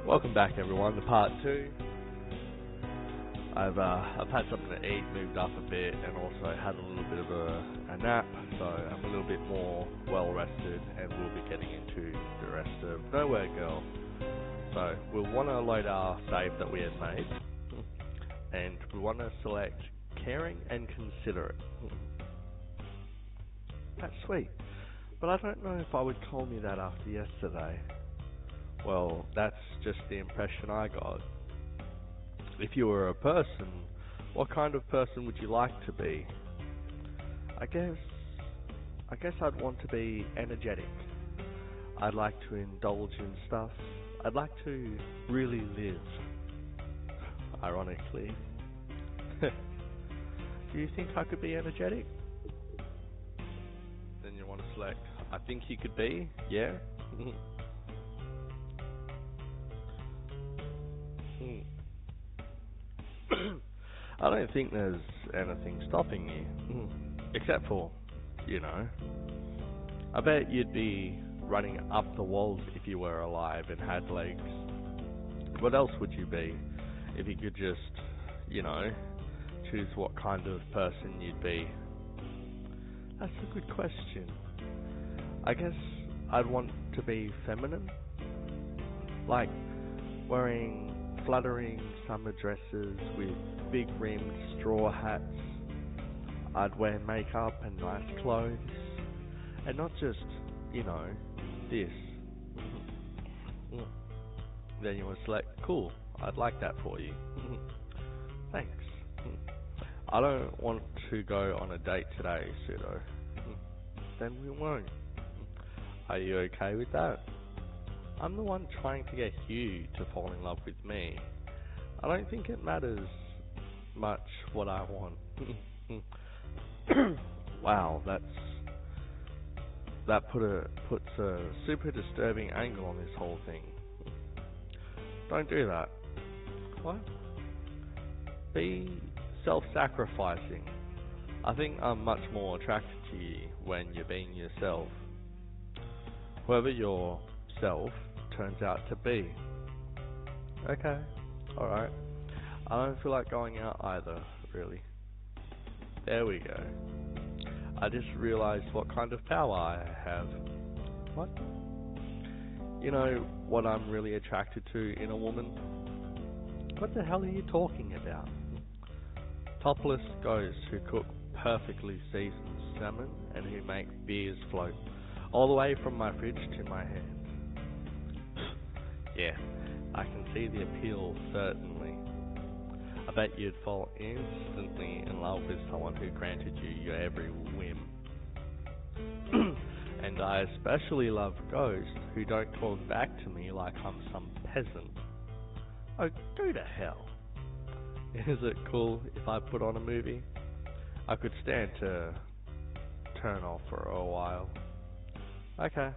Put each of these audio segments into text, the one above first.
Welcome back, everyone, to part two. I've had something to eat, moved up a bit, and also had a little bit of a nap, so I'm a little bit more well rested, and we'll be getting into the rest of Nowhere Girl. So we'll want to load our save that we had made, and we want to select Caring and Considerate. That's sweet, but I don't know if I would call me that after yesterday. Well, that's just the impression I got. If you were a person, what kind of person would you like to be? I guess I'd want to be energetic. I'd like to indulge in stuff. I'd like to really live. Ironically. Do you think I could be energetic? Then you want to select, I think you could be, yeah? I don't think there's anything stopping you, except for, I bet you'd be running up the walls if you were alive and had legs. What else would you be if you could just, choose what kind of person you'd be? That's a good question. I guess I'd want to be feminine, like wearing fluttering summer dresses with big rimmed straw hats. I'd wear makeup and nice clothes, and not just, this. Then you would select, cool, I'd like that for you. Thanks. I don't want to go on a date today, Pseudo. Then we won't. Are you okay with that? I'm the one trying to get you to fall in love with me. I don't think it matters much what I want. Wow, that puts a super disturbing angle on this whole thing. Don't do that. What? Be self-sacrificing. I think I'm much more attracted to you when you're being yourself. Whoever your self turns out to be. Okay, alright. I don't feel like going out either, really. There we go. I just realized what kind of power I have. What? You know what I'm really attracted to in a woman? What the hell are you talking about? Topless ghosts who cook perfectly seasoned salmon and who make beers float all the way from my fridge to my hand. Yeah, I can see the appeal, certainly. I bet you'd fall instantly in love with someone who granted you your every whim. And I especially love ghosts who don't talk back to me like I'm some peasant. Oh, go to hell. Is it cool if I put on a movie? I could stand to turn off for a while. Okay,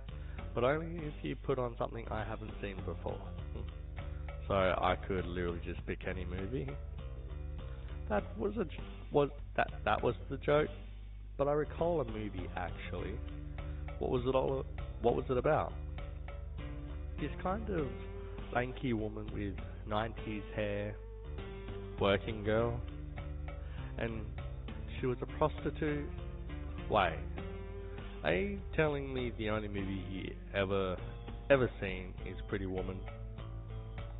but only if you put on something I haven't seen before. So I could literally just pick any movie. That was the joke, but I recall a movie actually. What was it about? This kind of lanky woman with 90s hair, working girl, and she was a prostitute. Wait, are you telling me the only movie you ever seen is Pretty Woman?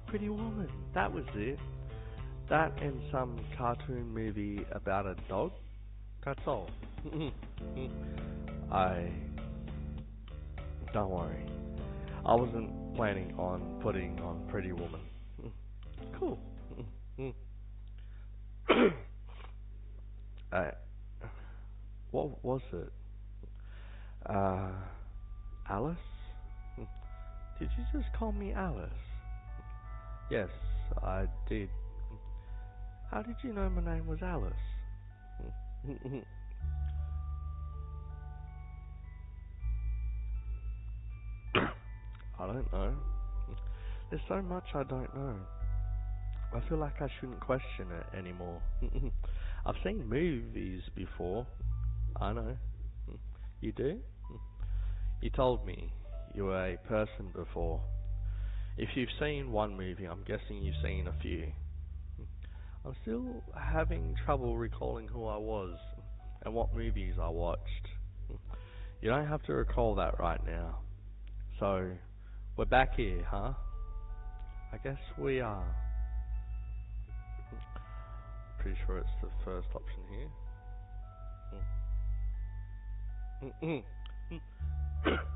Pretty Woman, that was it. That and some cartoon movie about a dog? That's all. Don't worry. I wasn't planning on putting on Pretty Woman. Cool. What was it? Alice? Did you just call me Alice? Yes, I did. How did you know my name was Alice? I don't know. There's so much I don't know. I feel like I shouldn't question it anymore. I've seen movies before. I know. You do? You told me you were a person before. If you've seen one movie, I'm guessing you've seen a few. I'm still having trouble recalling who I was and what movies I watched. You don't have to recall that right now. So, we're back here, huh? I guess we are. Pretty sure it's the first option here.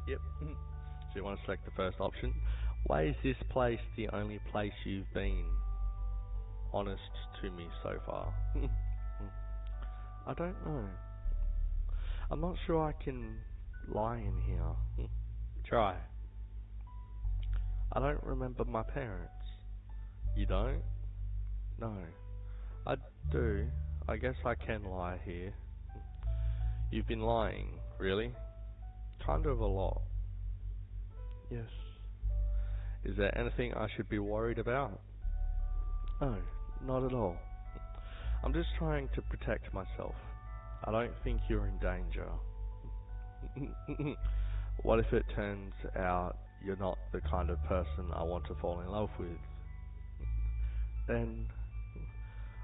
Yep. So you want to select the first option. Why is this place the only place you've been honest to me so far? I don't know. I'm not sure I can lie in here. Try. I don't remember my parents. You don't? No. I do. I guess I can lie here. You've been lying, really? Kind of a lot. Yes. Is there anything I should be worried about? No, not at all. I'm just trying to protect myself. I don't think you're in danger. What if it turns out you're not the kind of person I want to fall in love with? Then,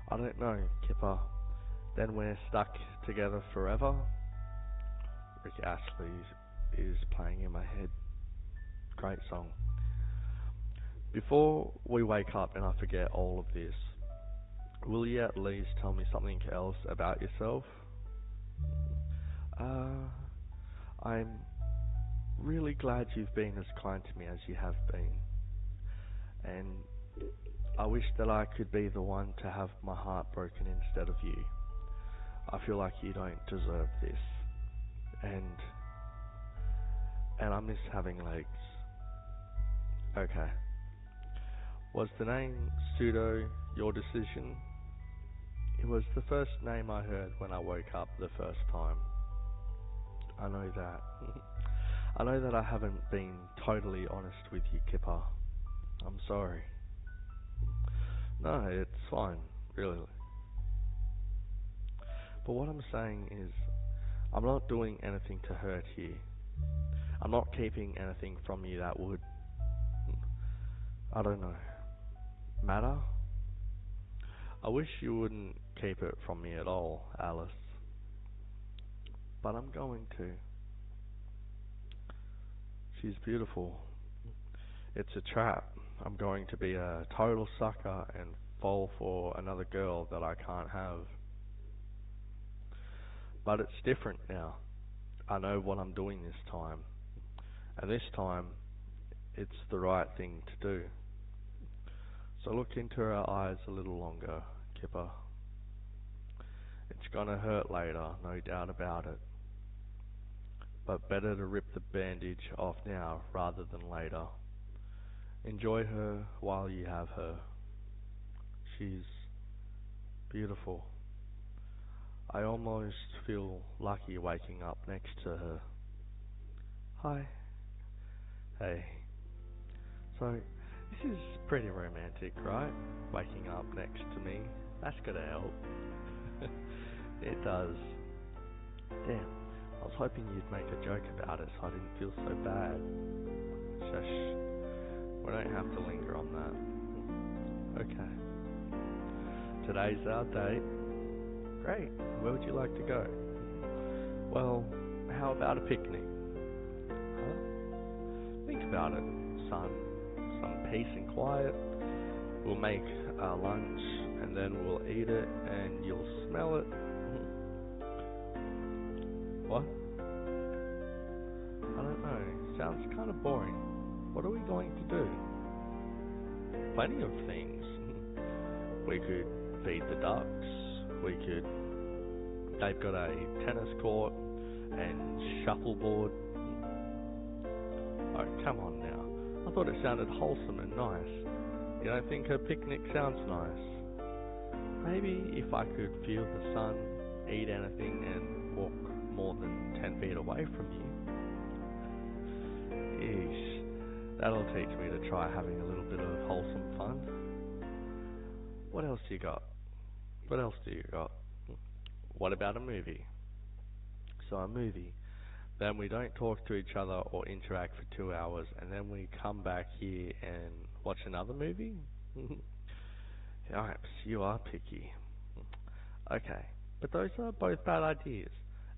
I don't know, Kipper. Then we're stuck together forever? Rick Astley is playing in my head. Great song. Before we wake up and I forget all of this, will you at least tell me something else about yourself? I'm really glad you've been as kind to me as you have been. And I wish that I could be the one to have my heart broken instead of you. I feel like you don't deserve this. And I miss having legs. Okay. Was the name Pseudo your decision? It was the first name I heard when I woke up the first time. I know that. I know that I haven't been totally honest with you, Kipper. I'm sorry. No, it's fine, really. But what I'm saying is, I'm not doing anything to hurt you. I'm not keeping anything from you that would, I don't know, matter? I wish you wouldn't keep it from me at all, Alice. But I'm going to. She's beautiful. It's a trap. I'm going to be a total sucker and fall for another girl that I can't have. But it's different now. I know what I'm doing this time. And this time, it's the right thing to do. So look into her eyes a little longer, Kipper. It's gonna hurt later, no doubt about it. But better to rip the bandage off now rather than later. Enjoy her while you have her. She's beautiful. I almost feel lucky waking up next to her. Hi. Hey. So, this is pretty romantic, right? Waking up next to me. That's gotta help. It does. Damn, I was hoping you'd make a joke about it so I didn't feel so bad. Shush. We don't have to linger on that. Okay. Today's our date. Great. Where would you like to go? Well, how about a picnic? Huh? Think about it, son. Some peace and quiet. We'll make our lunch and then we'll eat it and you'll smell it. What? I don't know. Sounds kind of boring. What are we going to do? Plenty of things. We could feed the ducks. They've got a tennis court and shuffleboard. Oh, come on now. I thought it sounded wholesome and nice. You don't think a picnic sounds nice? Maybe if I could feel the sun, eat anything and walk more than 10 feet away from you. Yeesh, that'll teach me to try having a little bit of wholesome fun. What else do you got? What about a movie? So a movie. Then we don't talk to each other or interact for 2 hours, and then we come back here and watch another movie? Yipes, you are picky. Okay, but those are both bad ideas.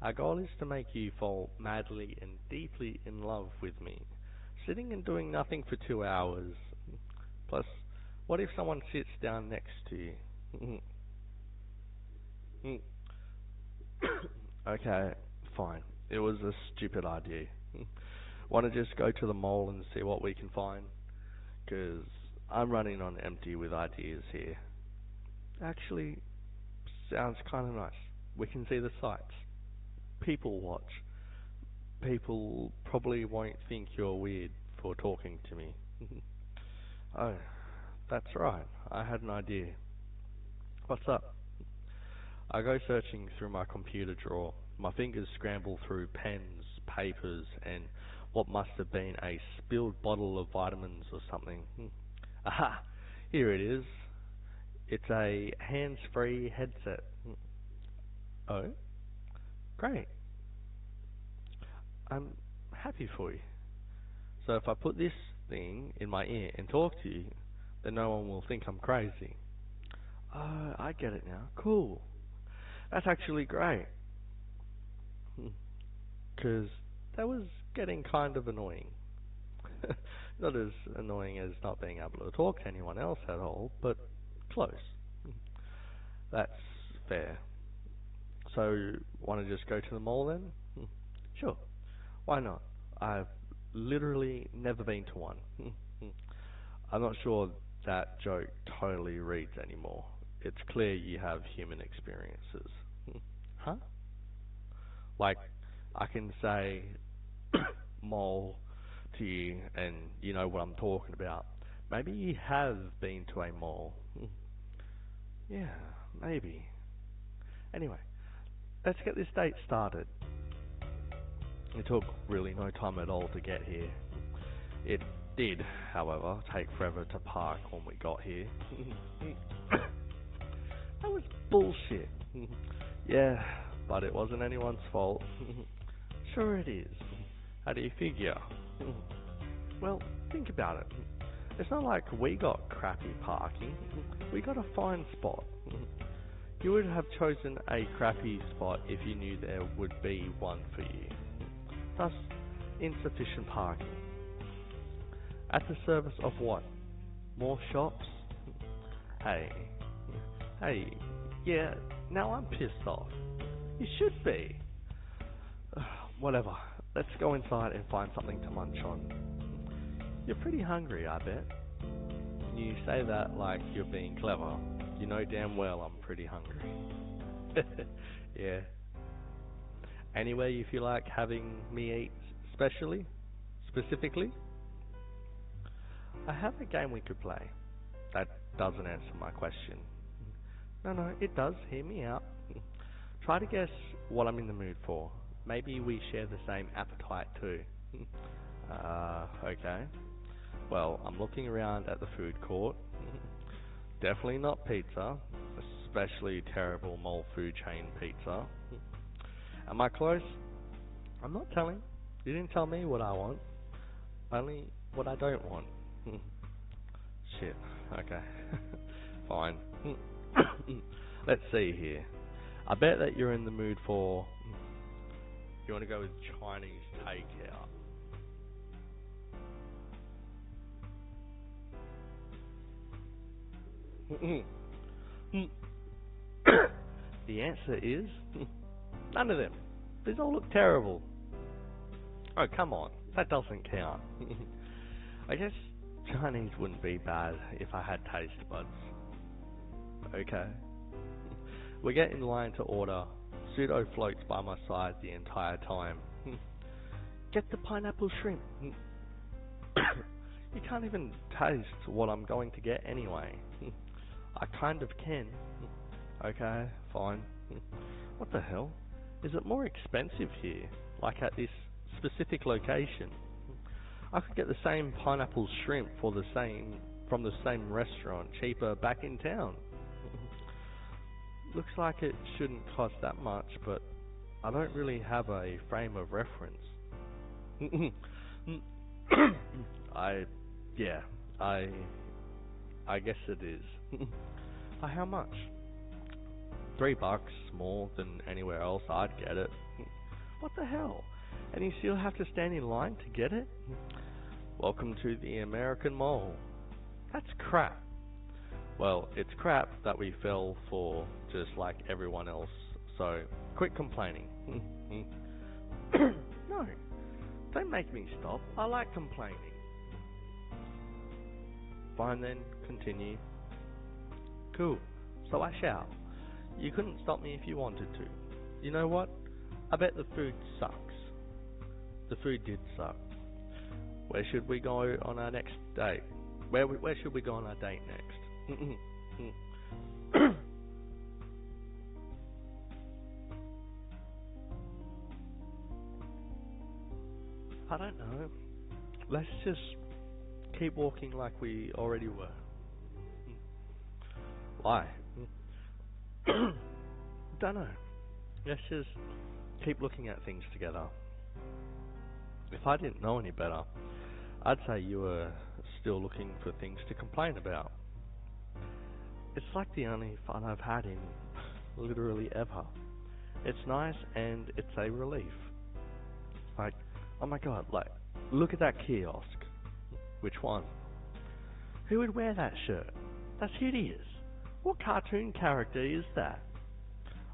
Our goal is to make you fall madly and deeply in love with me. Sitting and doing nothing for 2 hours. Plus, what if someone sits down next to you? Okay, fine. It was a stupid idea. Want to just go to the mall and see what we can find? 'Cause I'm running on empty with ideas here. Actually, sounds kind of nice. We can see the sights. People watch. People probably won't think you're weird for talking to me. Oh, that's right. I had an idea. What's up? I go searching through my computer drawer. My fingers scramble through pens, papers, and what must have been a spilled bottle of vitamins or something. Aha! Here it is. It's a hands-free headset. Oh? Great. I'm happy for you. So if I put this thing in my ear and talk to you, then no one will think I'm crazy. Oh, I get it now. Cool. That's actually great. Because that was getting kind of annoying. Not as annoying as not being able to talk to anyone else at all, but close. That's fair. So, want to just go to the mall then? Sure. Why not? I've literally never been to one. I'm not sure that joke totally reads anymore. It's clear you have human experiences. Huh? Like, I can say mall to you and you know what I'm talking about. Maybe you have been to a mall. Yeah, maybe. Anyway, let's get this date started. It took really no time at all to get here. It did, however, take forever to park when we got here. That was bullshit. Yeah, but it wasn't anyone's fault. Sure it is. How do you figure? Well, think about it. It's not like we got crappy parking. We got a fine spot. You would have chosen a crappy spot if you knew there would be one for you. Thus, insufficient parking. At the service of what? More shops? Hey, yeah, now I'm pissed off. You should be. Whatever, let's go inside and find something to munch on. You're pretty hungry, I bet. You say that like you're being clever. You know damn well I'm pretty hungry. Yeah. Anywhere you feel like having me eat specifically? I have a game we could play. That doesn't answer my question. No, it does. Hear me out. Try to guess what I'm in the mood for. Maybe we share the same appetite too. Okay. Well, I'm looking around at the food court. Definitely not pizza, especially terrible mall food chain pizza. Am I close? I'm not telling. You didn't tell me what I want. Only what I don't want. Shit. Okay. Fine. Let's see here. I bet that you're in the mood for... You want to go with Chinese takeout. The answer is... None of them. These all look terrible. Oh, come on. That doesn't count. I guess Chinese wouldn't be bad if I had taste buds. Okay. We get in line to order. Pseudo floats by my side the entire time. Get the pineapple shrimp. You can't even taste what I'm going to get anyway. I kind of can. Okay, fine. What the hell? Is it more expensive here? Like at this specific location? I could get the same pineapple shrimp from the same restaurant cheaper back in town. Looks like it shouldn't cost that much, but I don't really have a frame of reference. I, yeah, I, I guess it is. For how much? $3 more than anywhere else I'd get it. What the hell? And you still have to stand in line to get it? Welcome to the American Mall. That's crap. Well, it's crap that we fell for just like everyone else, so quit complaining. No, don't make me stop. I like complaining. Fine then, continue. Cool, so I shall. You couldn't stop me if you wanted to. You know what? I bet the food sucks. The food did suck. Where should we go on our next date? Where should we go on our date next? I don't know. Let's just keep walking like we already were. Why? Don't know. Let's just keep looking at things together. If I didn't know any better, I'd say you were still looking for things to complain about. It's like the only fun I've had in literally ever. It's nice and it's a relief. Like, oh my god, like, look at that kiosk. Which one? Who would wear that shirt? That's hideous. What cartoon character is that?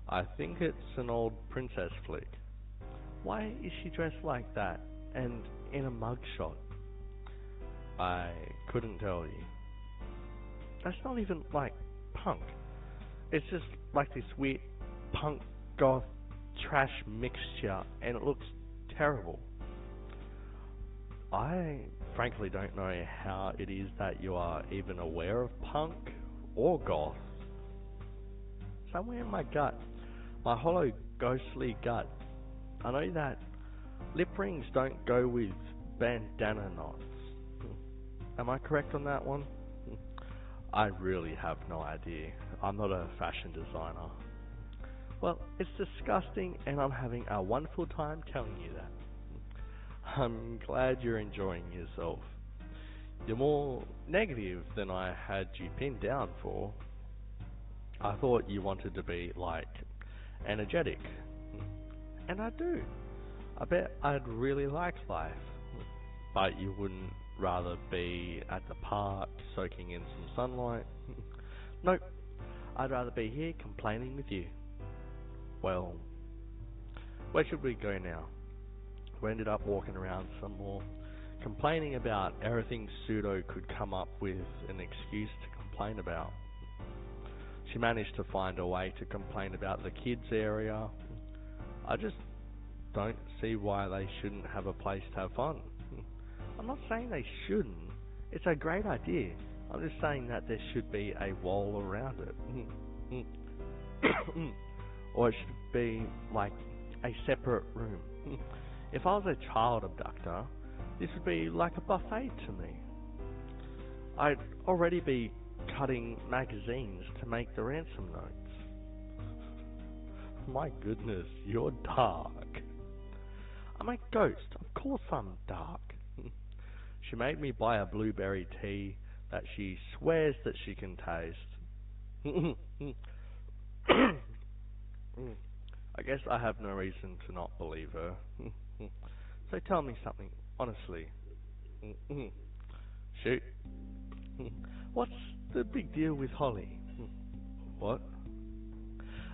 I think it's an old princess flick. Why is she dressed like that and in a mugshot? I couldn't tell you. That's not even like punk. It's just like this weird punk goth trash mixture and it looks terrible. I frankly don't know how it is that you are even aware of punk or goth. Somewhere in my gut, my hollow ghostly gut, I know that lip rings don't go with bandana knots. Am I correct on that one? I really have no idea. I'm not a fashion designer. Well, it's disgusting and I'm having a wonderful time telling you that. I'm glad you're enjoying yourself. You're more negative than I had you pinned down for. I thought you wanted to be, like, energetic. And I do. I bet I'd really like life. But you wouldn't rather be at the park soaking in some sunlight? Nope. I'd rather be here complaining with you. Well, where should we go now? We ended up walking around some more, complaining about everything Pseudo could come up with an excuse to complain about. She managed to find a way to complain about the kids area. I just don't see why they shouldn't have a place to have fun. I'm not saying they shouldn't. It's a great idea. I'm just saying that there should be a wall around it. Or it should be like a separate room. If I was a child abductor, this would be like a buffet to me. I'd already be cutting magazines to make the ransom notes. My goodness, you're dark. I'm a ghost, of course I'm dark. She made me buy a blueberry tea that she swears that she can taste. I guess I have no reason to not believe her. So tell me something, honestly. Shoot. What's the big deal with Holly? What?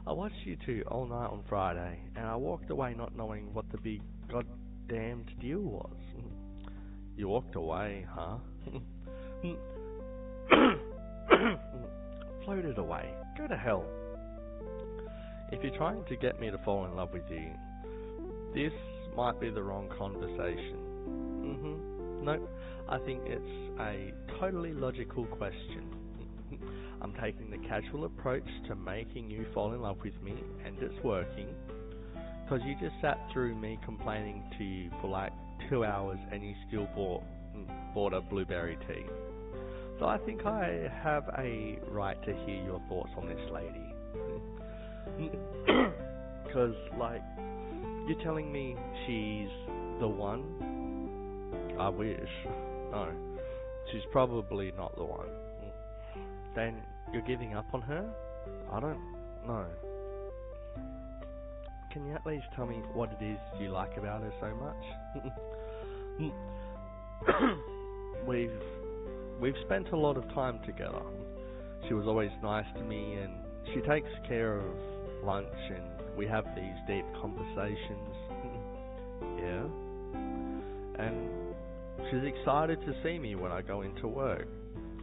I watched you two all night on Friday, and I walked away not knowing what the big goddamned deal was. You walked away, huh? Floated away. Go to hell. If you're trying to get me to fall in love with you, this might be the wrong conversation. Nope, I think it's a totally logical question. I'm taking the casual approach to making you fall in love with me, and it's working. Because you just sat through me complaining to you for like 2 hours and you still bought a blueberry tea. So I think I have a right to hear your thoughts on this lady. Because, like, You're telling me she's the one? I wish. No, she's probably not the one. Then you're giving up on her? I don't know. Can you at least tell me what it is you like about her so much? We've spent a lot of time together. She was always nice to me, and she takes care of lunch, and we have these deep conversations. Yeah. And she's excited to see me when I go into work.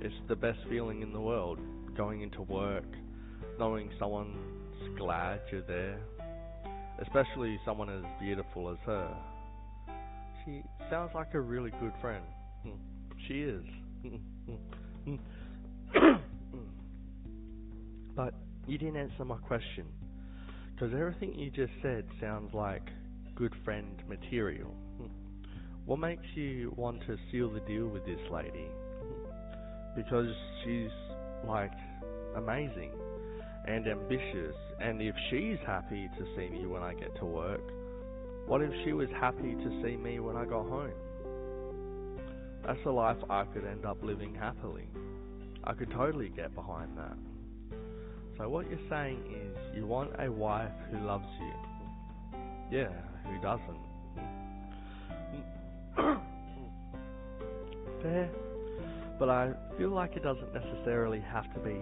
It's the best feeling in the world, going into work, knowing someone's glad you're there, especially someone as beautiful as her. She sounds like a really good friend. She is. But you didn't answer my question, because everything you just said sounds like good friend material. What makes you want to seal the deal with this lady? Because she's, like, amazing and ambitious, and if she's happy to see me when I get to work, what if she was happy to see me when I got home? That's a life I could end up living happily. I could totally get behind that. So what you're saying is you want a wife who loves you. Yeah, who doesn't? Fair, but I feel like it doesn't necessarily have to be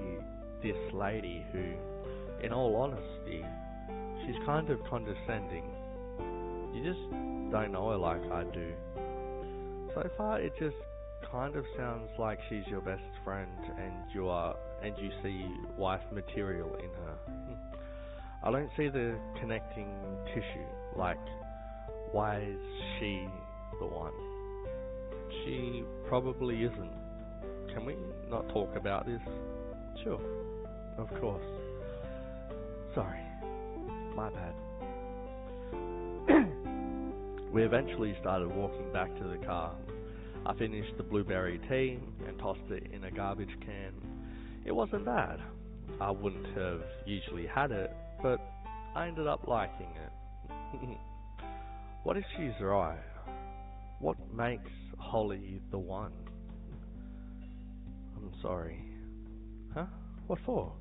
this lady who, in all honesty, she's kind of condescending. You just don't know her like I do. So far, it just kind of sounds like she's your best friend, and you see wife material in her. I don't see the connecting tissue. Like, why is she the one? She probably isn't. Can we not talk about this? Sure, of course. Sorry, my bad. We eventually started walking back to the car. I finished the blueberry tea and tossed it in a garbage can. It wasn't bad. I wouldn't have usually had it, but I ended up liking it. What if she's right? What makes Holly the one? I'm sorry. Huh? What for?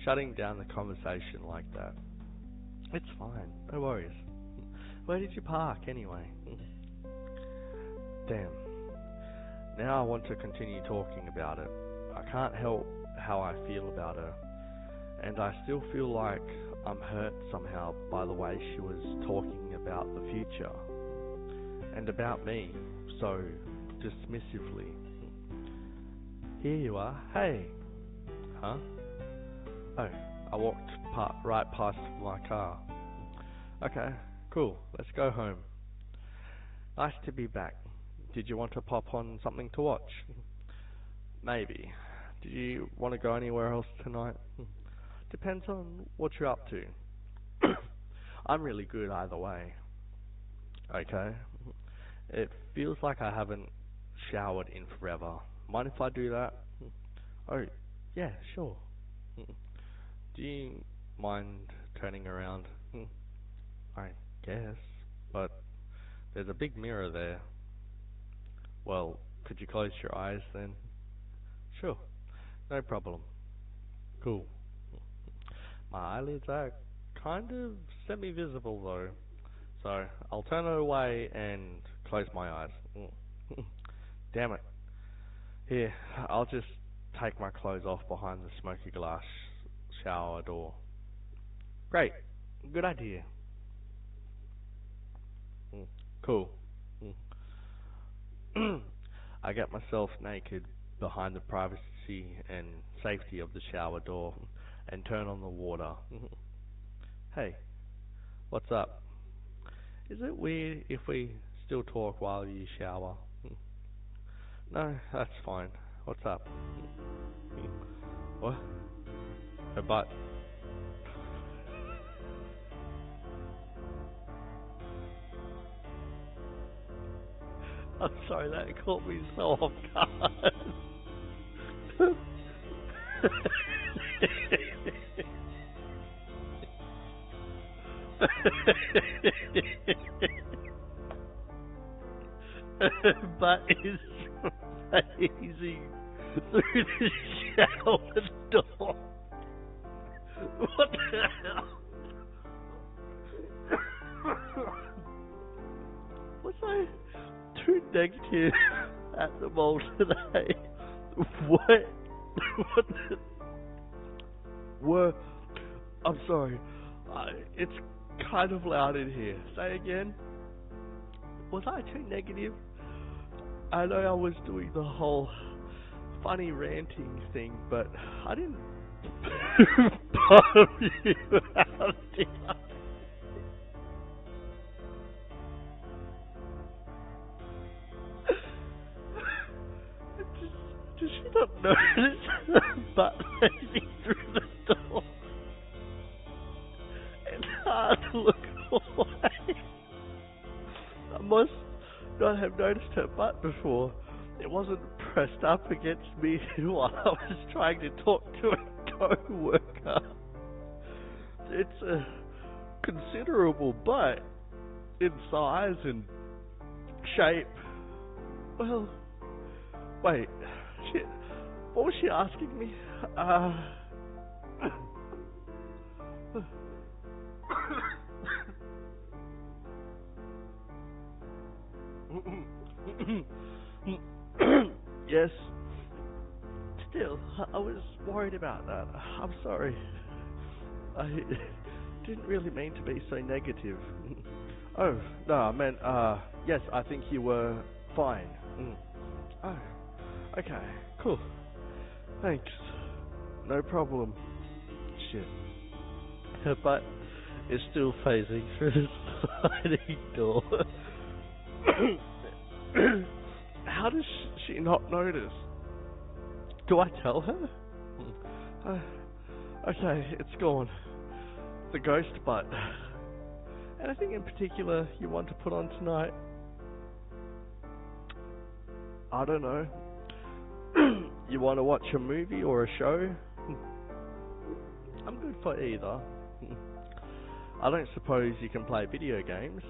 Shutting down the conversation like that. It's fine, no worries. Where did you park anyway? Damn. Now I want to continue talking about it. I can't help how I feel about her, and I still feel like I'm hurt somehow by the way she was talking about the future, and about me, so dismissively. Here you are. Hey. Huh? Oh, I walked right past my car. Okay, cool. Let's go home. Nice to be back. Did you want to pop on something to watch? Maybe. Do you want to go anywhere else tonight? Depends on what you're up to. I'm really good either way. Okay. It feels like I haven't showered in forever. Mind if I do that? Oh, yeah, sure. Do you mind turning around? I guess, but there's a big mirror there. Well, could you close your eyes then? Sure, no problem. Cool. My eyelids are kind of semi-visible though, so I'll turn it away and close my eyes. Damn it. Here, I'll just take my clothes off behind the smoky glass shower door. Great, good idea. Cool. I get myself naked behind the privacy and safety of the shower door and turn on the water. Hey, what's up? Is it weird if we still talk while you shower? No, that's fine. What's up? What? Her butt. I'm sorry, that caught me so off guard. But is phasing through the shower door. What the hell? Was I too negative at the mall today? What? What? Were? I'm sorry. It's kind of loud in here. Say again. Was I too negative? I know I was doing the whole funny ranting thing, but I didn't bother you out, did I? Does she not notice butt facing through the door? It's hard to look away. I must not have noticed her butt before. It wasn't pressed up against me while I was trying to talk to a co-worker. It's a considerable butt in size and shape. Well, wait, what was she asking me? Yes. Still, I was worried about that. I'm sorry. I didn't really mean to be so negative. Oh, no, I meant, yes, I think you were fine. Oh, okay, cool. Thanks. No problem. Shit. Her butt is still phasing through the sliding door. How does she not notice? Do I tell her? Okay, it's gone. The ghost butt. Anything in particular you want to put on tonight? I don't know. You want to watch a movie or a show? I'm good for either. I don't suppose you can play video games.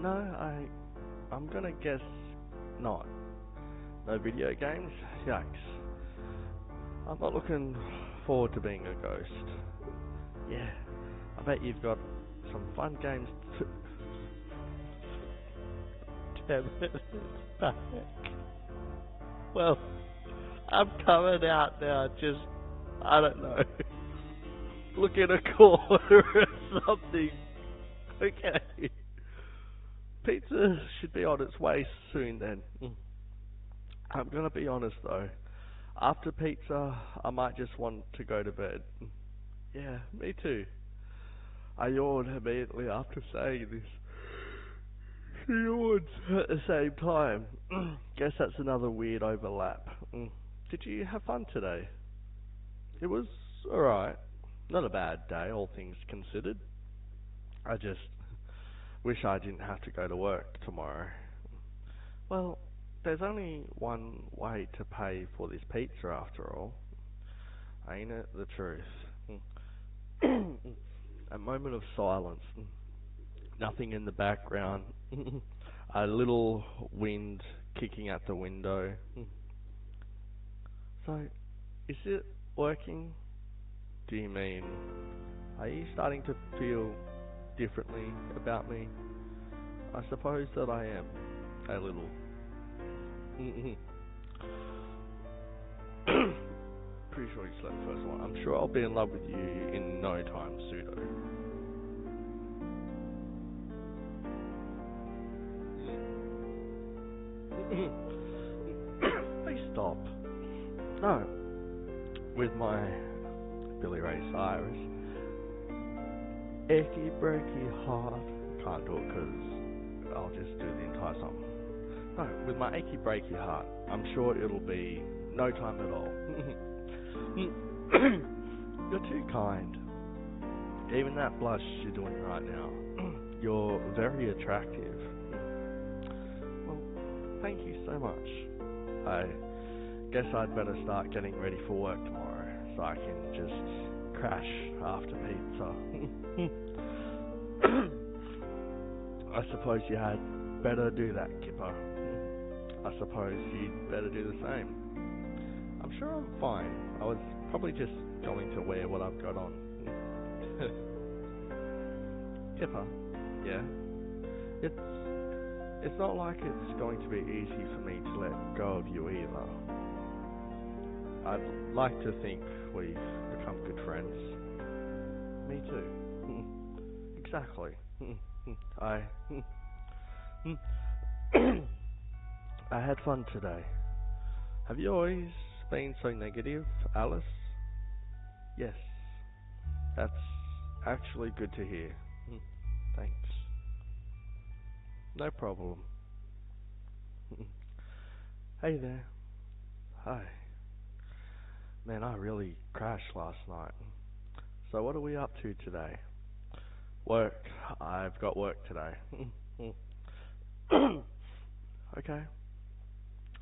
No, I'm gonna guess not. No video games? Yikes. I'm not looking forward to being a ghost. Yeah, I bet you've got some fun games to... Damn it, it's back. Well, I'm coming out now, just, I don't know, look in a corner or something. Okay. Pizza should be on its way soon then. I'm gonna be honest though, after pizza I might just want to go to bed. Yeah, me too. I yawned immediately after saying this. She yawned at the same time. Guess that's another weird overlap. Did you have fun today? It was alright. Not a bad day, all things considered. I just wish I didn't have to go to work tomorrow. Well, there's only one way to pay for this pizza after all. Ain't it the truth? A moment of silence. Nothing in the background. A little wind kicking at the window. So, is it working? Do you mean, are you starting to feel differently about me? I suppose that I am. A little. Pretty sure you slept first one. I'm sure I'll be in love with you in no time, pseudo. Hey, stop. No. With my Billy Ray Cyrus. Achy breaky heart. Can't do it because I'll just do the entire song. No, with my achy breaky heart, I'm sure it'll be no time at all. You're too kind. Even that blush you're doing right now, you're very attractive. Well, thank you so much. I guess I'd better start getting ready for work tomorrow, so I can just crash after pizza. I suppose you had better do that, Kipper. I suppose you'd better do the same. I'm sure I'm fine. I was probably just going to wear what I've got on. Kipper, yeah? It's not like it's going to be easy for me to let go of you either. I'd like to think we've become good friends. Me too. Exactly. I I had fun today. Have you always been so negative, Alice? Yes. That's actually good to hear. Thanks. No problem. Hey there. Hi. Man, I really crashed last night. So what are we up to today? Work. I've got work today. Okay.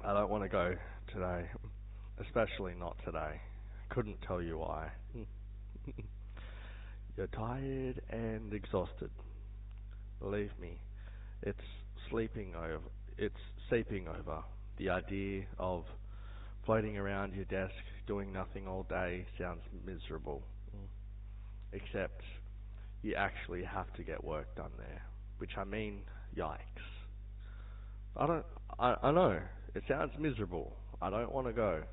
I don't want to go today. Especially not today. Couldn't tell you why. You're tired and exhausted. Believe me, it's sleeping over. It's seeping over. The idea of floating around your desk doing nothing all day sounds miserable. Except you actually have to get work done there. Which I mean, yikes. I know, it sounds miserable. I don't want to go.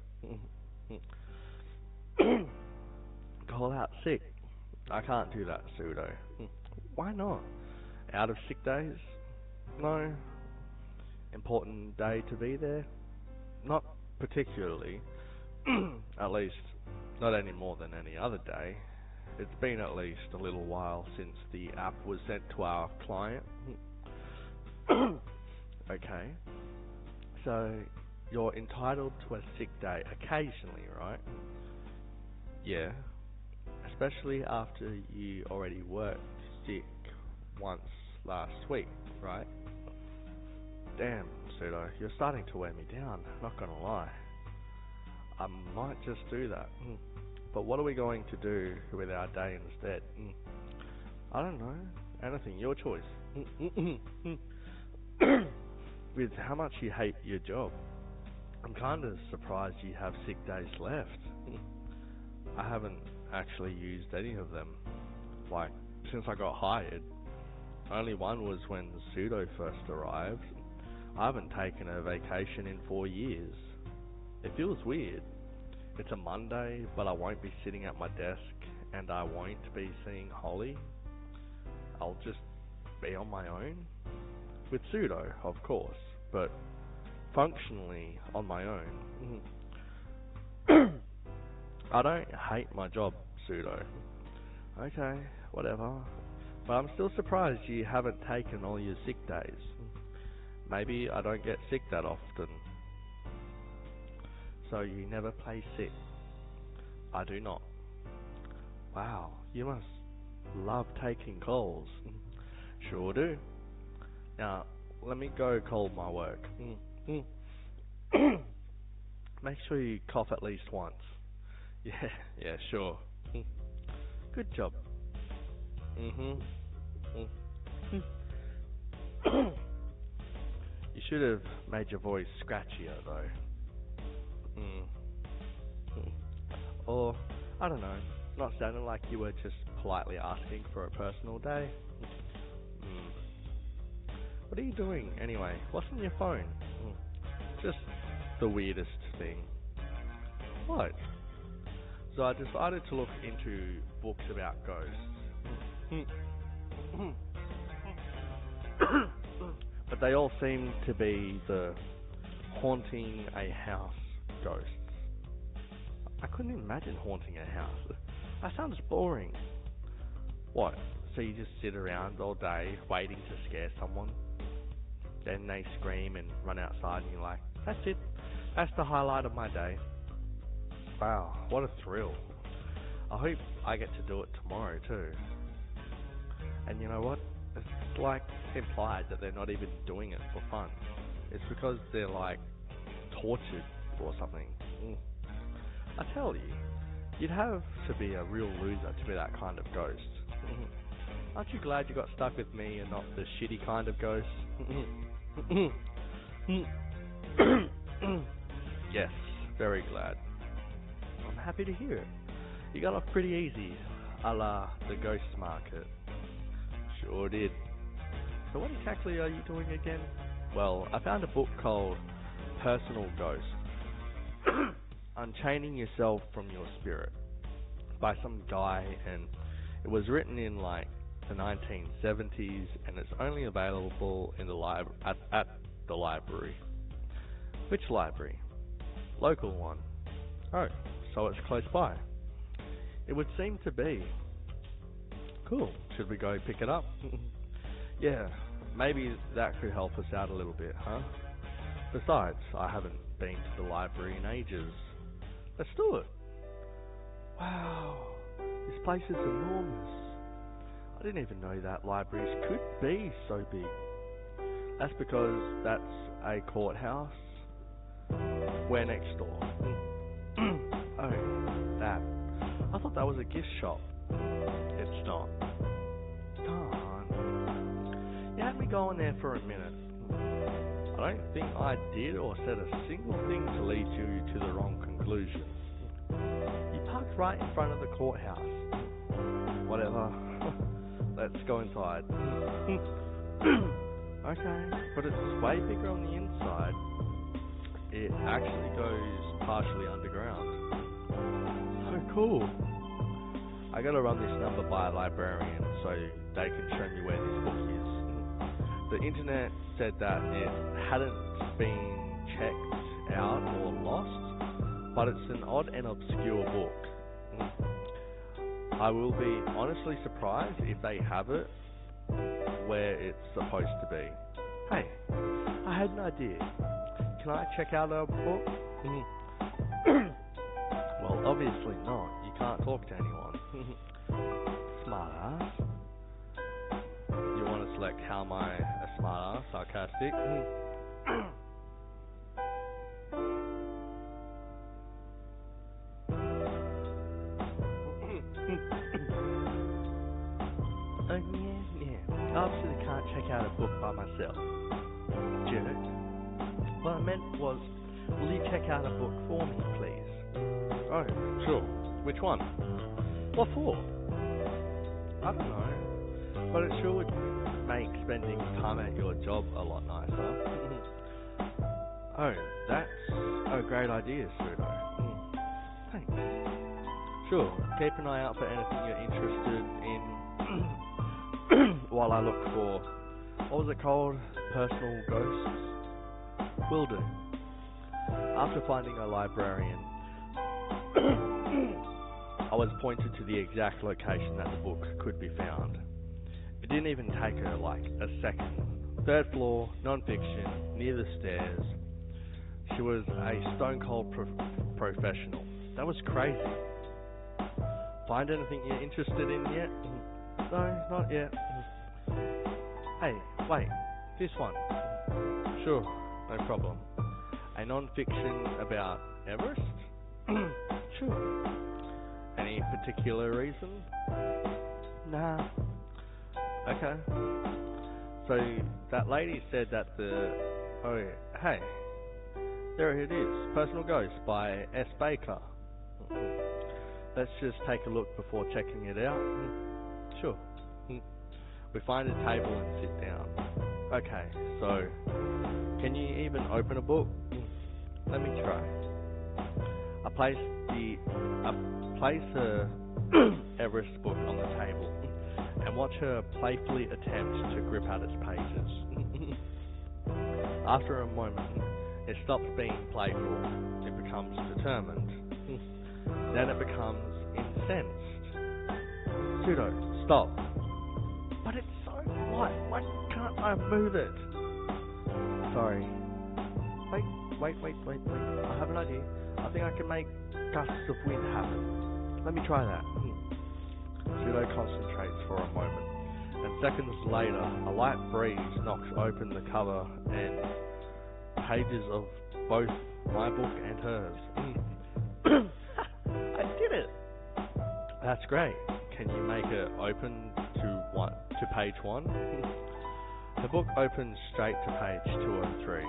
Call out sick. I can't do that, Pseudo. Why not? Out of sick days? No. Important day to be there? Not particularly. At least, not any more than any other day. It's been at least a little while since the app was sent to our client. Okay. So, you're entitled to a sick day occasionally, right? Yeah. Especially after you already worked sick once last week, right? Damn, Pseudo, you're starting to wear me down, not gonna lie. I might just do that. But what are we going to do with our day instead? I don't know. Anything, your choice. With how much you hate your job, I'm kind of surprised you have sick days left. I haven't actually used any of them. Like, since I got hired. Only one was when Pseudo first arrived. I haven't taken a vacation in 4 years. It feels weird. It's a Monday, but I won't be sitting at my desk, and I won't be seeing Holly. I'll just be on my own. With Pseudo, of course, but functionally on my own. I don't hate my job, Pseudo. Okay, whatever. But I'm still surprised you haven't taken all your sick days. Maybe I don't get sick that often. So you never play sick? I do not. Wow, you must love taking calls. Sure do. Now, let me go call my work. Make sure you cough at least once. Yeah, sure. Good job. You should have made your voice scratchier though. Or, I don't know, not sounding like you were just politely asking for a personal day. What are you doing anyway? What's on your phone? Just the weirdest thing. What? So I decided to look into books about ghosts. But they all seem to be the haunting a house ghosts. I couldn't imagine haunting a house. That sounds boring. What? So you just sit around all day waiting to scare someone? Then they scream and run outside and you're like, that's it. That's the highlight of my day. Wow, what a thrill. I hope I get to do it tomorrow too. And you know what? It's like implied that they're not even doing it for fun. It's because they're like tortured or something. I tell you, You'd have to be a real loser to be that kind of ghost. Aren't you glad you got stuck with me and not the shitty kind of ghost? Yes, very glad. I'm happy to hear it. You got off pretty easy, a la the ghost market. Sure did. So what exactly are you doing again? Well, I found a book called Personal Ghost. Unchaining Yourself from Your Spirit by some guy, and it was written in like the 1970s, and it's only available in the at the library. Which library? Local one. Oh, so it's close by. It would seem to be. Cool. Should we go pick it up? Yeah, maybe that could help us out a little bit, huh? Besides, I haven't been to the library in ages. Let's do it. Wow, this place is enormous. I didn't even know that libraries could be so big. That's because that's a courthouse. We're next door. Oh, that. I thought that was a gift shop. It's not. Darn. You had me going there for a minute. I don't think I did or said a single thing to lead you to the wrong conclusion. You parked right in front of the courthouse. Whatever. Let's go inside. Okay, but it's way bigger on the inside. It actually goes partially underground. So cool. I gotta run this number by a librarian so they can show me where this book is. The internet said that it hadn't been checked out or lost, but it's an odd and obscure book. I will be honestly surprised if they have it where it's supposed to be. Hey, I had an idea. Can I check out a book? Well, obviously not. You can't talk to anyone. Smart ass. You want to select how am I a smart ass? Sarcastic? Oh yeah. Obviously can't check out a book by myself. Jerk. What I meant was, will you check out a book for me, please? Oh, sure. Which one? What for? I don't know. But it sure would make spending time at your job a lot nicer. Oh, that's a great idea, Pseudo. Thanks. Sure, keep an eye out for anything you're interested in while I look for, what was it called? Personal Ghosts? Will do. After finding a librarian, I was pointed to the exact location that the book could be found. It didn't even take her like a second. 3rd floor, non-fiction, near the stairs. She was a stone cold professional. That was crazy. Find anything you're interested in yet? No, not yet. Hey, wait, this one. Sure, no problem. A non-fiction about Everest? Sure. Any particular reason? Nah. Okay. So that lady said that oh, hey, there it is. Personal Ghost by S. Baker. Let's just take a look before checking it out. Sure. We find a table and sit down. Okay, so can you even open a book? Let me try. I place her Everest book on the table and watch her playfully attempt to grip at its pages. After a moment, it stops being playful. It becomes determined. Then it becomes incensed. Pseudo, stop. But it's so light. Why can't I move it? Sorry. Wait. I have an idea. I think I can make gusts of wind happen. Let me try that. Pseudo concentrates for a moment, and seconds later, a light breeze knocks open the cover and pages of both my book and hers. I did it! That's great. Can you make it open to page 1? The book opens straight to page 203.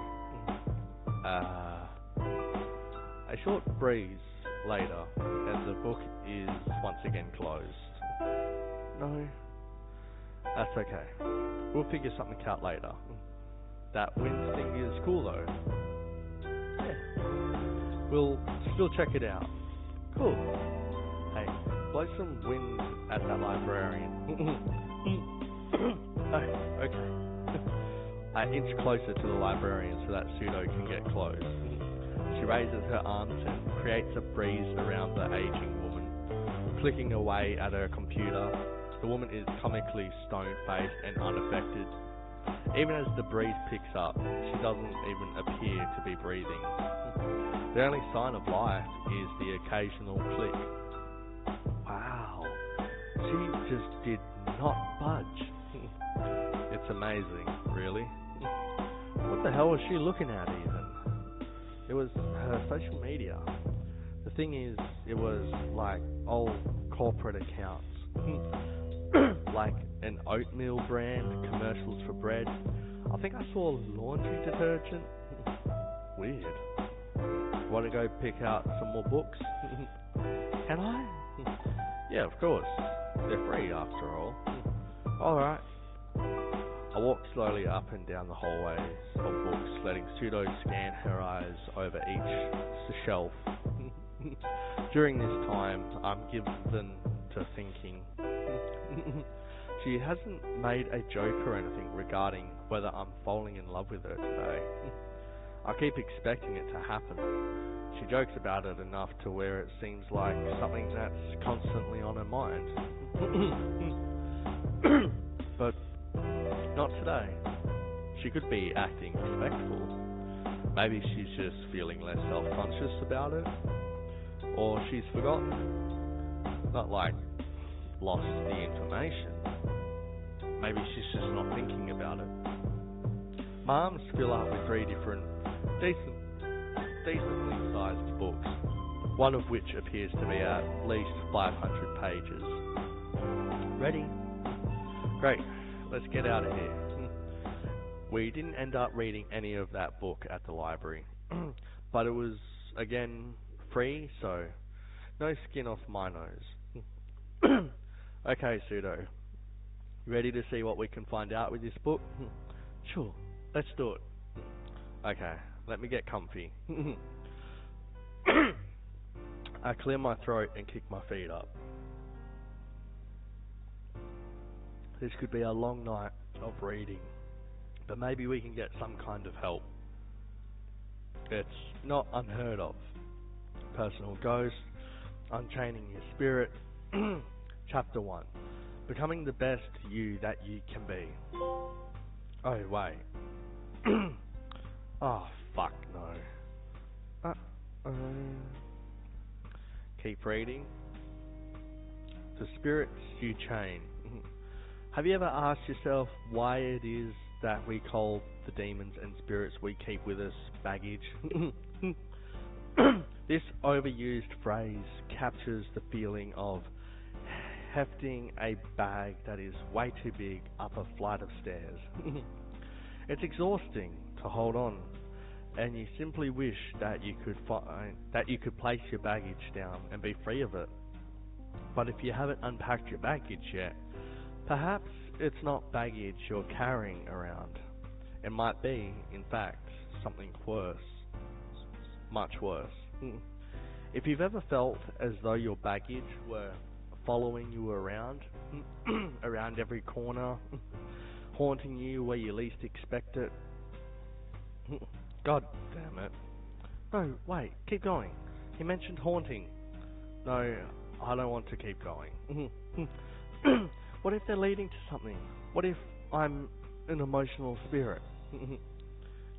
A short breeze later, and the book is once again closed. No, that's okay. We'll figure something out later. That wind thing is cool though. Yeah. We'll still check it out. Cool. Hey, blow some wind at that librarian. Oh, okay. I inch closer to the librarian so that Pseudo can get close. She raises her arms and creates a breeze around the aging woman, clicking away at her computer. The woman is comically stone-faced and unaffected. Even as the breeze picks up, she doesn't even appear to be breathing. The only sign of life is the occasional click. Wow, she just did not budge. It's amazing, really. What the hell was she looking at even? It was her social media. The thing is, it was like old corporate accounts. Like an oatmeal brand, commercials for bread. I think I saw laundry detergent. Weird. Want to go pick out some more books? Can I? Yeah, of course. They're free after all. Alright. I walk slowly up and down the hallways of books, letting Pseudo scan her eyes over each shelf. During this time, I'm given to thinking. She hasn't made a joke or anything regarding whether I'm falling in love with her today. I keep expecting it to happen. She jokes about it enough to where it seems like something that's constantly on her mind. But not today. She could be acting respectful. Maybe she's just feeling less self-conscious about it. Or she's forgotten. Not like lost the information. Maybe she's just not thinking about it. My arms fill up with 3 different decently sized books, one of which appears to be at least 500 pages. Ready? Great, let's get out of here. We didn't end up reading any of that book at the library, but it was, again, free, so no skin off my nose. Okay, Pseudo, you ready to see what we can find out with this book? Sure, let's do it. Okay, let me get comfy. I clear my throat and kick my feet up. This could be a long night of reading, but maybe we can get some kind of help. It's not unheard of. Personal ghost, unchaining your spirit. Chapter 1. Becoming the best you that you can be. Oh, wait. Oh, fuck no. Keep reading. The spirits you chain. Have you ever asked yourself why it is that we call the demons and spirits we keep with us baggage? This overused phrase captures the feeling of hefting a bag that is way too big up a flight of stairs. It's exhausting to hold on, and you simply wish that you could place your baggage down and be free of it. But if you haven't unpacked your baggage yet, perhaps it's not baggage you're carrying around. It might be, in fact, something worse. Much worse. If you've ever felt as though your baggage were following you around, around every corner, haunting you where you least expect it. God damn it. No, wait, keep going. He mentioned haunting. No, I don't want to keep going. What if they're leading to something? What if I'm an emotional spirit?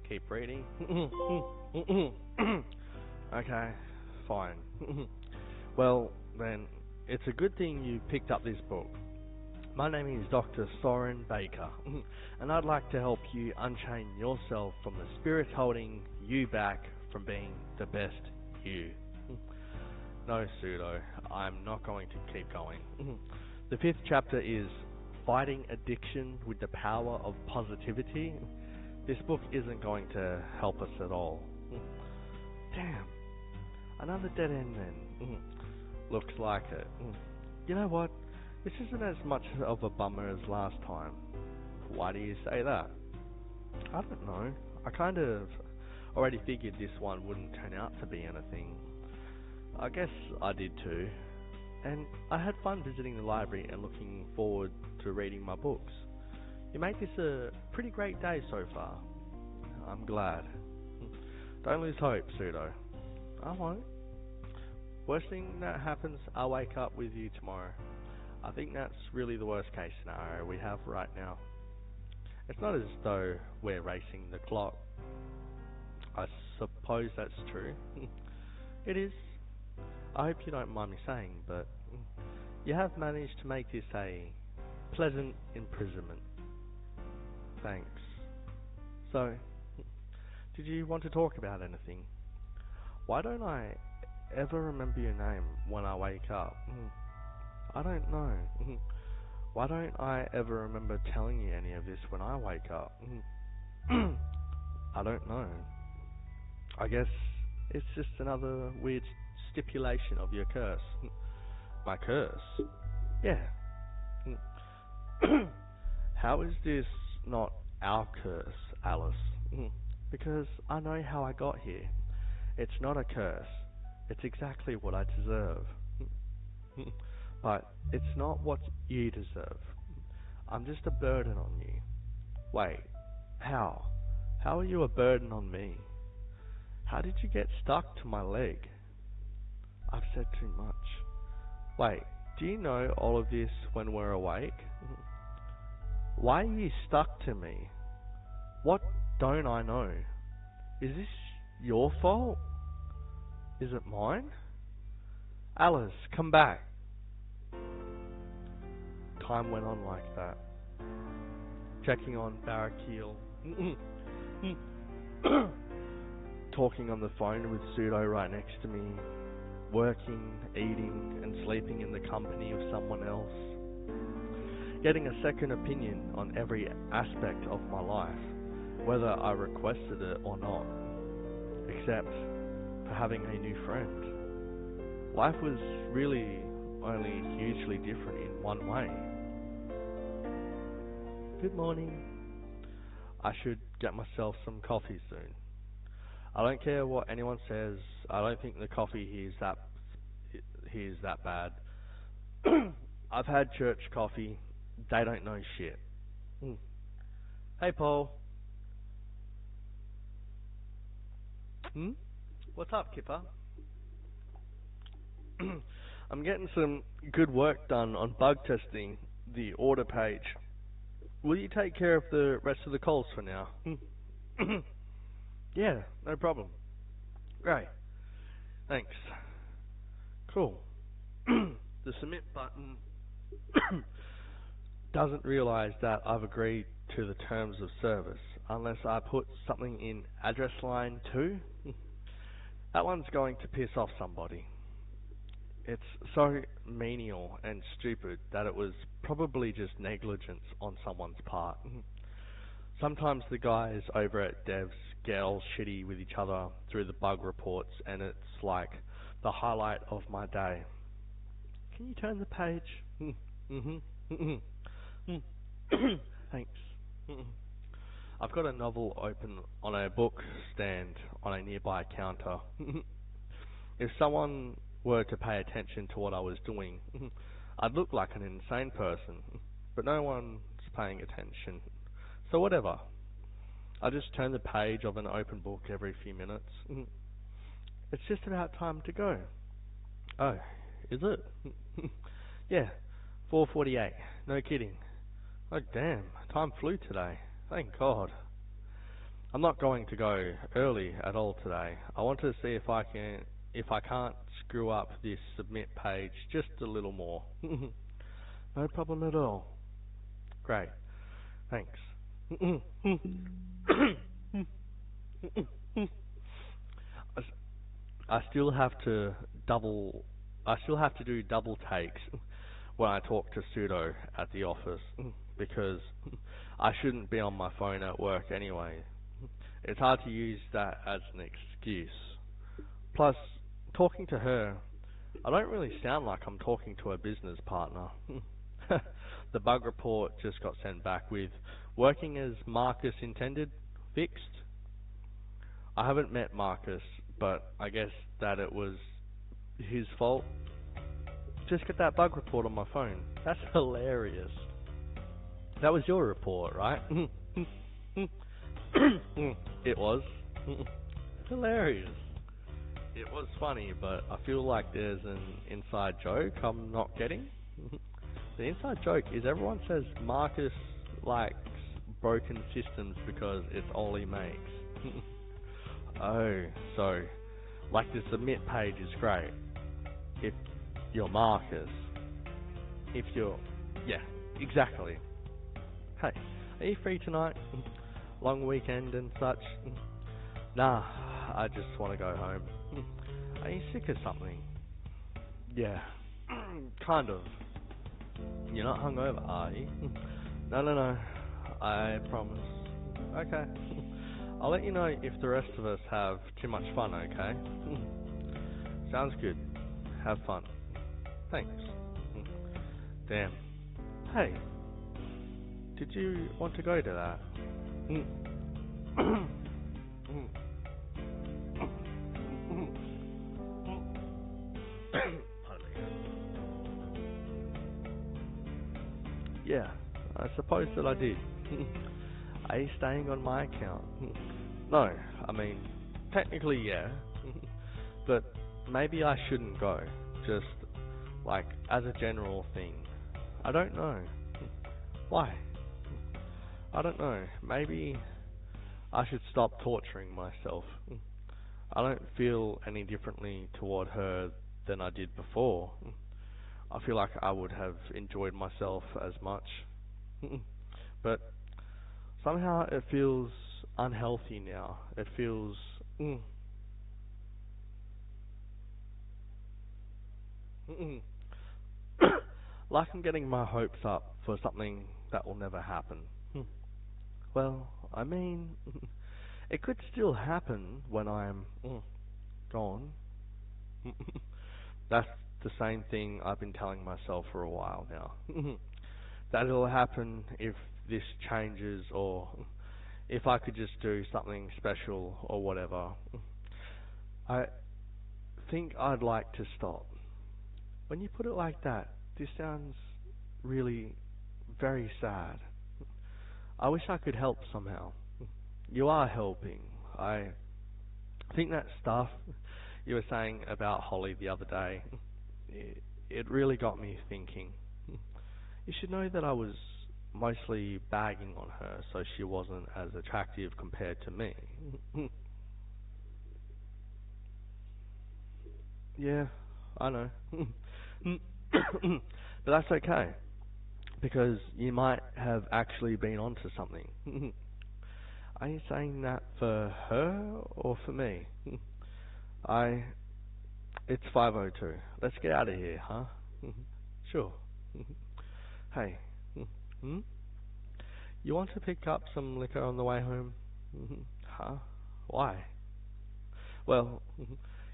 Keep reading. Okay, fine. Well, then, it's a good thing you picked up this book. My name is Dr. Soren Baker, and I'd like to help you unchain yourself from the spirits holding you back from being the best you. No, Pseudo, I'm not going to keep going. The fifth chapter is Fighting Addiction with the Power of Positivity. This book isn't going to help us at all. Damn, another dead end then. Looks like it. You know what? This isn't as much of a bummer as last time. Why do you say that? I don't know. I kind of already figured this one wouldn't turn out to be anything. I guess I did too. And I had fun visiting the library and looking forward to reading my books. You made this a pretty great day so far. I'm glad. Don't lose hope, Pseudo. I won't. Worst thing that happens, I'll wake up with you tomorrow. I think that's really the worst case scenario we have right now. It's not as though we're racing the clock. I suppose that's true. It is. I hope you don't mind me saying, but you have managed to make this a pleasant imprisonment. Thanks. So, did you want to talk about anything? Why don't I ever remember your name when I wake up? I don't know. Why don't I ever remember telling you any of this when I wake up? I don't know. I guess it's just another weird stipulation of your curse. My curse? Yeah. How is this not our curse, Alice? Because I know how I got here. It's not a curse. It's exactly what I deserve. But it's not what you deserve. I'm just a burden on you. Wait, how? How are you a burden on me? How did you get stuck to my leg? I've said too much. Wait, do you know all of this when we're awake? Why are you stuck to me? What don't I know? Is this your fault? Is it mine? Alice, come back. Time went on like that. Checking on Barrakiel. Talking on the phone with Pseudo right next to me. Working, eating, and sleeping in the company of someone else. Getting a second opinion on every aspect of my life, whether I requested it or not. Except for having a new friend. Life was really only hugely different in one way. Good morning. I should get myself some coffee soon. I don't care what anyone says. I don't think the coffee here is that bad. I've had church coffee. They don't know shit. Hey, Paul. What's up, Kipper? I'm getting some good work done on bug testing the order page. Will you take care of the rest of the calls for now? Yeah, no problem. Great. Thanks. Cool. The submit button doesn't realize that I've agreed to the terms of service unless I put something in address line 2. That one's going to piss off somebody. It's so menial and stupid that it was probably just negligence on someone's part. Sometimes the guys over at Devs get all shitty with each other through the bug reports, and it's like the highlight of my day. Can you turn the page? Thanks. I've got a novel open on a book stand on a nearby counter. If someone were to pay attention to what I was doing, I'd look like an insane person, but no one's paying attention. So whatever. I just turn the page of an open book every few minutes. It's just about time to go. Oh, is it? Yeah, 4:48. No kidding. Oh damn, time flew today. Thank God. I'm not going to go early at all today. I want to see if I can't screw up this submit page just a little more. No problem at all. Great. Thanks. I still have to double I still have to do double takes when I talk to Pseudo at the office because I shouldn't be on my phone at work anyway. It's hard to use that as an excuse. Plus, talking to her, I don't really sound like I'm talking to a business partner. The bug report just got sent back with working as Marcus intended, fixed. I haven't met Marcus, but I guess that it was his fault. Just get that bug report on my phone. That's hilarious. That was your report, right? It was. Hilarious. It was funny, but I feel like there's an inside joke I'm not getting. The inside joke is everyone says Marcus likes broken systems because it's all he makes. Oh, so, like the submit page is great. If you're Marcus. If you're... Yeah, exactly. Hey, are you free tonight? Long weekend and such? Nah, I just want to go home. Are you sick or something? Yeah, kind of. You're not hungover, are you? No, I promise. Okay. I'll let you know if the rest of us have too much fun, okay? Sounds good. Have fun. Thanks. Damn. Hey, did you want to go to that? Pardon me. Yeah, I suppose that I did. Are you staying on my account? No, I mean, technically yeah, but maybe I shouldn't go, just like as a general thing. I don't know. Why? I don't know, maybe I should stop torturing myself. I don't feel any differently toward her than I did before. I feel like I would have enjoyed myself as much. But somehow it feels unhealthy now. It feels... like I'm getting my hopes up for something that will never happen. Well, I mean, it could still happen when I'm gone. That's the same thing I've been telling myself for a while now. That it'll happen if this changes or if I could just do something special or whatever. I think I'd like to stop. When you put it like that, this sounds really very sad. I wish I could help somehow. You are helping. I think that stuff you were saying about Holly the other day, it really got me thinking. You should know that I was mostly bagging on her so she wasn't as attractive compared to me. Yeah, I know. But that's okay, because you might have actually been onto something. Are you saying that for her or for me? I... It's 5:02. Let's get out of here, huh? Sure. Hey. Hmm? You want to pick up some liquor on the way home? Huh? Why? Well,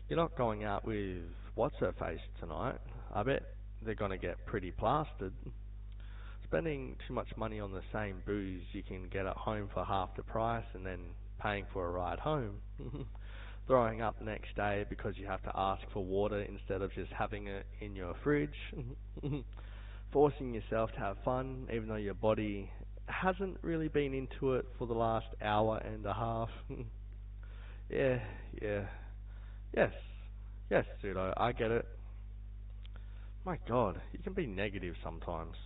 you're not going out with what's-her-face tonight. I bet they're gonna get pretty plastered. Spending too much money on the same booze you can get at home for half the price and then paying for a ride home. Throwing up the next day because you have to ask for water instead of just having it in your fridge. Forcing yourself to have fun even though your body hasn't really been into it for the last hour and a half. Yeah. Yes, Pseudo, I get it. My god, you can be negative sometimes.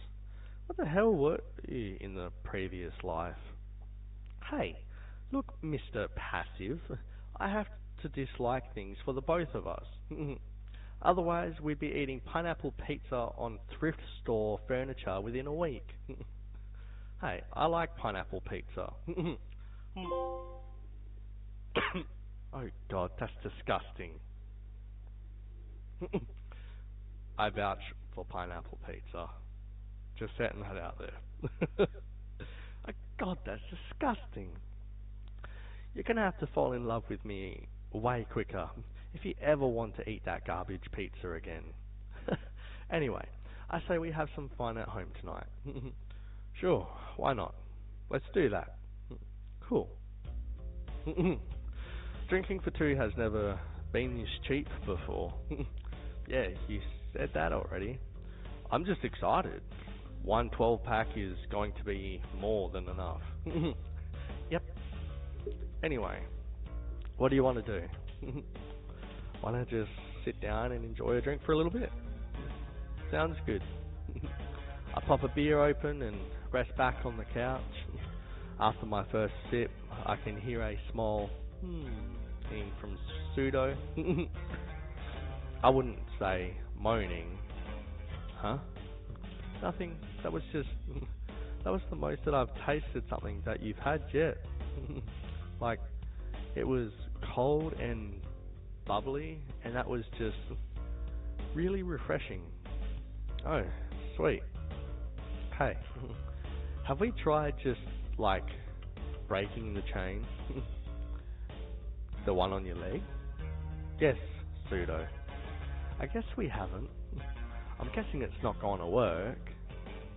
What the hell were you in the previous life? Hey, look, Mr. Passive, I have to dislike things for the both of us. Otherwise, we'd be eating pineapple pizza on thrift store furniture within a week. Hey, I like pineapple pizza. Oh god, that's disgusting. I vouch for pineapple pizza. Just setting that out there. God, that's disgusting. You're gonna have to fall in love with me way quicker if you ever want to eat that garbage pizza again. Anyway, I say we have some fun at home tonight. Sure, why not? Let's do that. Cool. Drinking for two has never been this cheap before. Yeah, you said that already. I'm just excited. One 12-pack is going to be more than enough. Yep. Anyway, what do you want to do? Why don't you just sit down and enjoy a drink for a little bit? Sounds good. I pop a beer open and rest back on the couch. After my first sip, I can hear a small thing from Pseudo. I wouldn't say moaning. Huh? Nothing. That was the most that I've tasted something that you've had yet. Like, it was cold and bubbly, and that was just really refreshing. Oh, sweet. Hey, have we tried just, like, breaking the chain? The one on your leg? Yes, Pseudo. I guess we haven't. I'm guessing it's not going to work,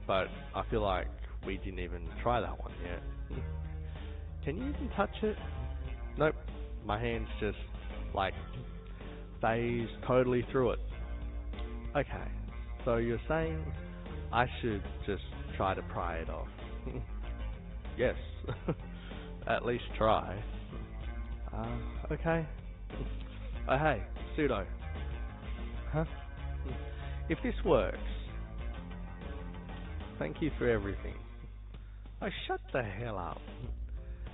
but I feel like we didn't even try that one yet. Can you even touch it? Nope. My hand's just, like, phased totally through it. Okay, so you're saying I should just try to pry it off? Yes. At least try. Okay. Oh, hey, Pseudo. Huh? If this works, thank you for everything. Oh, shut the hell up.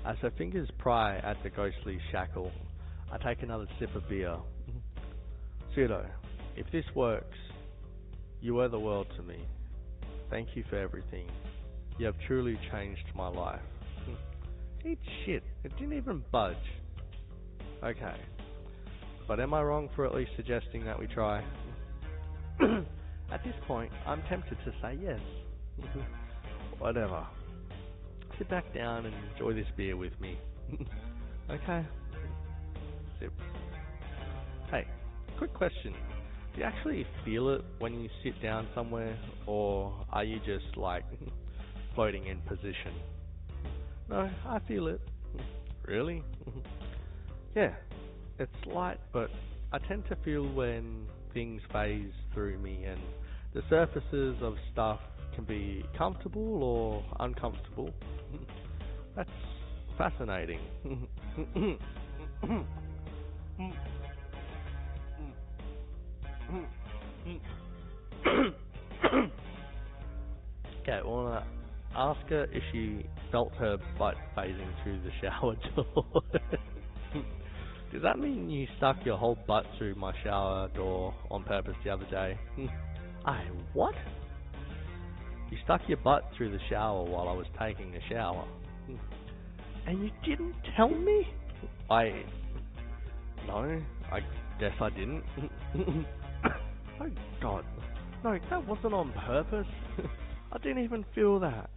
As her fingers pry at the ghostly shackle, I take another sip of beer. Pseudo, if this works, you are the world to me. Thank you for everything. You have truly changed my life. Eat shit, it didn't even budge. Okay, but am I wrong for at least suggesting that we try? At this point, I'm tempted to say yes. Whatever. Sit back down and enjoy this beer with me. Okay. Sip. Hey, quick question. Do you actually feel it when you sit down somewhere, or are you just, like, floating in position? No, I feel it. Really? Yeah, it's light, but I tend to feel when things phase through me, and the surfaces of stuff can be comfortable or uncomfortable. That's fascinating. Okay, well, ask her if she felt her butt phasing through the shower door. Does that mean you stuck your whole butt through my shower door on purpose the other day? What? You stuck your butt through the shower while I was taking a shower. And you didn't tell me? No, I guess I didn't. Oh God. No, that wasn't on purpose. I didn't even feel that.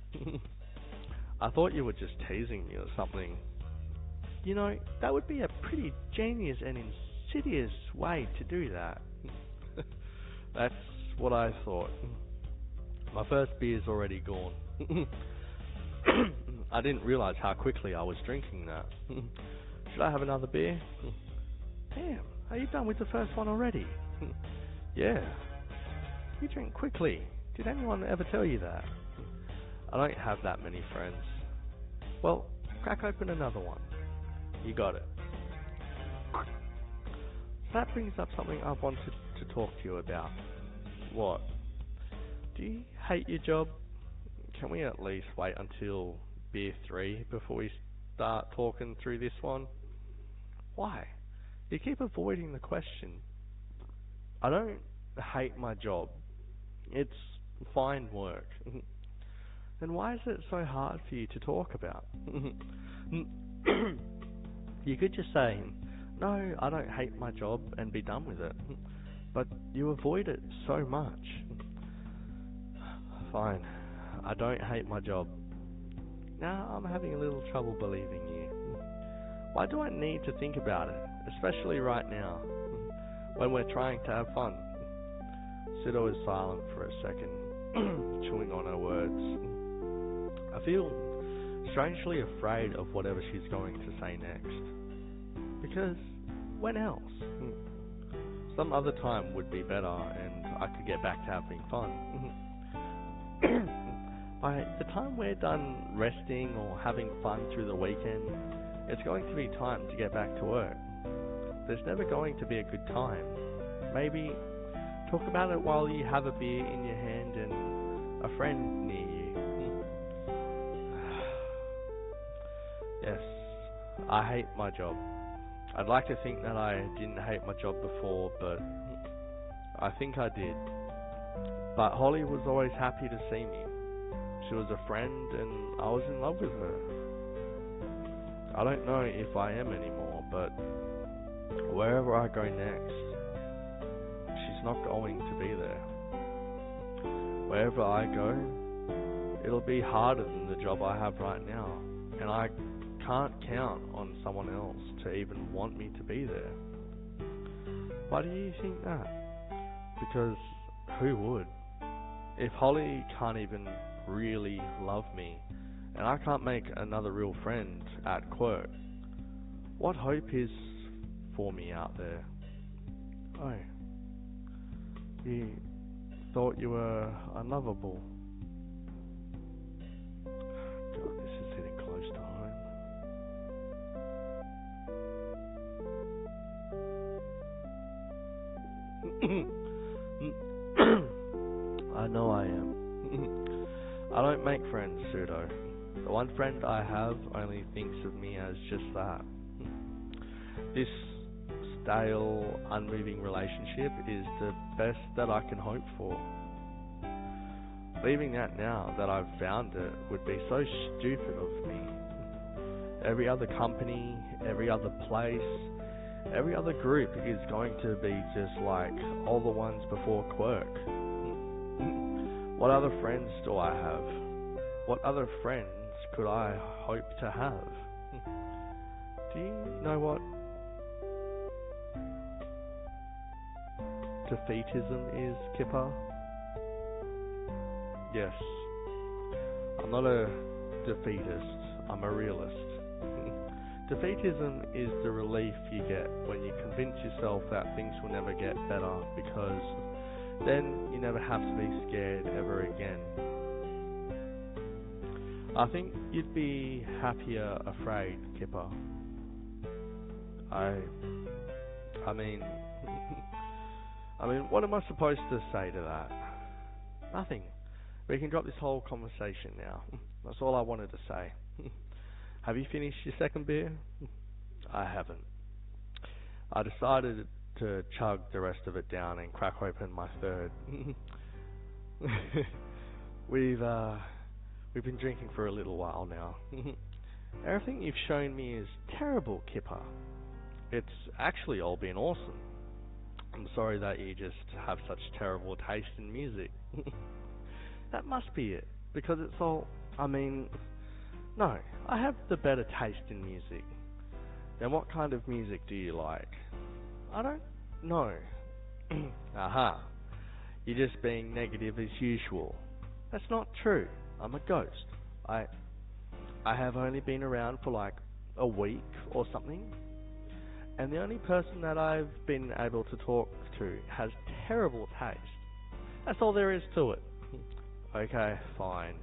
I thought you were just teasing me or something. You know, that would be a pretty genius and insidious way to do that. That's what I thought. My first beer's already gone. I didn't realize how quickly I was drinking that. Should I have another beer? Damn, are you done with the first one already? Yeah. You drink quickly. Did anyone ever tell you that? I don't have that many friends. Well, crack open another one. You got it. That brings up something I wanted to talk to you about. What? Do you hate your job? Can we at least wait until beer 3 before we start talking through this one? Why? You keep avoiding the question. I don't hate my job. It's fine work. Then why is it so hard for you to talk about? You could just say, no, I don't hate my job, and be done with it. but you avoid it so much. Fine, I don't hate my job. Now I'm having a little trouble believing you. Why do I need to think about it, especially right now, when we're trying to have fun? Pseudo is silent for a second, chewing on her words. I feel strangely afraid of whatever she's going to say next. Because when else? Some other time would be better and I could get back to having fun. By the time we're done resting or having fun through the weekend, it's going to be time to get back to work. There's never going to be a good time. Maybe talk about it while you have a beer in your hand and a friend near you. Yes, I hate my job. I'd like to think that I didn't hate my job before, but I think I did. But Holly was always happy to see me. She was a friend and I was in love with her. I don't know if I am anymore, but wherever I go next, she's not going to be there. Wherever I go, it'll be harder than the job I have right now, and I can't count on someone else to even want me to be there. Why do you think that? Because who would? If Holly can't even really love me, and I can't make another real friend at Quirk, what hope is for me out there? Oh, you thought you were unlovable. God, this is hitting close to home. I know I am. I don't make friends, Pseudo. The one friend I have only thinks of me as just that. This stale, unmoving relationship is the best that I can hope for. Leaving that now that I've found it would be so stupid of me. Every other company, every other place, every other group is going to be just like all the ones before Quirk. What other friends do I have? What other friends could I hope to have? Do you know what defeatism is, Kipper? Yes. I'm not a defeatist, I'm a realist. Defeatism is the relief you get when you convince yourself that things will never get better, because then you never have to be scared ever again. I think you'd be happier afraid, Kipper. I mean, what am I supposed to say to that? Nothing. We can drop this whole conversation now. That's all I wanted to say. Have you finished your second beer? I haven't. I decided to chug the rest of it down and crack open my third. We've been drinking for a little while now. Everything you've shown me is terrible, Kipper. It's actually all been awesome. I'm sorry that you just have such terrible taste in music. That must be it, because it's all... no, I have the better taste in music. Then what kind of music do you like? I don't know. Aha. You're just being negative as usual. That's not true. I'm a ghost. I have only been around for like a week or something, and the only person that I've been able to talk to has terrible taste. That's all there is to it. Okay, fine.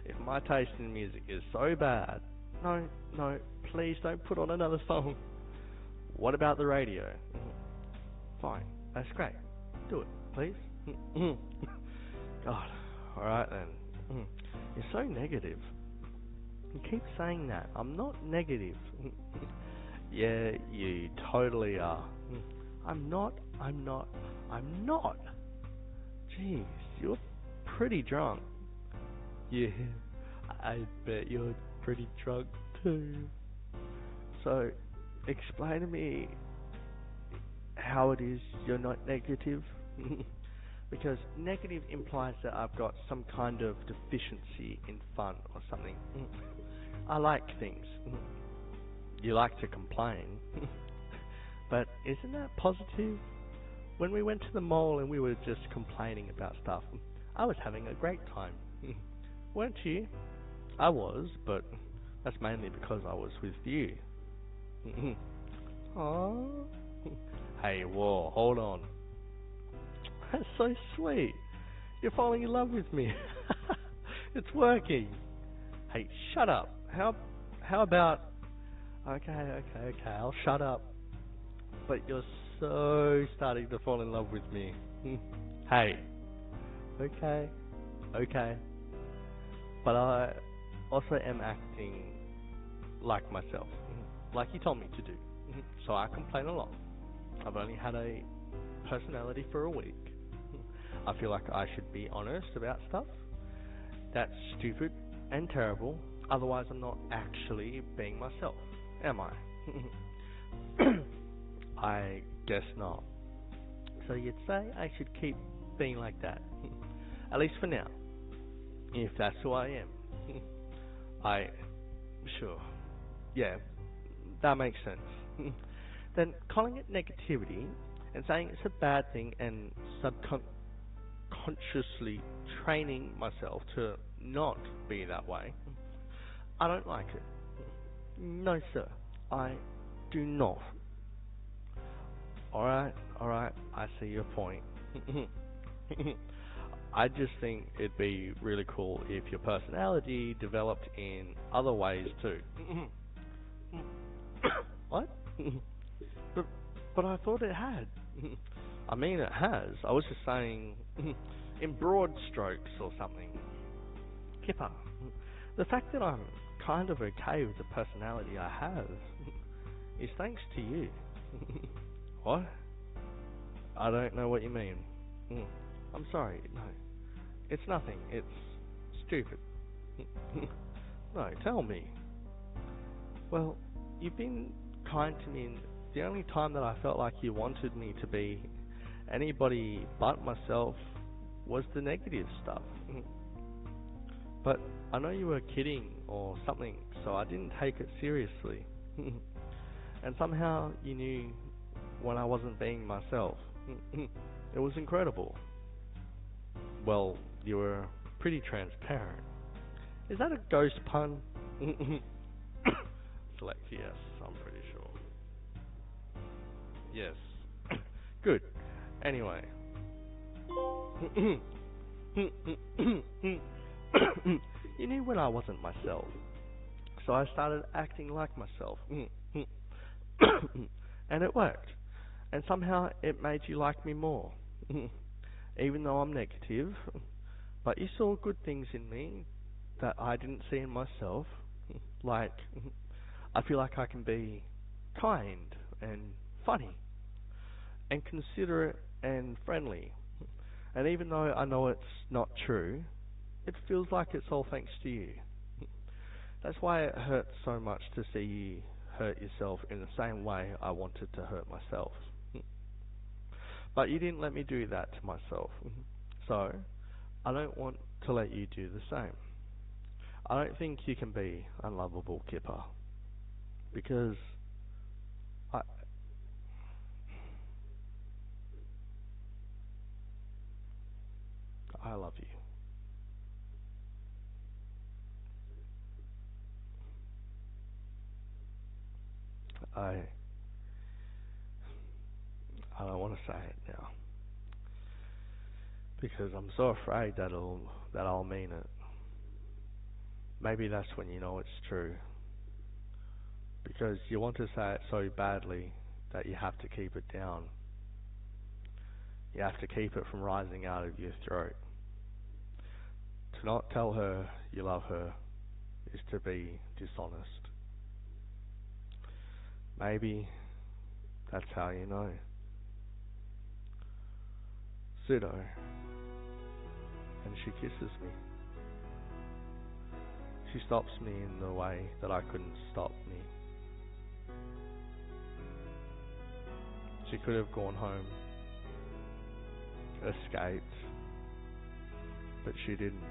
If my taste in music is so bad, no, please don't put on another song. What about the radio? Fine, that's great. Do it, please. God, alright then. You're so negative. You keep saying that. I'm not negative. Yeah, you totally are. I'm not. Jeez, you're pretty drunk. Yeah, I bet you're pretty drunk too. So, explain to me how how it is you're not negative? Because negative implies that I've got some kind of deficiency in fun or something. I like things. You like to complain. But isn't that positive? When we went to the mall and we were just complaining about stuff, I was having a great time. Weren't you? I was, but that's mainly because I was with you. Aww. Hey, whoa, hold on. That's so sweet. You're falling in love with me. It's working. Hey, shut up. How about... Okay, I'll shut up. But you're so starting to fall in love with me. Hey. Okay. But I also am acting like myself, like you told me to do. So I complain a lot. I've only had a personality for a week. I feel like I should be honest about stuff. That's stupid and terrible. Otherwise, I'm not actually being myself, am I? I guess not. So you'd say I should keep being like that, at least for now, if that's who I am. Sure. Yeah, that makes sense. Then calling it negativity and saying it's a bad thing and subconsciously training myself to not be that way, I don't like it. No, sir, I do not. Alright, I see your point. I just think it'd be really cool if your personality developed in other ways too. What? But I thought it had. I mean, it has. I was just saying in broad strokes or something. Kipper, the fact that I'm kind of okay with the personality I have is thanks to you. What? I don't know what you mean. I'm sorry, no. It's nothing. It's stupid. No, tell me. Well, you've been kind to me, and the only time that I felt like you wanted me to be anybody but myself was the negative stuff. But I know you were kidding or something, so I didn't take it seriously. And somehow you knew when I wasn't being myself. It was incredible. Well, you were pretty transparent. Is that a ghost pun? Select yes, I'm pretty sure. Yes. Good. Anyway. You knew when I wasn't myself, so I started acting like myself. And it worked. And somehow it made you like me more. Even though I'm negative, but you saw good things in me that I didn't see in myself. Like, I feel like I can be kind and funny and considerate and friendly. And even though I know it's not true, it feels like it's all thanks to you. That's why it hurts so much to see you hurt yourself in the same way I wanted to hurt myself. But you didn't let me do that to myself. So, I don't want to let you do the same. I don't think you can be unlovable, Kipper. Because I love you. I don't want to say it now. Because I'm so afraid that I'll mean it. Maybe that's when you know it's true. Because you want to say it so badly that you have to keep it down. You have to keep it from rising out of your throat. To not tell her you love her is to be dishonest. Maybe that's how you know. Pseudo. And she kisses me. She stops me in the way that I couldn't stop me. She could have gone home, escaped, but she didn't.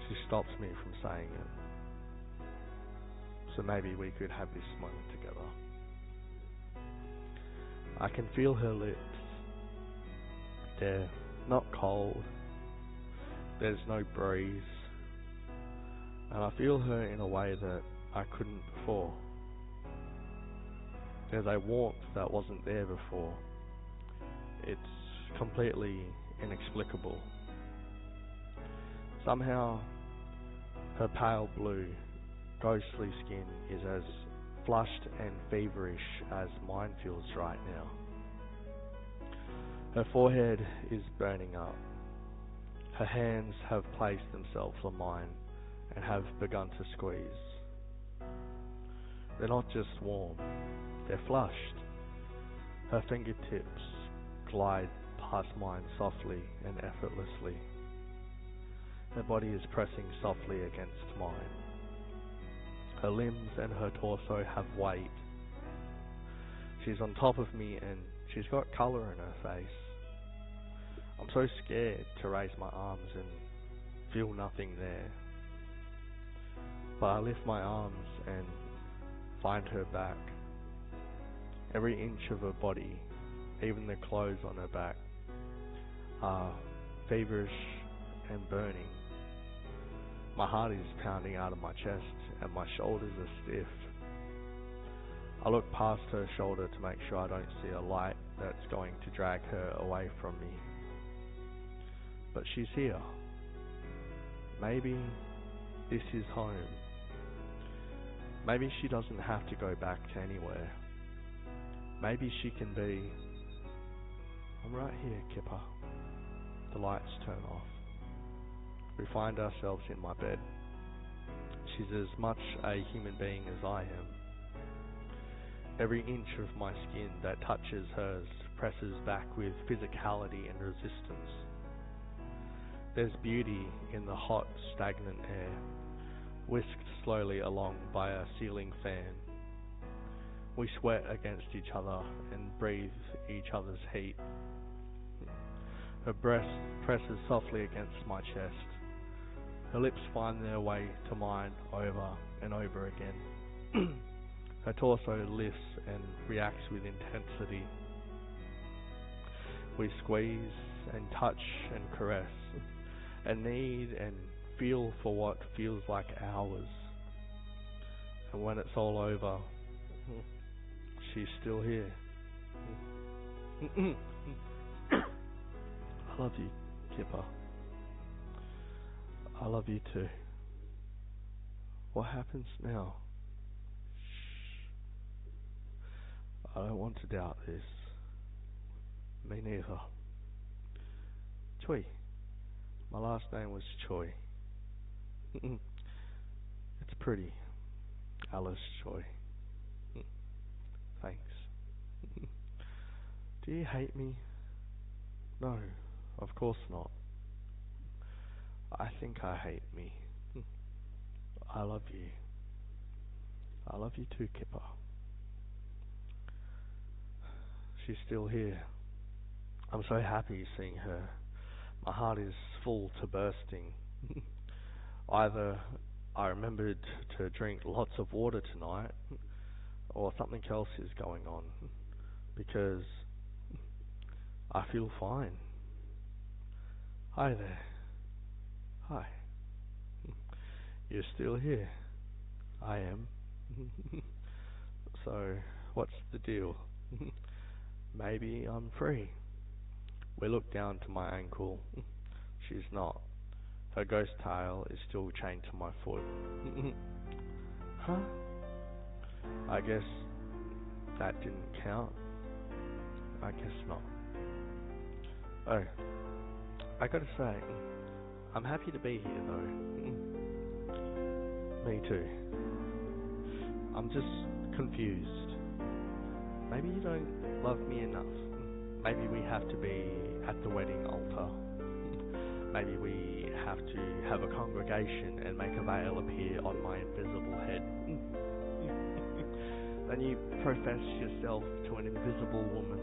She stops me from saying it. So maybe we could have this moment together. I can feel her lips. They're not cold. There's no breeze. And I feel her in a way that I couldn't before. There's a warmth that wasn't there before. It's completely inexplicable. Somehow, her pale blue, ghostly skin is as flushed and feverish as mine feels right now. Her forehead is burning up. Her hands have placed themselves on mine and have begun to squeeze. They're not just warm, they're flushed. Her fingertips glide past mine softly and effortlessly. Her body is pressing softly against mine. Her limbs and her torso have weight. She's on top of me and she's got colour in her face. I'm so scared to raise my arms and feel nothing there. But I lift my arms and find her back. Every inch of her body, even the clothes on her back, are feverish and burning. My heart is pounding out of my chest and my shoulders are stiff. I look past her shoulder to make sure I don't see a light that's going to drag her away from me. But she's here. Maybe this is home. Maybe she doesn't have to go back to anywhere. Maybe she can be... I'm right here, Kipper. The lights turn off. We find ourselves in my bed. She's as much a human being as I am. Every inch of my skin that touches hers presses back with physicality and resistance. There's beauty in the hot, stagnant air, whisked slowly along by a ceiling fan. We sweat against each other and breathe each other's heat. Her breast presses softly against my chest. Her lips find their way to mine over and over again. Her torso lifts and reacts with intensity. We squeeze and touch and caress, and need and feel for what feels like hours. And when it's all over, she's still here. I love you, Kipper. I love you too. What happens now? Shh. I don't want to doubt this. Me neither. Choi. My last name was Choi. It's pretty. Alice Choi. Thanks. Do you hate me? No, of course not. I think I hate me. I love you. I love you too, Kipper. She's still here. I'm so happy seeing her. My heart is full to bursting. Either I remembered to drink lots of water tonight, or something else is going on, because I feel fine. Hi there. Hi. You're still here. I am. So, what's the deal? Maybe I'm free. We look down to my ankle. She's not. Her ghost tail is still chained to my foot. Huh? I guess that didn't count. I guess not. Oh, I gotta say, I'm happy to be here though. Me too. I'm just confused. Maybe you don't love me enough. Maybe we have to be at the wedding altar. Maybe we have to have a congregation and make a veil appear on my invisible head. Then you profess yourself to an invisible woman.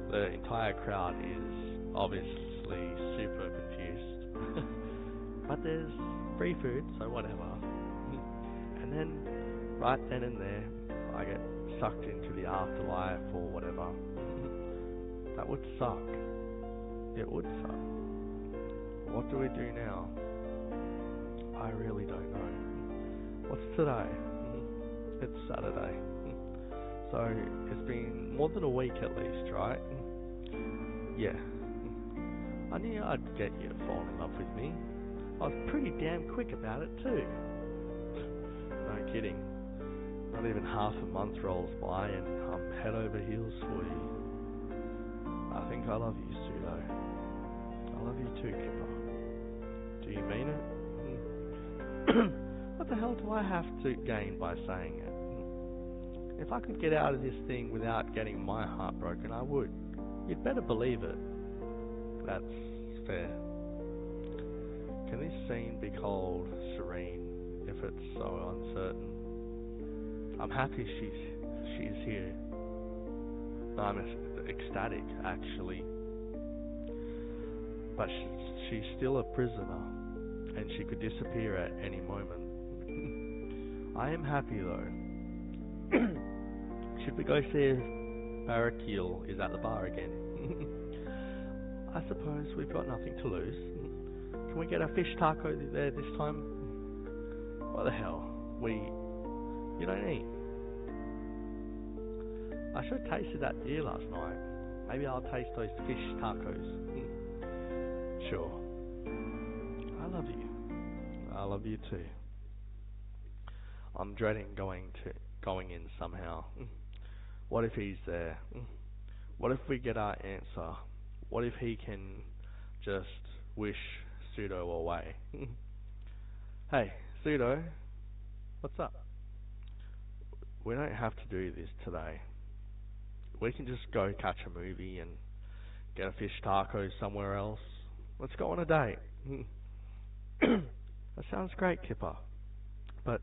The entire crowd is obviously super confused. But there's free food, so whatever. And then, right then and there, I get sucked into the afterlife or whatever. That would suck. It would suck. What do we do now? I really don't know. What's today? It's Saturday. So it's been more than a week at least, right? Yeah. I knew I'd get you to fall in love with me. I was pretty damn quick about it too. No kidding. Not even half a month rolls by and I'm head over heels for you. I think I love you, Pseudo. I love you too, Kipper. Do you mean it? What the hell do I have to gain by saying it? If I could get out of this thing without getting my heart broken, I would. You'd better believe it. That's fair. Can this scene be called serene if it's so uncertain? I'm happy she's here. I'm ecstatic, actually. But she's still a prisoner, and she could disappear at any moment. I am happy though. Should we go see if Barakeel is at the bar again? I suppose we've got nothing to lose. Can we get a fish taco there this time? What the hell? You don't eat. I should have tasted that beer last night. Maybe I'll taste those fish tacos. Sure. I love you. I love you too. I'm dreading going in somehow. What if he's there? What if we get our answer? What if he can just wish Pseudo away? Hey, Pseudo, what's up? We don't have to do this today. We can just go catch a movie and get a fish taco somewhere else. Let's go on a date. That sounds great, Kipper. But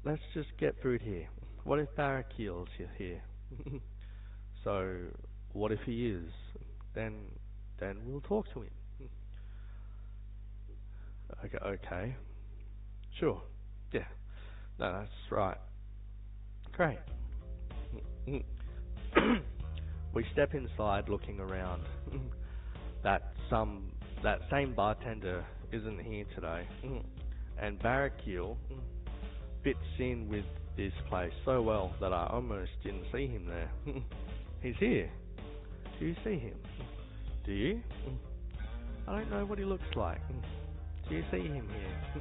let's just get food here. What if Barakeel's here? So, what if he is? Then we'll talk to him. Okay. Sure. Yeah. No, that's right. Great. We step inside looking around. That same bartender isn't here today. And Barakeel fits in with this place so well that I almost didn't see him there. He's here. Do you see him? Do you? I don't know what he looks like. Do you see him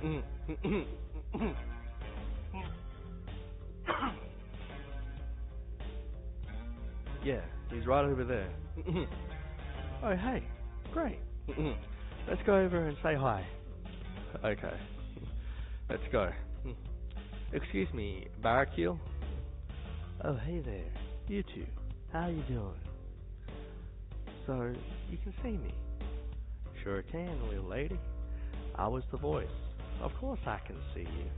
here? Yeah, he's right over there. Oh, hey, great. Let's go over and say hi. Okay, let's go. Excuse me, Barakeel? Oh, hey there. You two. How you doing? So, you can see me? Sure can, little lady. I was the voice. Of course I can see you.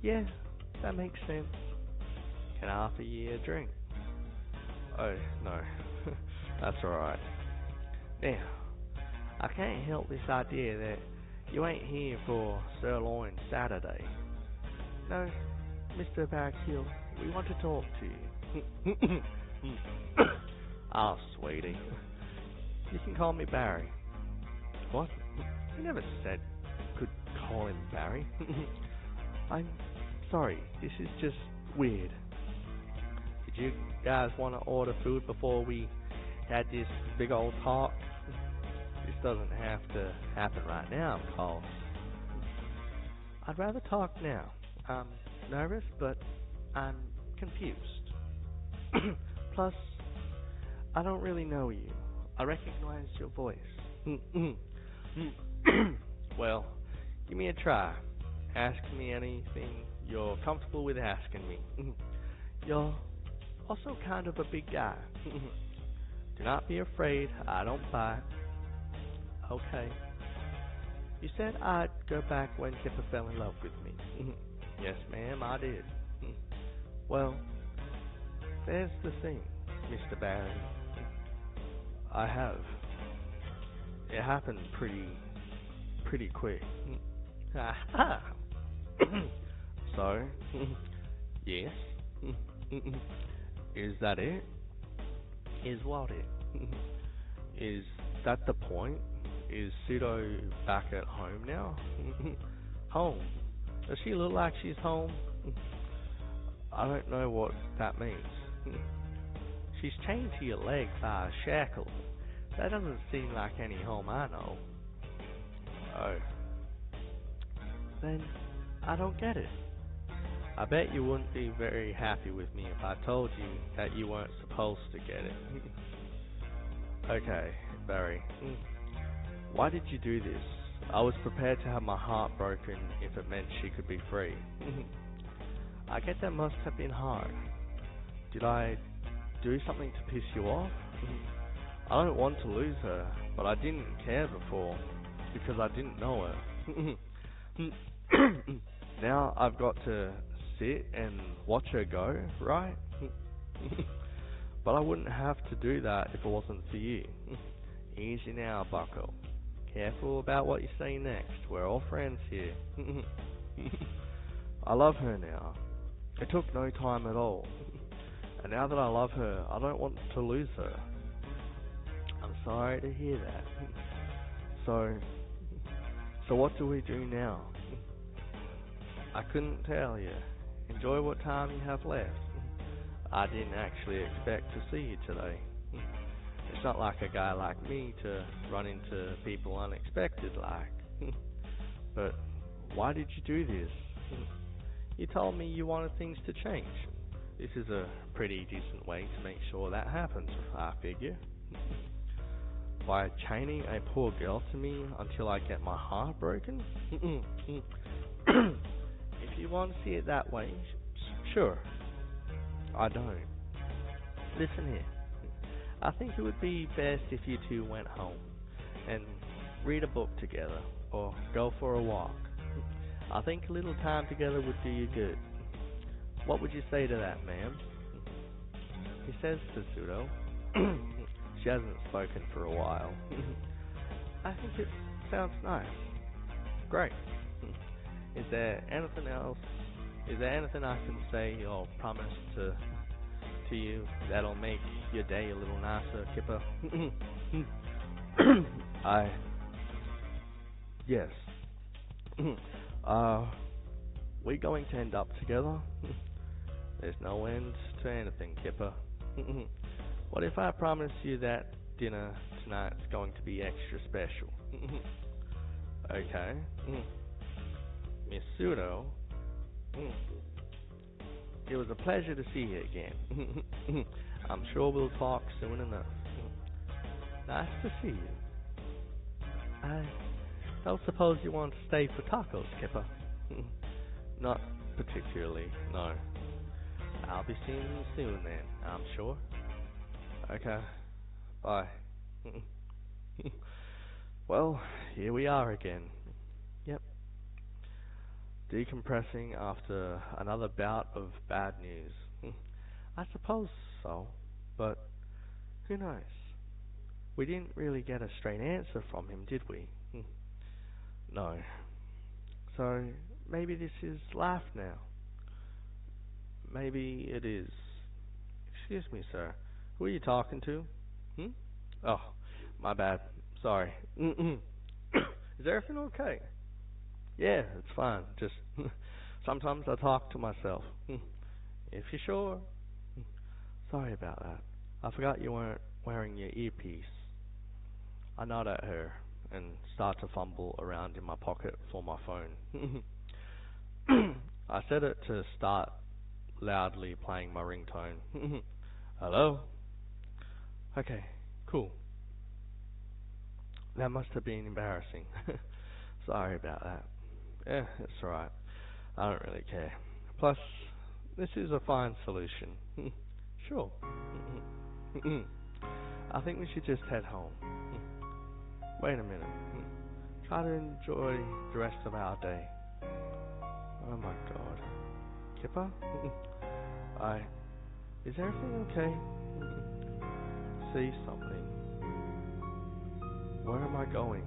Yeah, that makes sense. Can I offer you a drink? Oh, no. That's alright. Now, I can't help this idea that you ain't here for Sirloin Saturday. No, Mr. Barakeel, we want to talk to you. Oh, sweetie. You can call me Barry. What? You never said could call him Barry. I'm sorry, this is just weird. Did you guys want to order food before we had this big old talk? This doesn't have to happen right now, of course. I'd rather talk now. I'm nervous, but I'm confused. Plus, I don't really know you. I recognize your voice. Well, give me a try. Ask me anything you're comfortable with asking me. You're also kind of a big guy. Do not be afraid, I don't bite. Okay. You said I'd go back when Kipper fell in love with me. Yes, ma'am, I did. Well, there's the thing, Mr. Barry. I have. It happened pretty quick. Ha. So, yes. Is that it? Is what it? Is that the point? Is Pseudo back at home now? Home? Does she look like she's home? I don't know what that means. She's chained to your leg by a shackle. That doesn't seem like any home I know. Oh. Then I don't get it. I bet you wouldn't be very happy with me if I told you that you weren't supposed to get it. Okay, Barry. Why did you do this? I was prepared to have my heart broken if it meant she could be free. I guess that must have been hard. Did I do something to piss you off? I don't want to lose her, but I didn't care before because I didn't know her. Now I've got to sit and watch her go, right? But I wouldn't have to do that if it wasn't for you. Easy now, bucko. Careful about what you say next. We're all friends here. I love her now. It took no time at all. And now that I love her, I don't want to lose her. I'm sorry to hear that. So what do we do now? I couldn't tell you. Enjoy what time you have left. I didn't actually expect to see you today. It's not like a guy like me to run into people unexpected like. But why did you do this? You told me you wanted things to change. This is a pretty decent way to make sure that happens, I figure. By chaining a poor girl to me until I get my heart broken? If you want to see it that way, sure. I don't. Listen here. I think it would be best if you two went home and read a book together or go for a walk. I think a little time together would do you good. What would you say to that, ma'am? He says to Pseudo. She hasn't spoken for a while. I think it sounds nice. Great. Is there anything else? Is there anything I can say or promise to you that'll make your day a little nicer, Kipper? Yes. We going to end up together? There's no end to anything, Kipper. What if I promise you that dinner tonight's going to be extra special? Okay. Miss Pseudo, it was a pleasure to see you again. I'm sure we'll talk soon enough. Nice to see you. I don't suppose you want to stay for tacos, Kipper? Not particularly, no. I'll be seeing you soon then, I'm sure. Okay, bye. Well, here we are again. Yep. Decompressing after another bout of bad news. I suppose so, but who knows? We didn't really get a straight answer from him, did we? No. So, maybe this is life now. Maybe it is. Excuse me, sir. Who are you talking to? Oh, my bad. Sorry. Is everything okay? Yeah, it's fine. Just sometimes I talk to myself. If you're sure. Sorry about that. I forgot you weren't wearing your earpiece. I nod at her and start to fumble around in my pocket for my phone. I set it to start loudly playing my ringtone. Hello? Okay, cool. That must have been embarrassing. Sorry about that. Yeah, it's alright. I don't really care. Plus, this is a fine solution. Sure. I think we should just head home. Wait a minute. Try to enjoy the rest of our day. Oh my god. Kipper? I... Is everything okay? See something. Where am I going?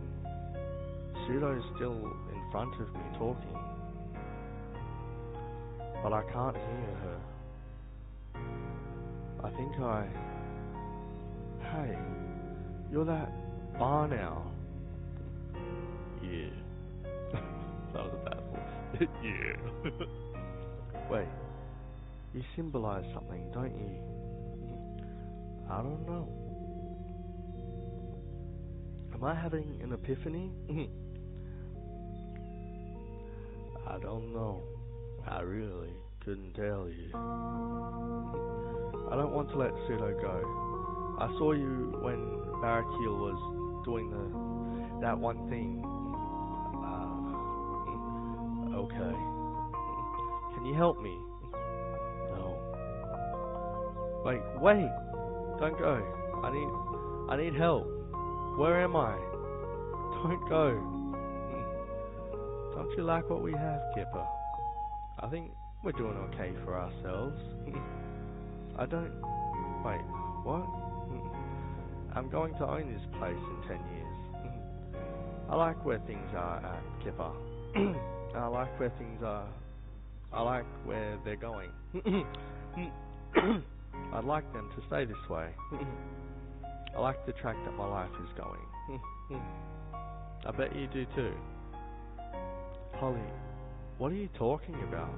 Pseudo's still in front of me talking, but I can't hear her. I think Hey, you're that barn owl. Yeah. That was a bad voice. Yeah. Wait, you symbolize something, don't you? I don't know. Am I having an epiphany? I don't know. I really couldn't tell you. I don't want to let Pseudo go. I saw you when Barakil was doing that one thing. Okay. Can you help me? No. Wait! Don't go. I need help. Where am I? Don't go. Don't you like what we have, Kipper? I think we're doing okay for ourselves. I don't... Wait, what? I'm going to own this place in 10 years. I like where things are at, Kipper. I like where things are... I like where they're going. I'd like them to stay this way. I like the track that my life is going. I bet you do too. Holly, what are you talking about?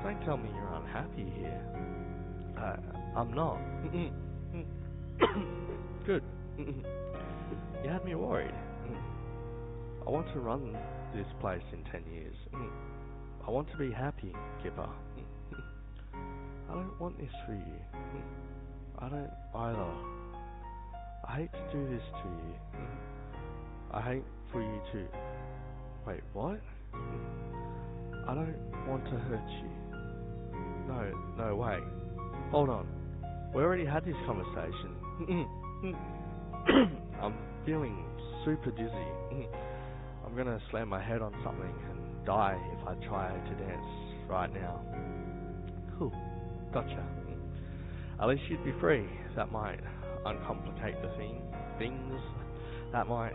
Don't tell me you're unhappy here. I'm not. Good. You had me worried. I want to run this place in 10 years. I want to be happy, Kipper. I don't want this for you. I don't either. I hate to do this to you. I hate for you to... Wait, what? I don't want to hurt you. No, wait. Hold on. We already had this conversation. I'm feeling super dizzy. I'm gonna slam my head on something and die if I try to dance right now. Cool. Gotcha. At least you'd be free. That might uncomplicate the things. That might...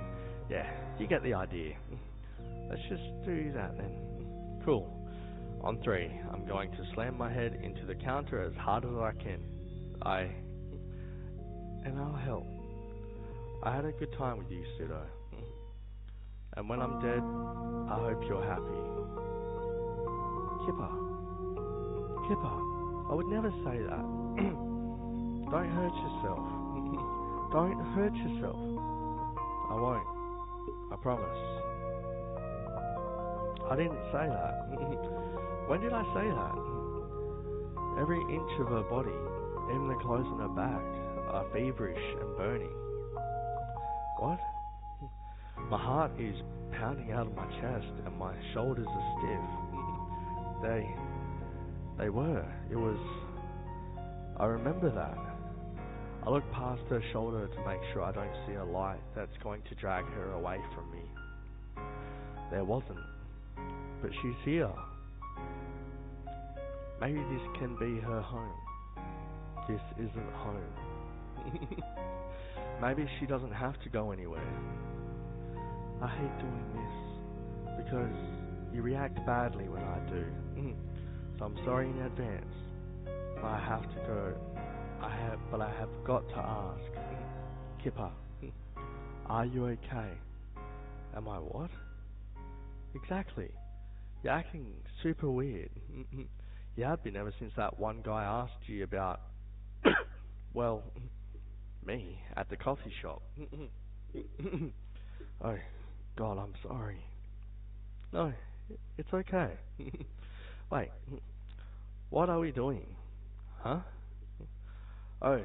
Yeah, you get the idea. Let's just do that then. Cool. On 3, I'm going to slam my head into the counter as hard as I can. And I'll help. I had a good time with you, Pseudo. And when I'm dead, I hope you're happy. Kipper, I would never say that. Don't hurt yourself. Don't hurt yourself. I won't. I promise. I didn't say that. When did I say that? Every inch of her body, even the clothes on her back, are feverish and burning. What? My heart is pounding out of my chest and my shoulders are stiff. They were. It was... I remember that. I look past her shoulder to make sure I don't see a light that's going to drag her away from me. There wasn't. But she's here. Maybe this can be her home. This isn't home. Maybe she doesn't have to go anywhere. I hate doing this because you react badly when I do. So I'm sorry in advance. But I have to go. But I have got to ask. Kipper, are you okay? Am I what? Exactly. You're acting super weird. You have been ever since that one guy asked you about, well, me at the coffee shop. Oh, God, I'm sorry. No, it's okay. Wait, what are we doing? Huh? Oh,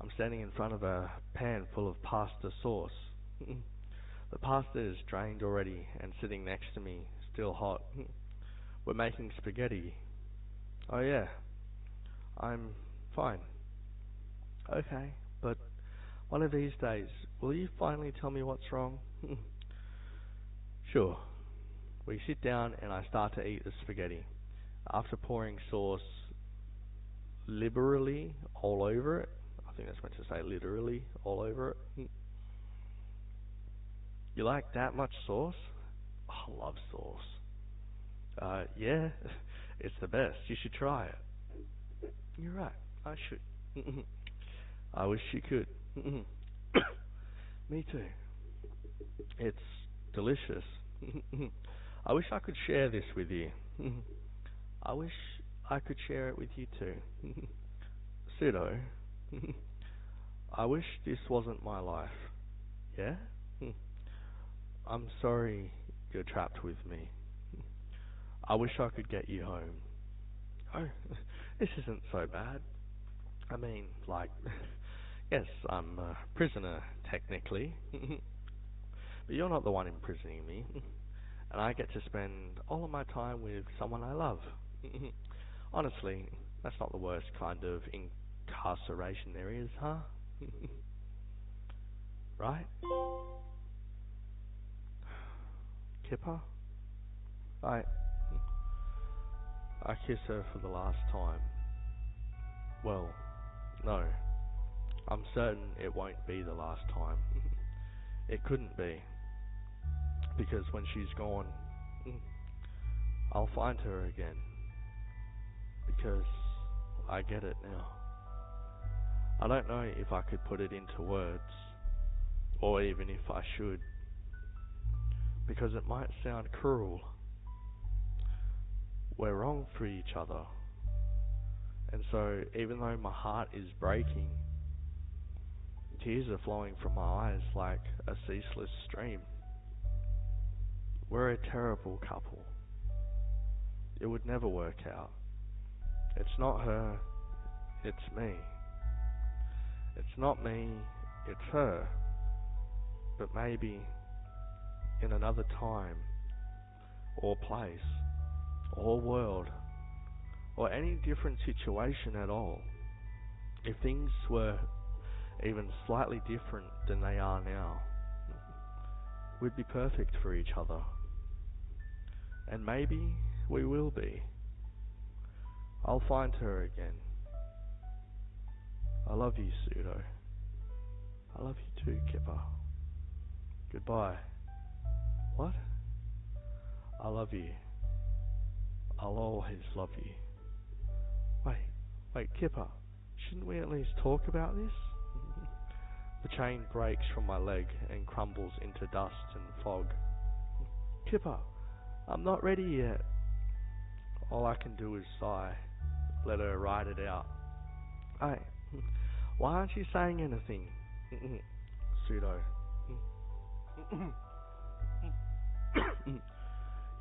I'm standing in front of a pan full of pasta sauce. The pasta is drained already and sitting next to me, still hot. We're making spaghetti. Oh yeah, I'm fine. Okay, but one of these days, will you finally tell me what's wrong? Sure, We sit down and I start to eat the spaghetti. After pouring sauce liberally all over it, I think that's meant to say literally all over it. You like that much sauce? I love sauce. Yeah, it's the best. You should try it. You're right. I should. I wish you could. Me too. It's delicious. I wish I could share this with you. I wish I could share it with you too. Pseudo. I wish this wasn't my life. Yeah? I'm sorry you're trapped with me. I wish I could get you home. Oh, this isn't so bad. I mean, like, yes, I'm a prisoner, technically. But you're not the one imprisoning me. And I get to spend all of my time with someone I love. Honestly, that's not the worst kind of incarceration there is, huh? Right? Kipper? I kiss her for the last time. Well, no. I'm certain it won't be the last time. It couldn't be. Because when she's gone, I'll find her again. Because I get it now. I don't know if I could put it into words, or even if I should, because it might sound cruel. We're wrong for each other, and so even though my heart is breaking, tears are flowing from my eyes like a ceaseless stream. We're a terrible couple. It would never work out. It's not her, it's me. It's not me, it's her. But maybe in another time, or place, or world, or any different situation at all, if things were even slightly different than they are now, we'd be perfect for each other. And maybe we will be. I'll find her again. I love you, Pseudo. I love you too, Kipper. Goodbye. What? I love you. I'll always love you. Wait, Kipper. Shouldn't we at least talk about this? The chain breaks from my leg and crumbles into dust and fog. Kipper, I'm not ready yet. All I can do is sigh. Let her ride it out. Hey, why aren't you saying anything? Pseudo.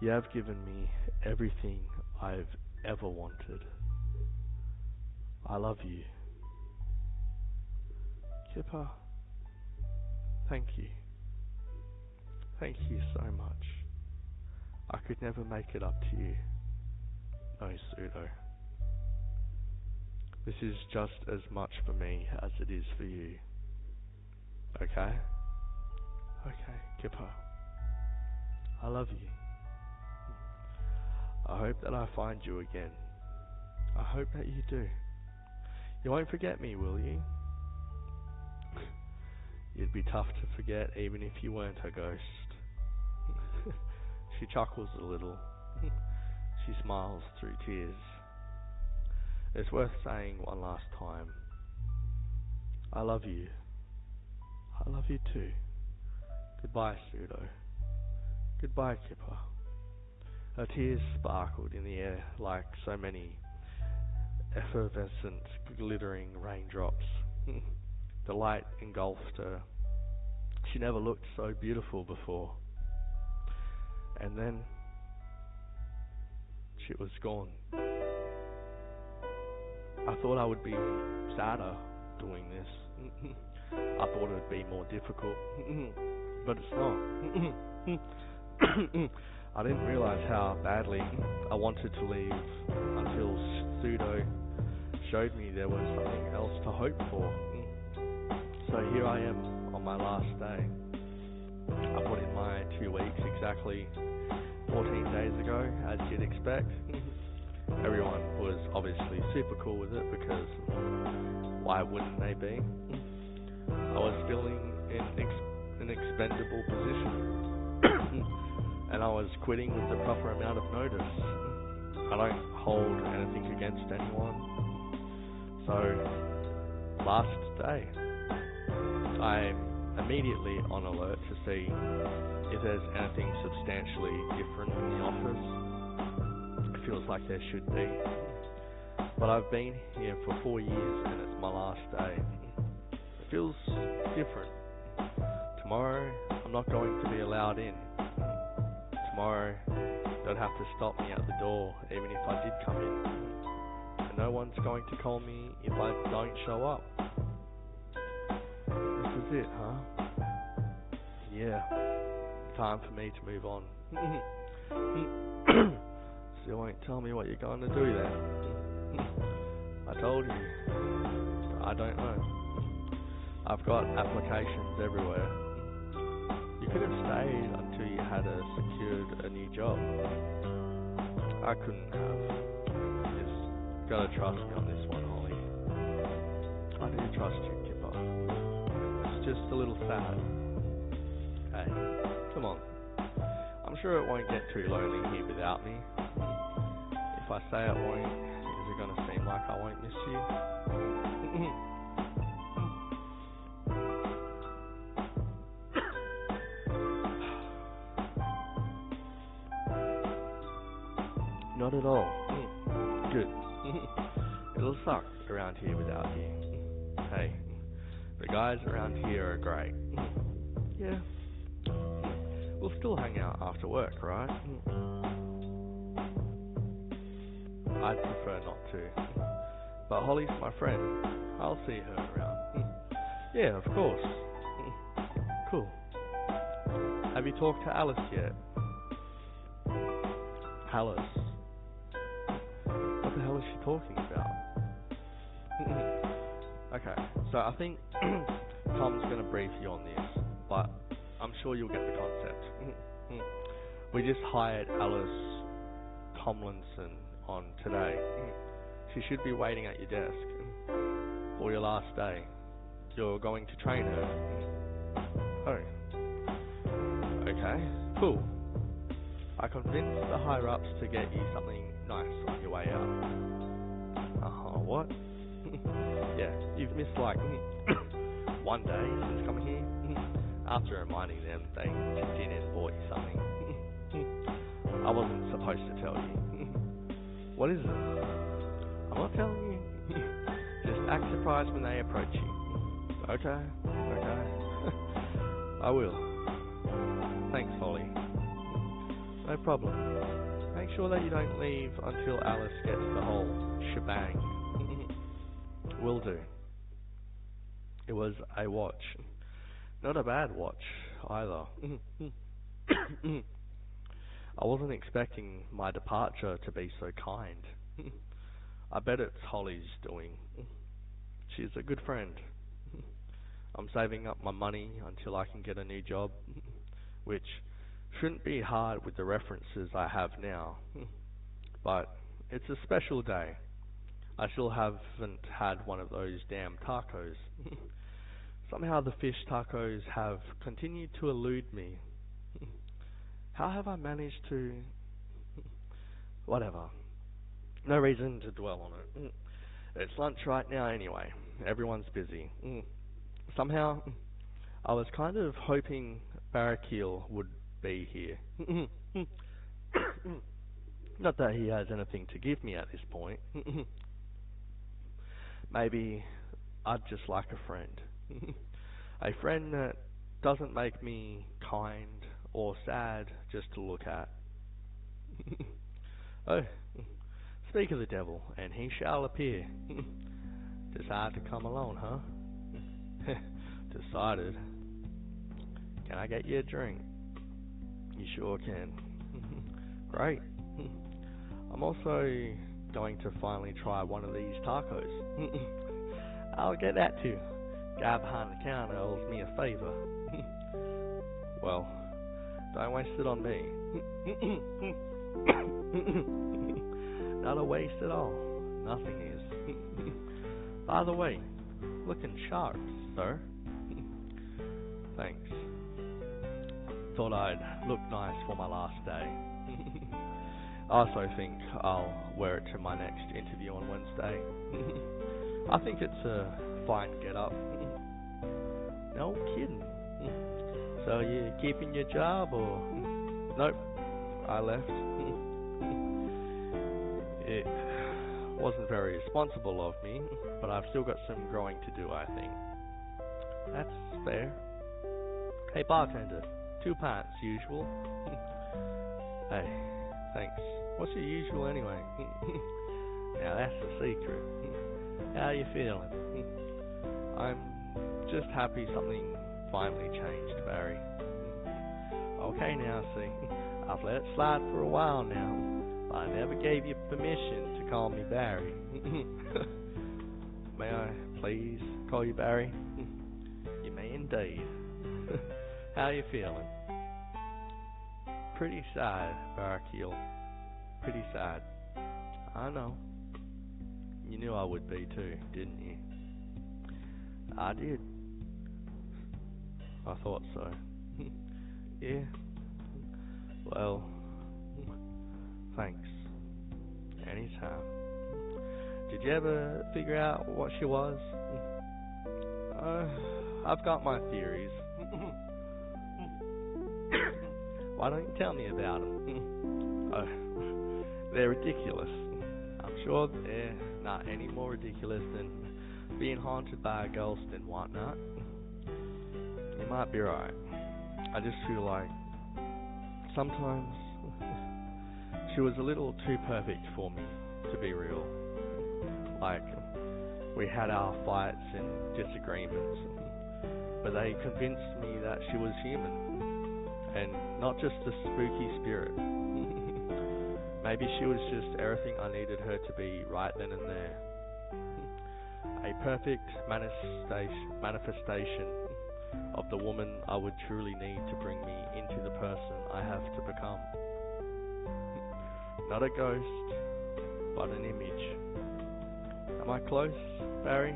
You have given me everything I've ever wanted. I love you. Kipper, thank you. Thank you so much. I could never make it up to you. No, Pseudo. This is just as much for me as it is for you. Okay? Okay, Kipper. I love you. I hope that I find you again. I hope that you do. You won't forget me, will you? You'd be tough to forget even if you weren't a ghost. She chuckles a little. She smiles through tears. It's worth saying one last time. I love you. I love you too. Goodbye, Pseudo. Goodbye, Kipper. Her tears sparkled in the air like so many effervescent, glittering raindrops. The light engulfed her. She never looked so beautiful before. And then she was gone. I thought I would be sadder doing this. I thought it would be more difficult. But it's not. I didn't realize how badly I wanted to leave until Pseudo showed me there was something else to hope for. So here I am on my last day. I put in my 2 weeks exactly 14 days ago, as you'd expect. Everyone was obviously super cool with it because why wouldn't they be? I was filling an expendable position and I was quitting with the proper amount of notice. I don't hold anything against anyone. So, last day, I'm immediately on alert to see if there's anything substantially different in the office. It feels like there should be. But I've been here for 4 years and it's my last day. It feels different. Tomorrow, I'm not going to be allowed in. Tomorrow, they'll have to stop me at the door even if I did come in. And no one's going to call me if I don't show up. This is it, huh? Yeah. Time for me to move on. So you won't tell me what you're going to do then? I told you. I don't know. I've got applications everywhere. You could have stayed until you had secured a new job. I couldn't have. You just gotta trust me on this one, Holly. I do trust you, Kipper. It's just a little sad. Hey, come on. I'm sure it won't get too lonely here without me. If I say it won't, is it gonna seem like I won't miss you? Not at all. Good. It'll suck around here without you. Hey, the guys around here are great. Yeah. We'll still hang out after work, right? I'd prefer not to. But Holly's my friend. I'll see her around. Yeah, of course. Cool. Have you talked to Alice yet? Alice? What the hell is she talking about? Okay, so I think Tom's going to brief you on this, but I'm sure you'll get the concept. We just hired Alice Tomlinson on today. She should be waiting at your desk for your last day. You're going to train her. Oh. Okay, cool. I convinced the higher-ups to get you something nice on your way out. What? Yeah, you've missed like 1 day since coming here. After reminding them, they chipped in and bought you something. I wasn't supposed to tell you. What is it? I'm not telling you. Just act surprised when they approach you. Okay. I will. Thanks, Holly. No problem. Make sure that you don't leave until Alice gets the whole shebang. Will do. It was a watch. Not a bad watch, either. I wasn't expecting my departure to be so kind. I bet it's Holly's doing. She's a good friend. I'm saving up my money until I can get a new job, which shouldn't be hard with the references I have now. But it's a special day. I still haven't had one of those damn tacos. Somehow the fish tacos have continued to elude me. How have I managed to... Whatever. No reason to dwell on it. It's lunch right now anyway. Everyone's busy. Somehow, I was kind of hoping Barrakiel would be here. Not that he has anything to give me at this point. Maybe I'd just like a friend. A friend that doesn't make me kind or sad just to look at. Oh, speak of the devil, and he shall appear. Decide to come alone, huh? Decided. Can I get you a drink? You sure can. Great. I'm also going to finally try one of these tacos. I'll get that too. Guy behind the counter owes me a favor. Well, Don't waste it on me. Not a waste at all. Nothing is. By the way, looking sharp, sir. Thanks. Thought I'd look nice for my last day. I also think I'll wear it to my next interview on Wednesday. I think it's a fine get-up. No kidding. So you keeping your job or? Nope, I left. It wasn't very responsible of me, but I've still got some growing to do, I think. That's fair. Hey bartender, 2 pints, usual. Hey, thanks. What's your usual anyway? Now that's the secret. How you feeling? I'm just happy something finally changed, Barry. Okay now, see, I've let it slide for a while now, but I never gave you permission to call me Barry. May I please call you Barry? You may indeed. How you feeling? Pretty sad, Barkeel. Pretty sad. I know. You knew I would be too, didn't you? I did. I thought so. Yeah. Well, thanks. Anytime. Did you ever figure out what she was? I've got my theories. Why don't you tell me about them? They're ridiculous. I'm sure they're not any more ridiculous than being haunted by a ghost and whatnot. You might be right. I just feel like sometimes she was a little too perfect for me to be real. Like, we had our fights and disagreements, but they convinced me that she was human and not just a spooky spirit. Maybe she was just everything I needed her to be right then and there. A perfect manifestation of the woman I would truly need to bring me into the person I have to become. Not a ghost, but an image. Am I close, Barry?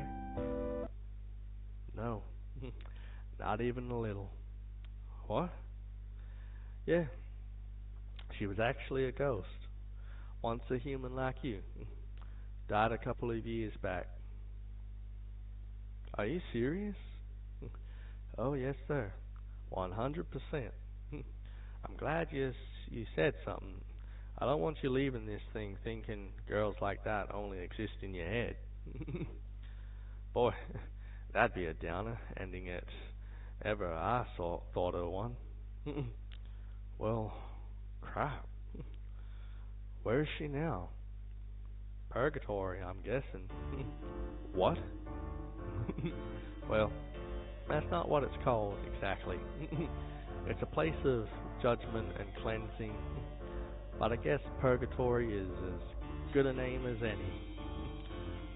No, not even a little. What? Yeah, she was actually a ghost. Once a human like you. Died a couple of years back. Are you serious? Oh, yes, sir. 100%. I'm glad you said something. I don't want you leaving this thing thinking girls like that only exist in your head. Boy, that'd be a downer, ending it ever I thought of one. Well, crap. Where is she now? Purgatory, I'm guessing. What? Well, that's not what it's called exactly. It's a place of judgment and cleansing, but I guess purgatory is as good a name as any.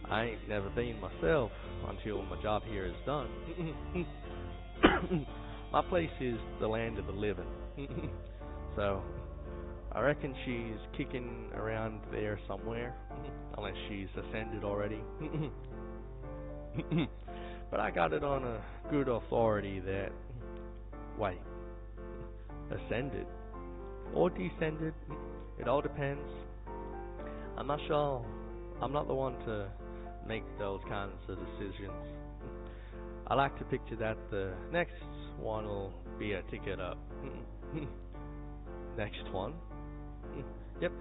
I ain't never been myself until my job here is done. My place is the land of the living. So, I reckon she's kicking around there somewhere, unless she's ascended already. But I got it on a good authority that, wait, ascended or descended, it all depends. I'm not sure. I'm not the one to make those kinds of decisions. I like to picture that the next one will be a ticket up. Next one? Yep.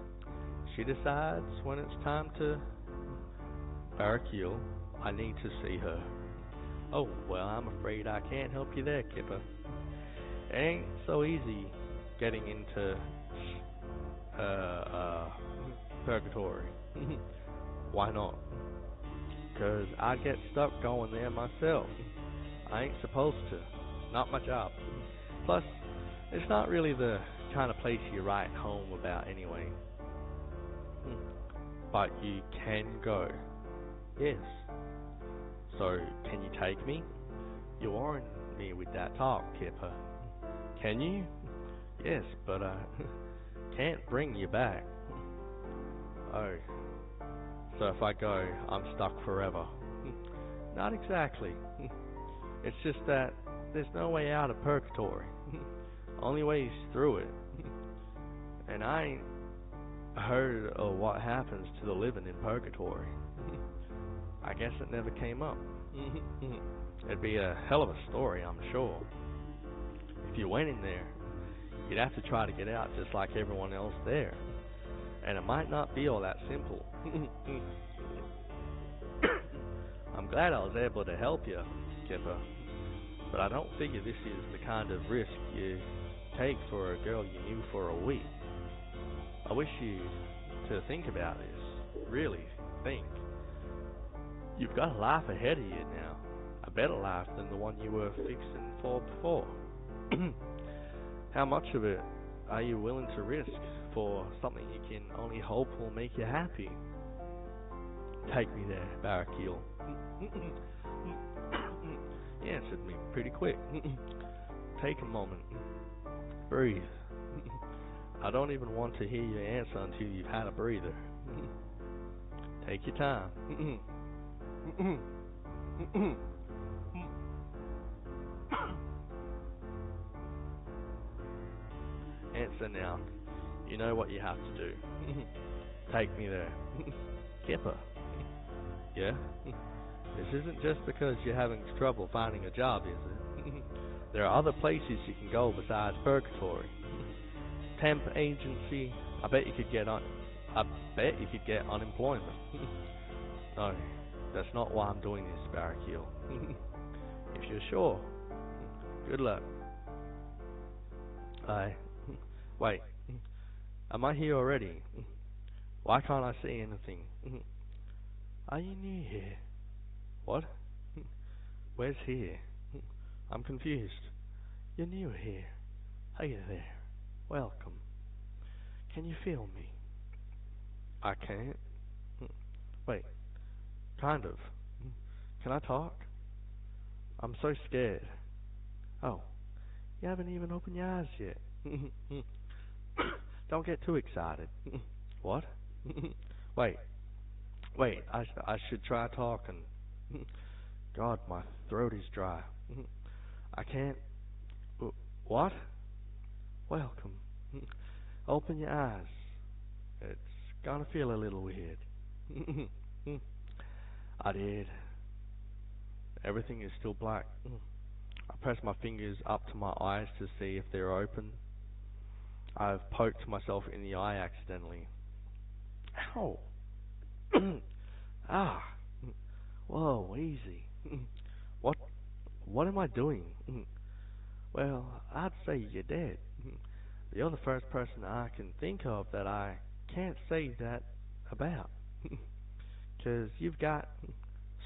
She decides when it's time to Barkeel. I need to see her. Oh, well, I'm afraid I can't help you there, Kipper. It ain't so easy getting into purgatory. Why not? 'Cause I get stuck going there myself. I ain't supposed to. Not my job. Plus, it's not really the kind of place you write home about anyway. But you can go. Yes. So, can you take me? You warned me with that talk, Kipper. Can you? Yes, but I can't bring you back. Oh, so if I go, I'm stuck forever. Not exactly. It's just that there's no way out of purgatory. Only way is through it. And I ain't heard of what happens to the living in purgatory. I guess it never came up. It'd be a hell of a story, I'm sure. If you went in there, you'd have to try to get out just like everyone else there. And it might not be all that simple. I'm glad I was able to help you, Kipper. But I don't figure this is the kind of risk you take for a girl you knew for a week. I wish you to think about this. Really think. You've got a life ahead of you now. A better life than the one you were fixing for before. How much of it are you willing to risk for something you can only hope will make you happy? Take me there, Barracuda. You answered me pretty quick. Take a moment. Breathe. I don't even want to hear your answer until you've had a breather. Take your time. Answer now. You know what you have to do. Take me there. Kipper. Yeah? This isn't just because you're having trouble finding a job, is it? There are other places you can go besides purgatory. Temp agency. I bet you could get unemployment. No, that's not why I'm doing this, Barracuda. If you're sure, good luck. Wait. Am I here already? Why can't I see anything? Are you new here? What? Where's here? I'm confused. You're new here. Hey there. Welcome. Can you feel me? I can't. Wait. Kind of. Can I talk? I'm so scared. Oh. You haven't even opened your eyes yet. Don't get too excited. What? Wait. I should try talking. God, my throat is dry. I can't. What? Welcome. Open your eyes. It's gonna feel a little weird. I did. Everything is still black. I press my fingers up to my eyes to see if they're open. I've poked myself in the eye accidentally. Ow! Ah! Whoa, easy. What? What am I doing? Well, I'd say you're dead. You're the first person I can think of that I can't say that about. 'Cause you've got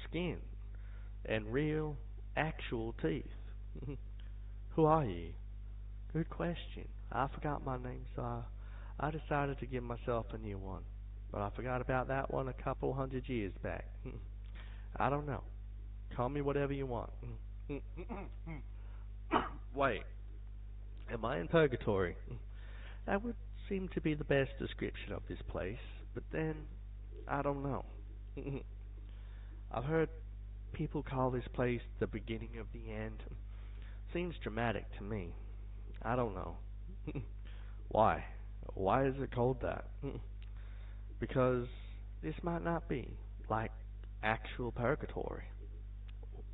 skin and real, actual teeth. Who are you? Good question. I forgot my name, so I decided to give myself a new one. But I forgot about that one a couple hundred years back. I don't know. Call me whatever you want. Wait, am I in purgatory? That would seem to be the best description of this place, but then, I don't know. I've heard people call this place the beginning of the end. Seems dramatic to me. I don't know. Why? Why is it called that? Because this might not be like actual purgatory.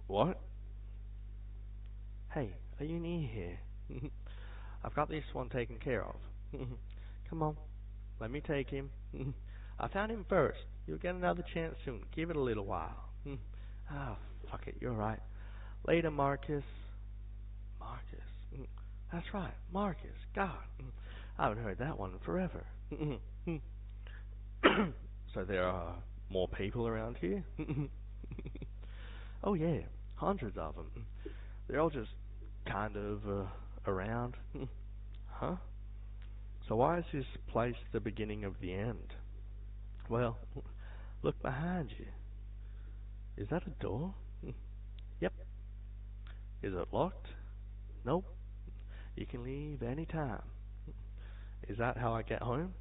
What? Hey, are you near here? I've got this one taken care of. Come on, let me take him. I found him first. You'll get another chance soon. Give it a little while. Ah, fuck it, you're right. Later, Marcus. Marcus. That's right, Marcus. God, I haven't heard that one in forever. So there are more people around here? Oh yeah, hundreds of them. They're all just kind of around. Huh? So why is this place the beginning of the end? Well, look behind you. Is that a door? Yep. Is it locked? Nope. You can leave any time. Is that how I get home?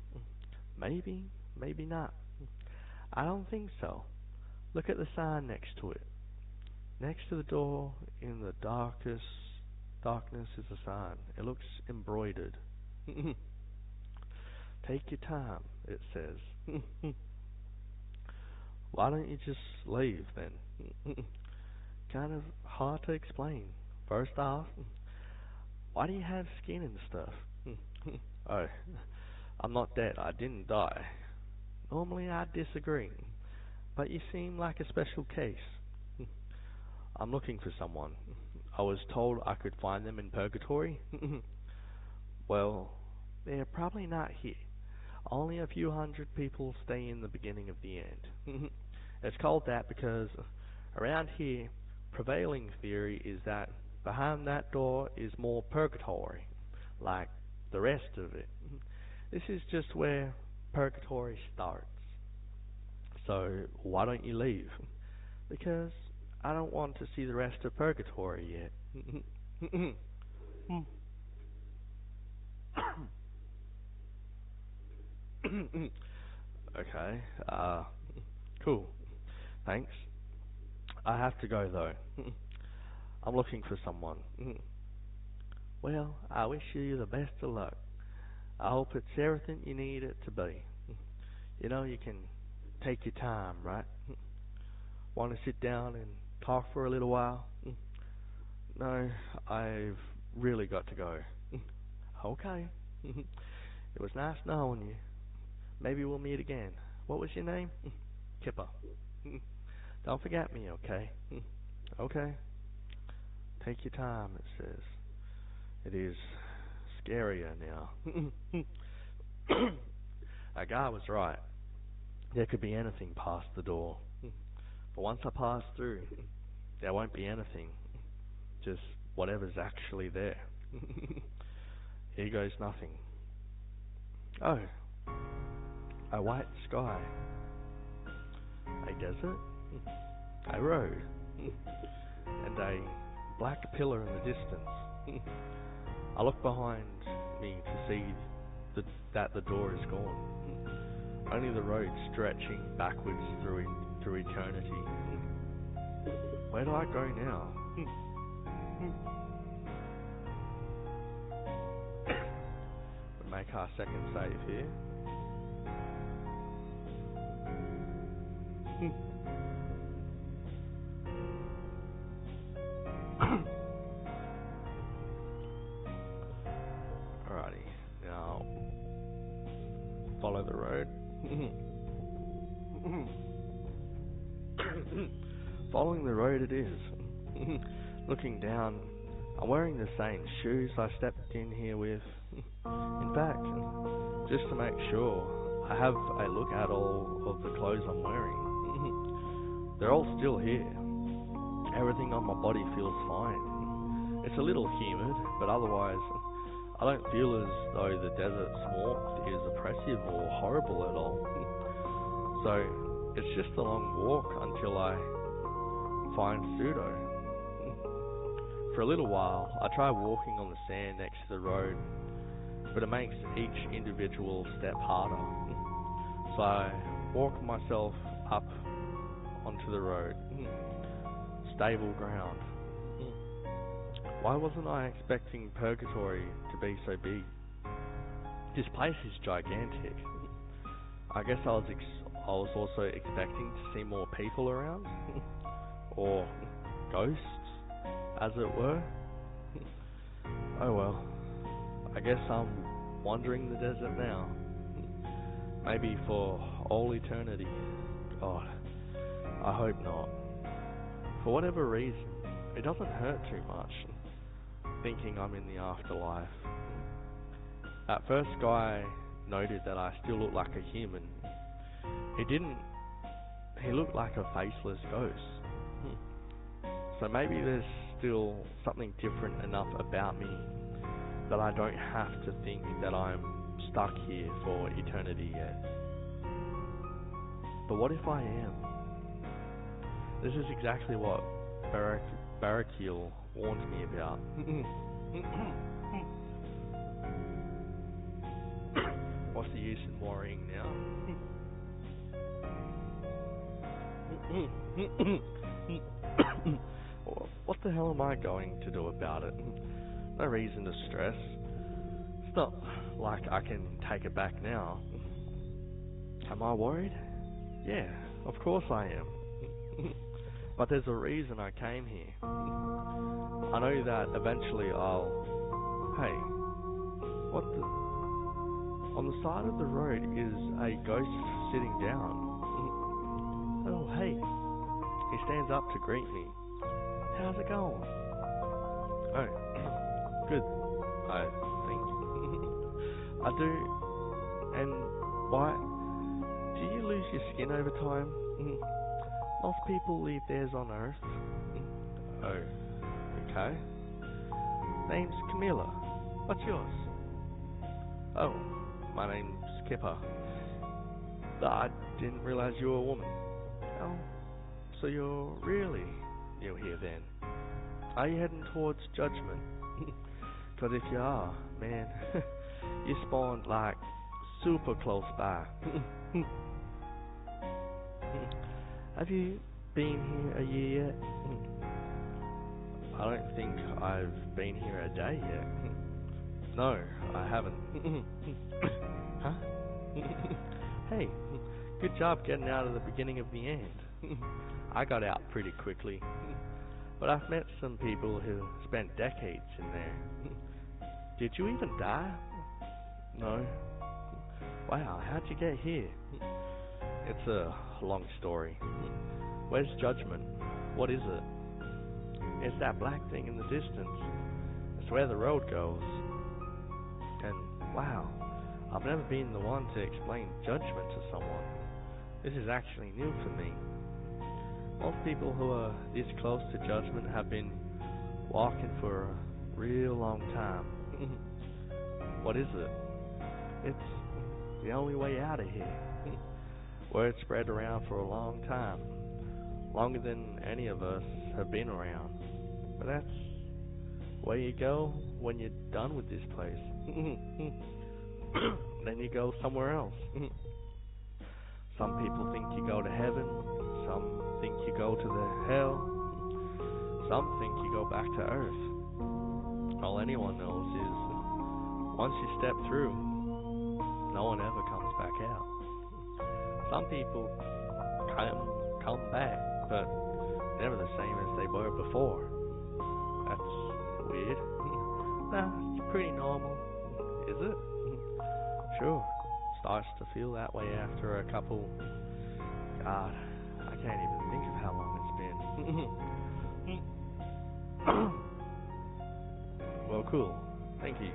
Maybe, maybe not. I don't think so. Look at the sign next to it. Next to the door, in the darkness, is a sign. It looks embroidered. Take your time, it says. Why don't you just leave then? Kind of hard to explain. First off, why do you have skin and stuff? Oh, I'm not dead. I didn't die. Normally I disagree, but you seem like a special case. I'm looking for someone. I was told I could find them in purgatory. Well, they're probably not here. Only a few hundred people stay in the beginning of the end. It's called that because around here, prevailing theory is that behind that door is more purgatory, like the rest of it. This is just where purgatory starts. So why don't you leave? Because I don't want to see the rest of purgatory yet. Okay, cool. Thanks. I have to go though. I'm looking for someone. Well, I wish you the best of luck. I hope it's everything you need it to be. You know, you can take your time, right? Want to sit down and talk for a little while? No, I've really got to go. Okay. It was nice knowing you. Maybe we'll meet again. What was your name? Kipper. Don't forget me, okay? Okay. Take your time, it says. It is scarier now. That guy was right. There could be anything past the door. But once I pass through, there won't be anything. Just whatever's actually there. Here goes nothing. Oh, a white sky. A desert. A road. And a black pillar in the distance. I look behind me to see that the door is gone. Only the road stretching backwards through eternity. Where do I go now? We make our second save here. Alrighty, now follow the road. Following the road it is. Looking down, I'm wearing the same shoes I stepped in here with. In fact, just to make sure, I have a look at all of the clothes I'm wearing. They're all still here. Everything on my body feels fine. It's a little humid, but otherwise, I don't feel as though the desert's warmth is oppressive or horrible at all. So, it's just a long walk until I find Pseudo. For a little while, I try walking on the sand next to the road, but it makes each individual step harder. So I walk myself up onto the road. Stable ground. Why wasn't I expecting Purgatory to be so big? This place is gigantic. I guess I was also expecting to see more people around, or ghosts, as it were. Oh well, I guess I'm wandering the desert now. Maybe for all eternity. God, I hope not. For whatever reason, it doesn't hurt too much, thinking I'm in the afterlife. At first, Guy noted that I still looked like a human. He didn't. He looked like a faceless ghost. So maybe there's still something different enough about me that I don't have to think that I'm stuck here for eternity yet. But what if I am? This is exactly what Barakiel warned me about. What's the use in worrying now? What the hell am I going to do about it? No reason to stress. It's not like I can take it back now. Am I worried? Yeah, of course I am. But there's a reason I came here. I know that eventually I'll... Hey, what the... On the side of the road is a ghost sitting down. Oh, hey. He stands up to greet me. How's it going? Oh, good, I think. I do. And why? Do you lose your skin over time? Most people leave theirs on Earth. Oh, okay. Name's Camilla. What's yours? Oh, my name's Kipper. I didn't realize you were a woman. Oh, so you're really new here then? Are you heading towards Judgment? Because if you are, man, you spawned like super close by. Have you been here a year yet? I don't think I've been here a day yet. No, I haven't. Huh? Hey, good job getting out of the beginning of the end. I got out pretty quickly. But I've met some people who spent decades in there. Did you even die? No. Wow, how'd you get here? It's a long story. Where's Judgment? What is it? It's that black thing in the distance. It's where the road goes. And wow, I've never been the one to explain Judgment to someone. This is actually new for me. Most people who are this close to Judgment have been walking for a real long time. What is it? It's the only way out of here. Word spread around for a long time. Longer than any of us have been around. But that's where you go when you're done with this place. Then you go somewhere else. Some people think you go to heaven. Some think you go to the hell. Some think you go back to Earth. All anyone knows is once you step through, no one ever comes back out. Some people come back, but never the same as they were before. That's weird. Nah, it's pretty normal. Is it? Sure. Starts to feel that way after a couple... God, I can't even think of how long it's been. Well, cool. Thank you.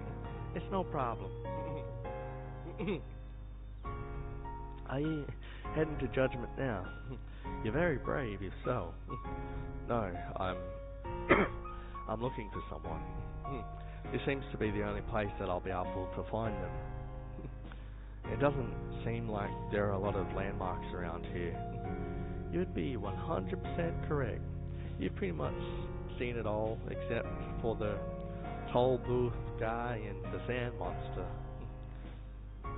It's no problem. Are you heading to Judgment now? You're very brave, if so. No, I'm looking for someone. This seems to be the only place that I'll be able to find them. It doesn't seem like there are a lot of landmarks around here. You'd be 100% correct. You've pretty much seen it all, except for the toll booth guy and the sand monster.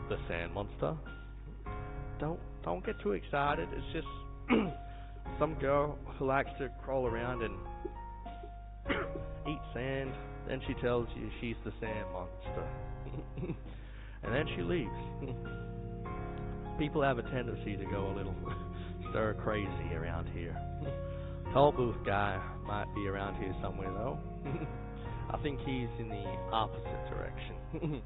The sand monster? Don't get too excited. It's just some girl who likes to crawl around and eat sand. Then she tells you she's the sand monster. And then she leaves. People have a tendency to go a little stir crazy around here. Toll booth guy might be around here somewhere though. I think he's in the opposite direction.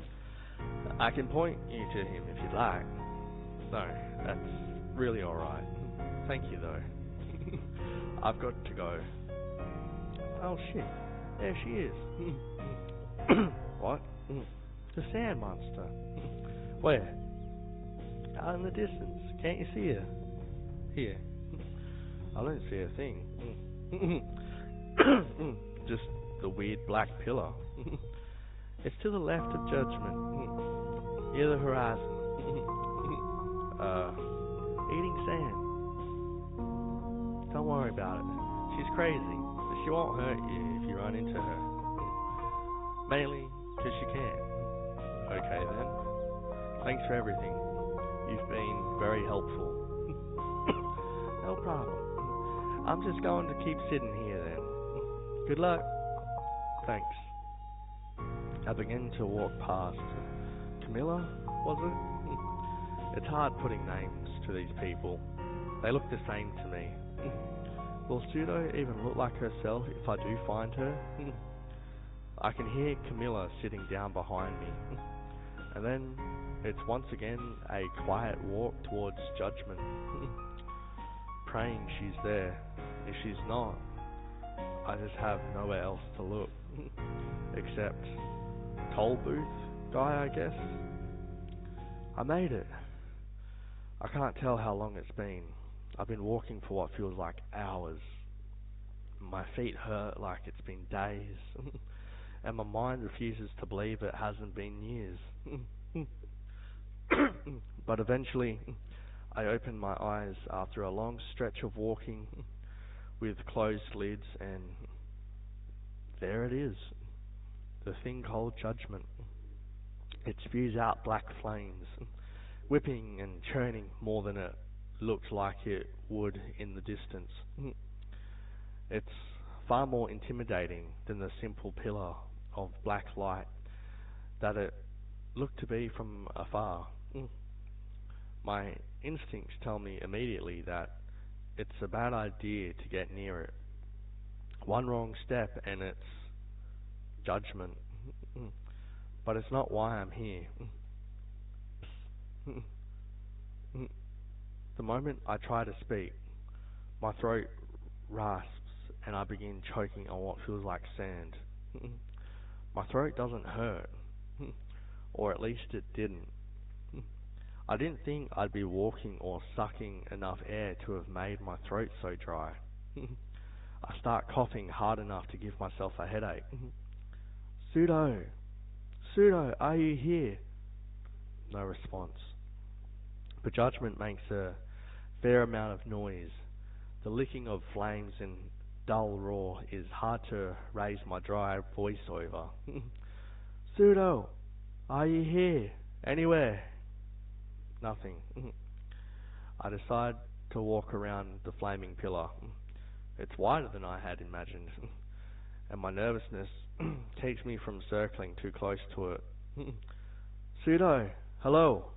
I can point you to him if you'd like. No, that's really alright. Thank you though. I've got to go. Oh shit, there she is. What? The sand monster. Where? Out in the distance. Can't you see her? Here. I don't see a thing. Just the weird black pillar. It's to the left of Judgment. Near the horizon. Eating sand. Don't worry about it. She's crazy, but she won't hurt you if you run into her. Mainly because she can. Okay then. Thanks for everything. You've been very helpful. No problem. I'm just going to keep sitting here then. Good luck. Thanks. I began to walk past. Camilla, was it? It's hard putting names to these people. They look the same to me. Will Pseudo even look like herself if I do find her? I can hear Camilla sitting down behind me. And then it's once again a quiet walk towards Judgment. Praying she's there. If she's not, I just have nowhere else to look. Except toll booth guy, I guess. I made it. I can't tell how long it's been. I've been walking for what feels like hours. My feet hurt like it's been days. And my mind refuses to believe it hasn't been years. But eventually, I opened my eyes after a long stretch of walking with closed lids, and there it is, the thing called Judgment. It spews out black flames, whipping and churning more than it looked like it would in the distance. It's far more intimidating than the simple pillar of black light that it looked to be from afar. My instincts tell me immediately that it's a bad idea to get near it. One wrong step and it's Judgment. But it's not why I'm here. The moment I try to speak, my throat rasps and I begin choking on what feels like sand. My throat doesn't hurt, or at least it didn't. I didn't think I'd be walking or sucking enough air to have made my throat so dry. I start coughing hard enough to give myself a headache. Pseudo, are you here? No response. But Judgment makes a fair amount of noise. The licking of flames and dull roar is hard to raise my dry voice over. Pseudo, are you here? Anywhere? Nothing. I decide to walk around the flaming pillar. It's wider than I had imagined, and my nervousness keeps me from circling too close to it. Pseudo, hello?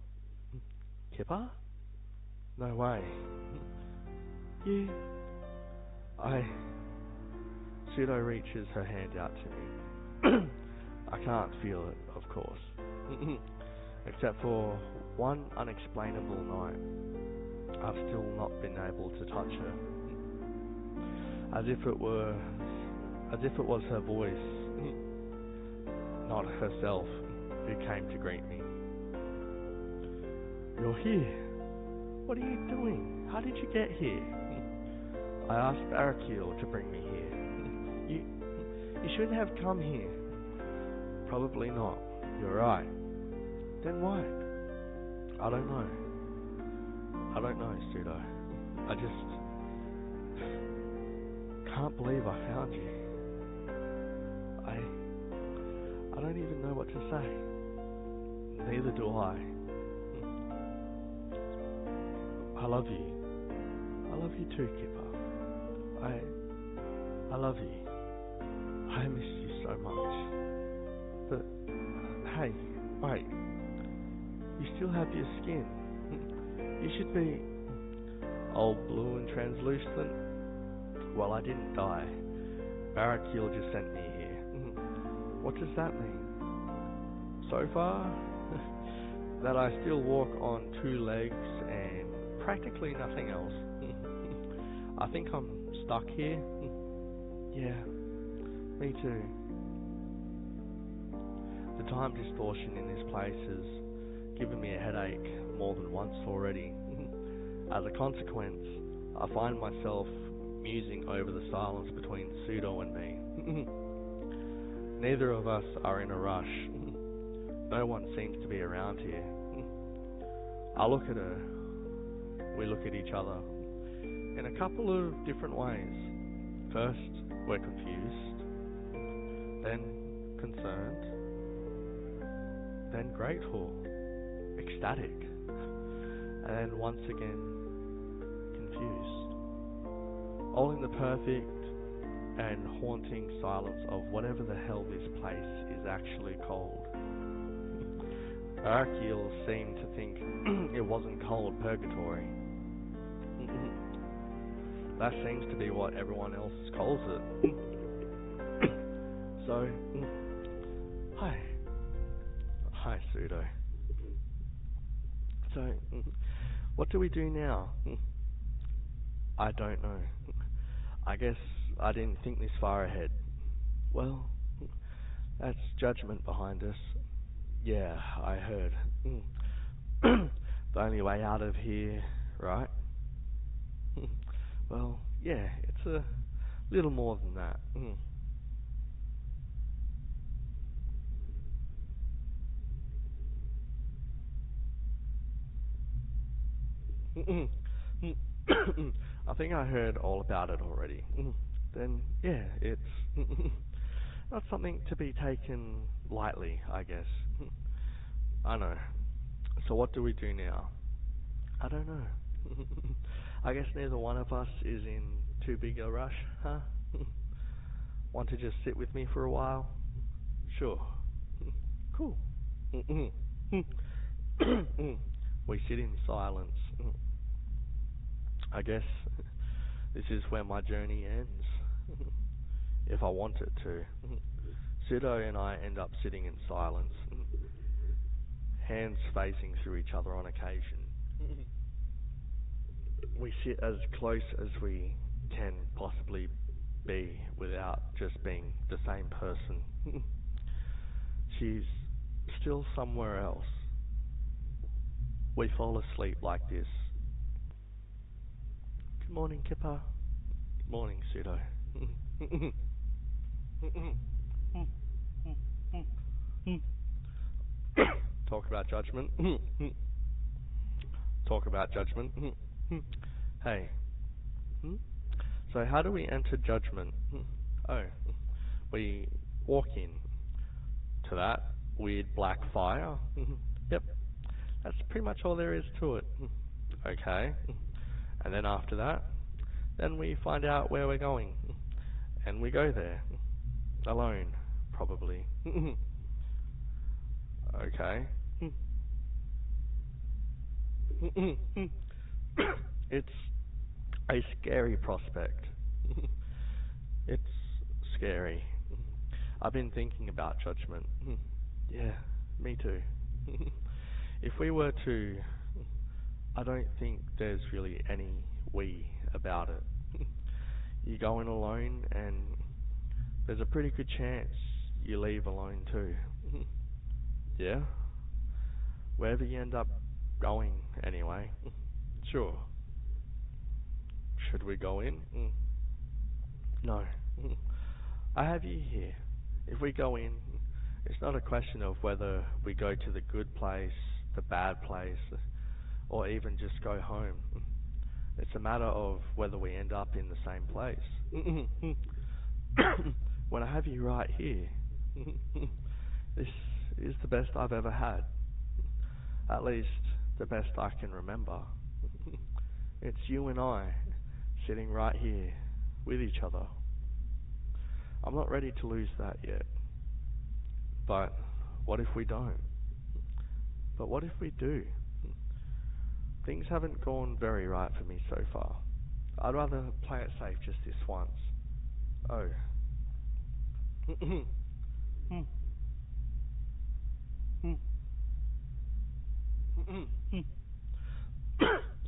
Kipper? No way. You... Pseudo reaches her hand out to me. I can't feel it, of course. Except for one unexplainable night, I've still not been able to touch her. As if it was her voice, not herself, who came to greet me. You're here. What are you doing? How did you get here? I asked Barakil to bring me here. You shouldn't have come here. Probably not. You're right. Then why? I don't know. Pseudo. I just can't believe I found you. I don't even know what to say. Neither do I. I love you. I love you too, Kipper. I love you. I miss you so much. But, hey, wait. You still have your skin. You should be all blue and translucent. Well, I didn't die. Barakil just sent me here. What does that mean? So far, that I still walk on two legs and practically nothing else. I think I'm stuck here. Yeah, me too. The time distortion in this place has given me a headache more than once already. As a consequence, I find myself musing over the silence between Pseudo and me. Neither of us are in a rush. No one seems to be around here. I look at her. We look at each other in a couple of different ways. First, we're confused, then concerned, then grateful, ecstatic, and then once again confused, all in the perfect and haunting silence of whatever the hell this place is actually called. Hercule seemed to think it wasn't called purgatory. That seems to be what everyone else calls it. So, hi. Hi, Pseudo. So, what do we do now? I don't know. I guess I didn't think this far ahead. Well, that's judgment behind us. Yeah, I heard. The only way out of here, right? Well, yeah, it's a little more than that. I think I heard all about it already. Then, yeah, it's not something to be taken lightly, I guess. I know. So what do we do now? I don't know. I guess neither one of us is in too big a rush, huh? Want to just sit with me for a while? Sure. Cool. We sit in silence. I guess this is where my journey ends. If I want it to. Pseudo and I end up sitting in silence, hands facing through each other on occasion. We sit as close as we can possibly be without just being the same person. She's still somewhere else. We fall asleep like this. Good morning, Kipper. Good morning, Pseudo. Talk about judgment. Talk about judgment. Hey. So how do we enter judgment? Oh, we walk in to that weird black fire. Yep, that's pretty much all there is to it. Okay, and then after that, then we find out where we're going, and we go there, alone, probably. Okay. It's a scary prospect. It's scary. I've been thinking about judgment. Yeah, me too. If we were to, I don't think there's really any we about it. You go in alone and there's a pretty good chance you leave alone too. Yeah? Wherever you end up going, anyway. Sure. Should we go in? No. I have you here. If we go in, it's not a question of whether we go to the good place, the bad place, or even just go home. It's a matter of whether we end up in the same place. When I have you right here, this is the best I've ever had. At least, the best I can remember. It's you and I, sitting right here, with each other. I'm not ready to lose that yet. But what if we don't? But what if we do? Things haven't gone very right for me so far. I'd rather play it safe just this once. Oh.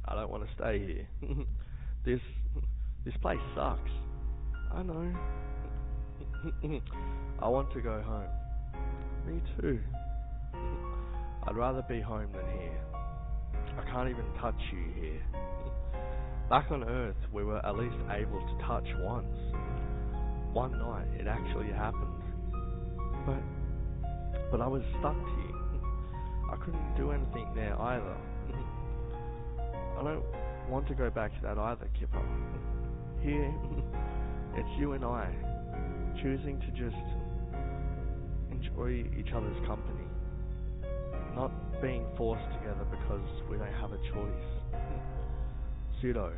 I don't want to stay here. This this place sucks. I know. I want to go home. Me too. I'd rather be home than here. I can't even touch you here. Back on Earth, we were at least able to touch once. One night, it actually happened. But I was stuck here. I couldn't do anything there either. I don't want to go back to that either, Kipper. Here, it's you and I, choosing to just enjoy each other's company. not being forced together because we don't have a choice. Pseudo.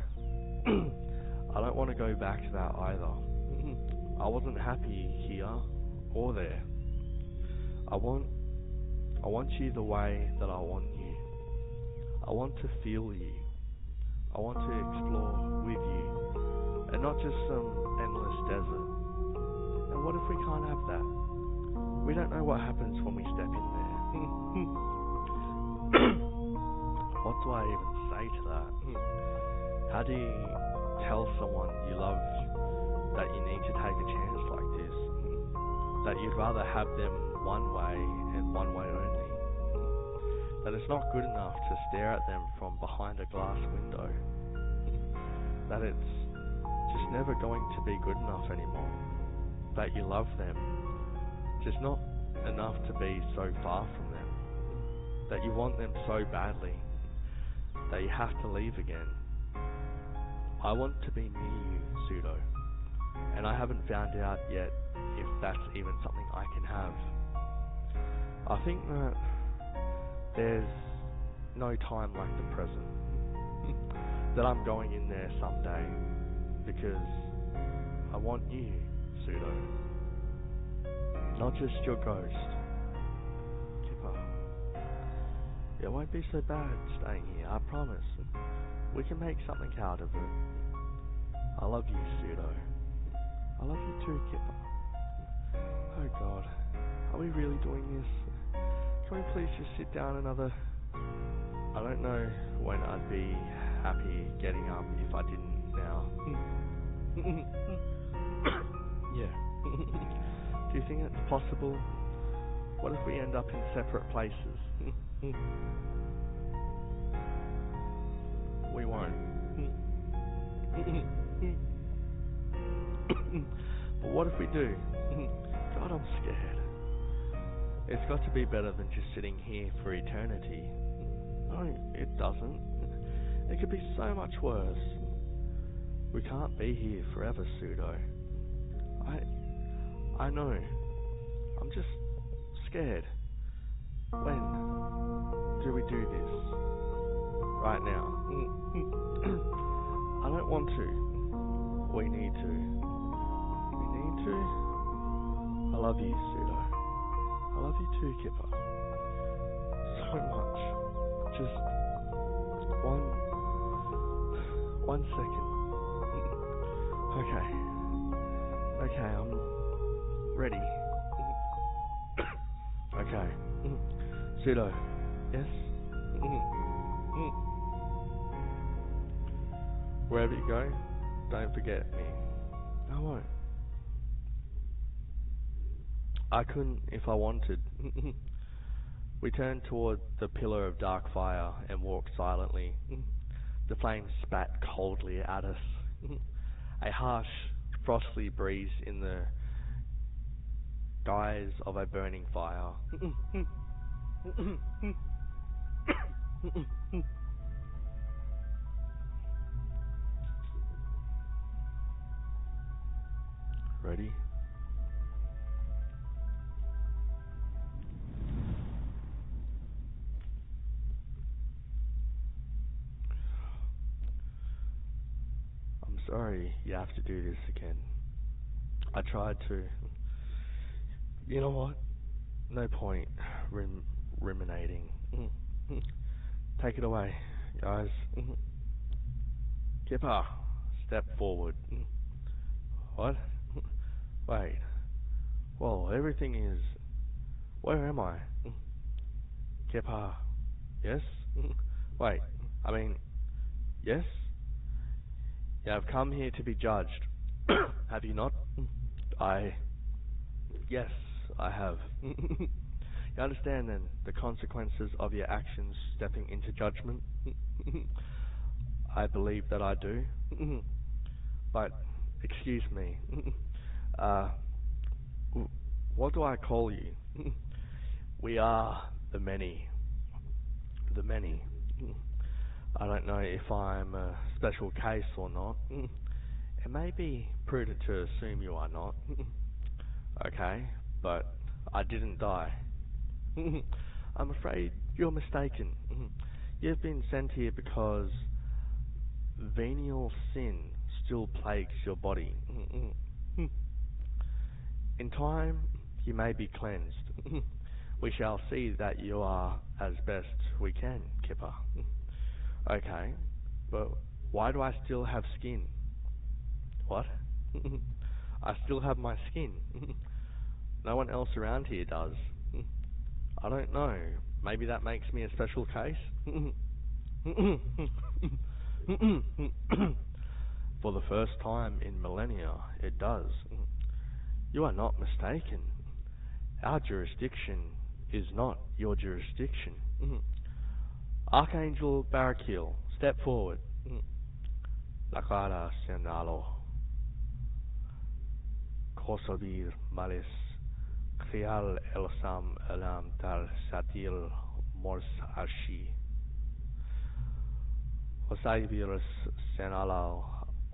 I don't want to go back to that either. I wasn't happy here or there. I want you the way that I want you. I want to feel you. I want to explore with you, and not just some endless desert. And what if we can't have that? We don't know what happens when we step in there. What do I even say to that? How do you tell someone you love that you need to take a chance like this? That you'd rather have them one way and one way only? That it's not good enough to stare at them from behind a glass window? That it's just never going to be good enough anymore? That you love them, just not enough to be so far from them? That you want them so badly that you have to leave again? I want to be near you, Pseudo, and I haven't found out yet if that's even something I can have. I think that there's no time like the present. That I'm going in there someday because I want you, Pseudo. Not just your ghost. Kipper. It won't be so bad staying here, I promise. We can make something out of it. I love you, Pseudo. I love you too, Kipper. Oh God, are we really doing this? Can we please just sit down another... I don't know when I'd be happy getting up if I didn't now. Yeah. Do you think it's possible? What if we end up in separate places? We won't. But what if we do? God, I'm scared. It's got to be better than just sitting here for eternity. No, it doesn't. It could be so much worse. We can't be here forever, Pseudo. I know. I'm just scared. When do we do this? Right now. I don't want to. We need to. We need to. I love you, Pseudo. I love you too, Kipper. So much. Just one second. Okay, I'm ready. Okay. Pseudo. Yes? Wherever you go, don't forget me. I won't. I couldn't if I wanted. We turned toward the pillar of dark fire and walked silently. The flames spat coldly at us. A harsh, frosty breeze in the guise of a burning fire. Ready? I'm sorry you have to do this again. I tried to. You know what? No point ruminating. Take it away, guys. Kipper, step forward. What? Wait. Whoa, everything is... Where am I? Kipper. Yes? Wait, I mean... Yes? You have come here to be judged. Have you not? Yes, I have. You understand then the consequences of your actions stepping into judgment? I believe that I do. But, excuse me. What do I call you? We are the many. The many. I don't know if I'm a special case or not. It may be prudent to assume you are not. Okay, but I didn't die. I'm afraid you're mistaken. You've been sent here because venial sin still plagues your body. In time, you may be cleansed. We shall see that you are as best we can, Kipper. Okay, but why do I still have skin? What? I still have my skin. No one else around here does. I don't know. Maybe that makes me a special case? For the first time in millennia, it does. You are not mistaken. Our jurisdiction is not your jurisdiction. Archangel Barakil, step forward. Lakara Senalo. Kosovir Malis. Krial Elsam Elam Tal Satil Mors Arshi. Osaivirus Senalo.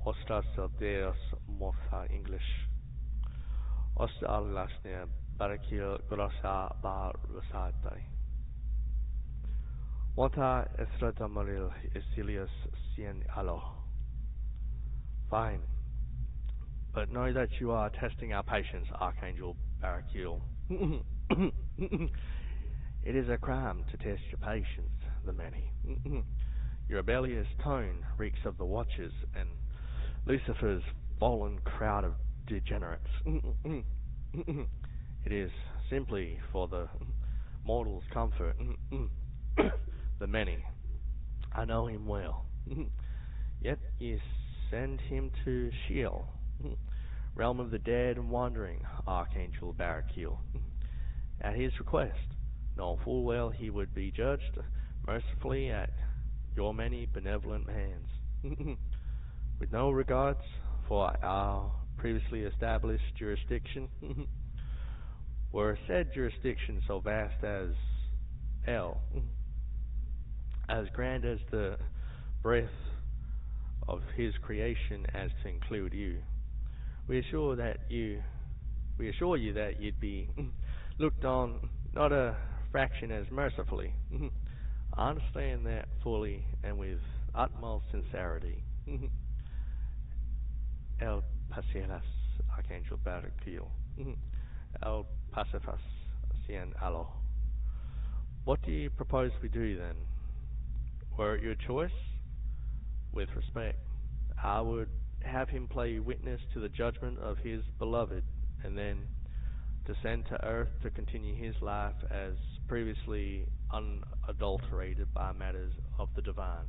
Ostras Deus Morsa English. Ostal Lasnia Barakil Grossa Bar Rosate. Wanta Estradamaril Isilius Sien Alo. Fine. But know that you are testing our patience, Archangel Barakil. It is a crime to test your patience, the many. Your rebellious tone reeks of the Watchers and Lucifer's fallen crowd of degenerates. It is simply for the mortal's comfort. The many. I know him well. Yet you send him to Sheol, realm of the dead and wandering, Archangel Barakil. At his request, knowing full well he would be judged mercifully at your many benevolent hands. With no regards for our previously established jurisdiction, were said jurisdiction so vast as El, as grand as the breadth of his creation as to include you. We assure you that you'd be looked on not a fraction as mercifully. I understand that fully and with utmost sincerity. El Pasilas, Archangel Barakil. El Pasifas, Cien Alo. What do you propose we do then? Were it your choice, with respect, I would have him play witness to the judgment of his beloved, and then descend to earth to continue his life as previously unadulterated by matters of the divine.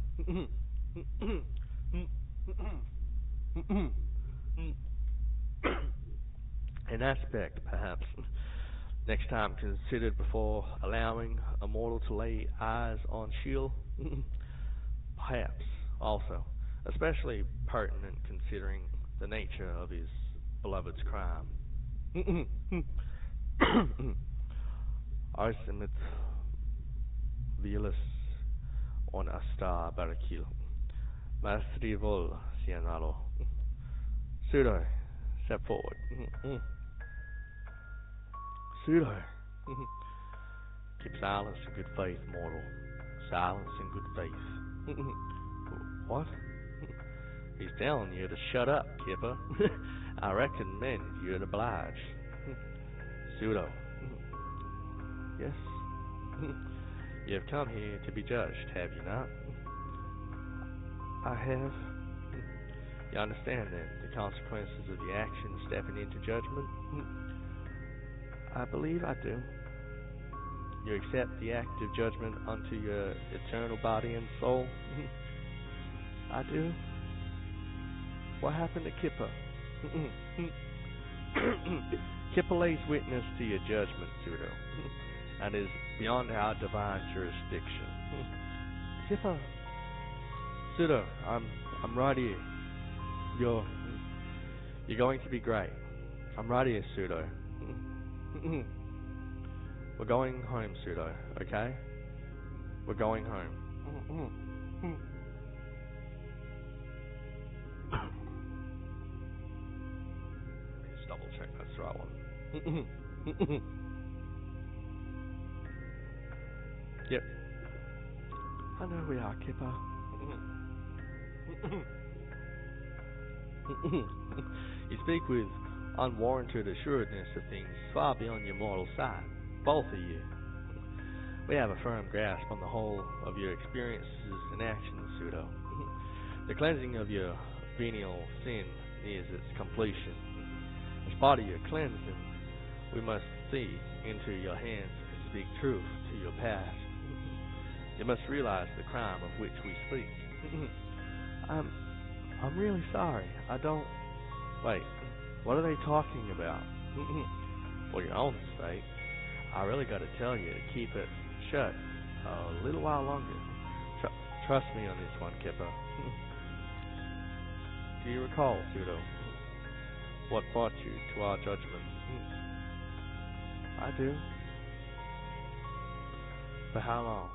An aspect, perhaps, next time considered before allowing a mortal to lay eyes on Sheol. Perhaps, also, especially pertinent considering the nature of his beloved's crime. Arsimit Vilas on Asta Barakil. Mastri Vol Cianalo. Pseudo, step forward. Pseudo. Keep silence in good faith, mortal. Silence in good faith. What? He's telling you to shut up, Kipper. I recommend you to oblige. Pseudo. Yes. You have come here to be judged, have you not? I have. You understand then the consequences of the action stepping into judgment? I believe I do. You accept the act of judgment unto your eternal body and soul? I do. What happened to Kipper? Kipper lays witness to your judgment, Pseudo, and is beyond our divine jurisdiction. Kipper, Pseudo, I'm right here. You're going to be great. I'm right here, Pseudo. We're going home, Pseudo, okay? We're going home. Let's double check that's the right one. Yep, I know we are, Kipper. You speak with unwarranted assuredness of things far beyond your mortal sight, both of you. We have a firm grasp on the whole of your experiences and actions, Pseudo. The cleansing of your venial sin nears its completion. As part of your cleansing, we must see into your hands and speak truth to your past. You must realize the crime of which we speak. I'm really sorry. I don't... Wait, what are they talking about? For your own sake, I really got to tell you to keep it shut a little while longer. Trust me on this one, Kipper. Do you recall, Pseudo, what brought you to our judgment? I do. For how long?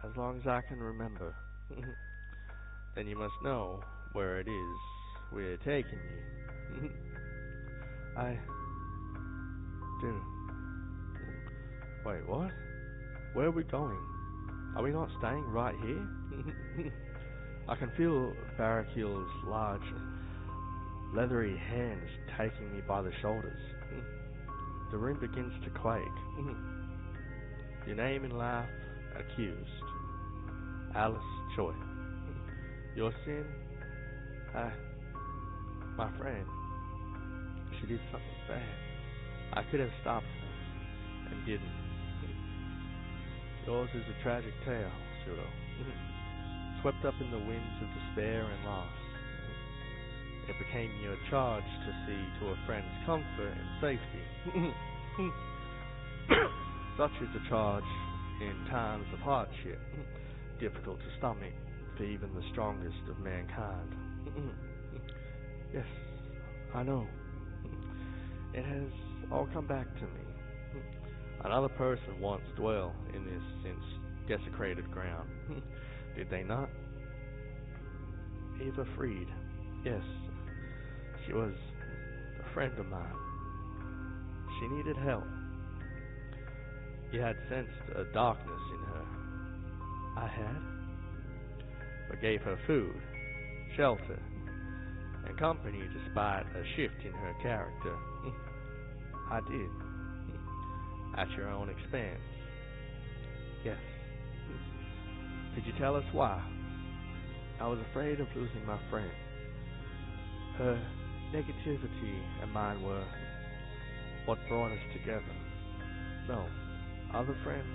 As long as I can remember. Then you must know where it is we're taking you. I do. Wait, what? Where are we going? Are we not staying right here? I can feel Barakiel's large, leathery hands taking me by the shoulders. The room begins to quake. Your name in life accused. Alice Choi. Your sin? My friend. She did something bad. I could have stopped her, and didn't. Yours is a tragic tale, Pseudo. Swept up in the winds of despair and loss. It became your charge to see to a friend's comfort and safety. Such is a charge in times of hardship, difficult to stomach for even the strongest of mankind. Yes, I know. It has all come back to me. Another person once dwelled in this since desecrated ground. Did they not? Eva Freed. Yes, she was a friend of mine. She needed help. You had sensed a darkness in her. I had. But gave her food, shelter, and company despite a shift in her character. I did. At your own expense. Yes. Could you tell us why? I was afraid of losing my friend. Her negativity and mine were what brought us together. No, other friends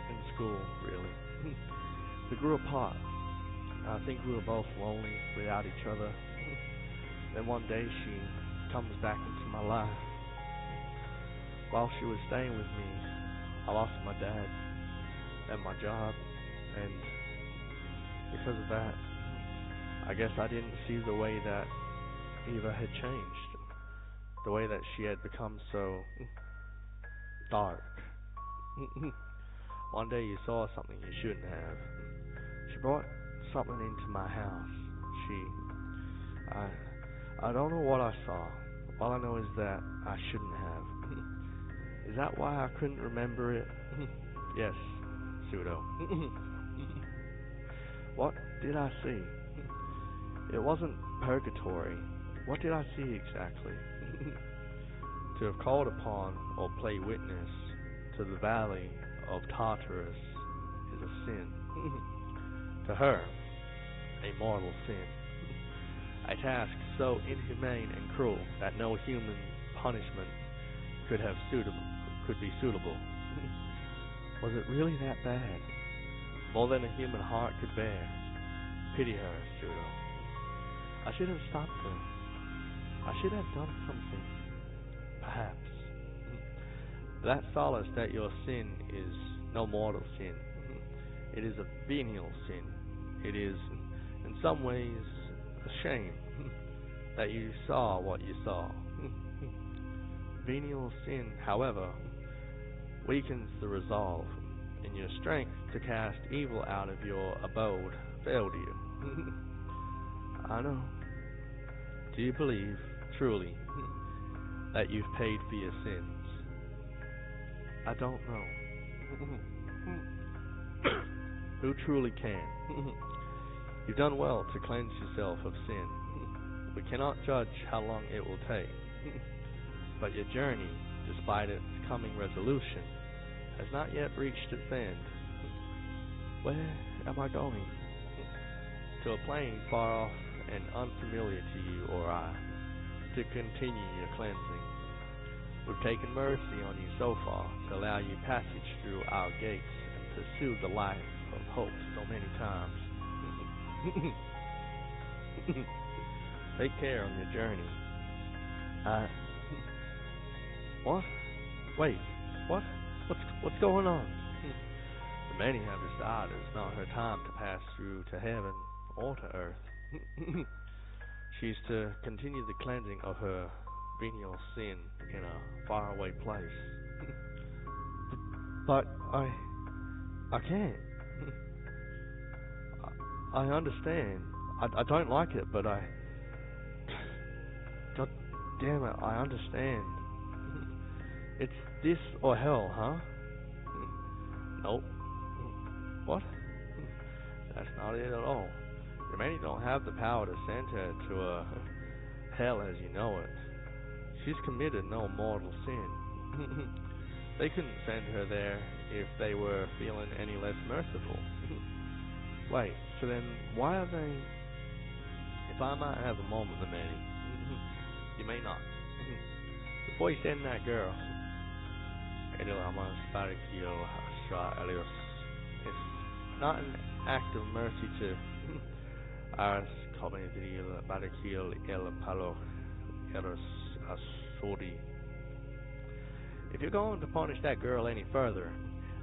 in school, really. We grew apart. I think we were both lonely without each other. Then one day she comes back into my life. While she was staying with me, I lost my dad and my job, and because of that, I guess I didn't see the way that Eva had changed, the way that she had become so dark. One day you saw something you shouldn't have. She brought something into my house. I don't know what I saw. All I know is that I shouldn't have. Is that why I couldn't remember it? Yes, Pseudo. What did I see? It wasn't purgatory. What did I see exactly? To have called upon or play witness to the valley of Tartarus is a sin. To her, a mortal sin. A task so inhumane and cruel that no human punishment could be suitable. Was it really that bad? More than a human heart could bear. Pity her, Pseudo. I should have stopped her. I should have done something. Perhaps. That solace that your sin is no mortal sin. It is a venial sin. It is, in some ways, a shame that you saw what you saw. Venial sin, however, weakens the resolve, and your strength to cast evil out of your abode failed you. I know. Do you believe, truly, that you've paid for your sins? I don't know. Who truly can? You've done well to cleanse yourself of sin. We cannot judge how long it will take, but your journey, despite its coming resolution, has not yet reached its end. Where am I going? To a plane far off and unfamiliar to you or I, to continue your cleansing. We've taken mercy on you so far to allow you passage through our gates and pursue the life of hope so many times. Take care on your journey. What? Wait, what? What's going on? The many have decided it's not her time to pass through to heaven or to earth. She's to continue the cleansing of her venial sin in a faraway place. But I can't. I understand. I don't like it, but God damn it, I understand. It's this or hell, huh? Nope. What? That's not it at all. The many don't have the power to send her to a hell as you know it. She's committed no mortal sin. They couldn't send her there if they were feeling any less merciful. Wait, so then why are they... If I might have a moment, the many. You may not. Before you send that girl, it's not an act of mercy to Ars Covenadril Barakil El Palo Eros Asuri. If you're going to punish that girl any further,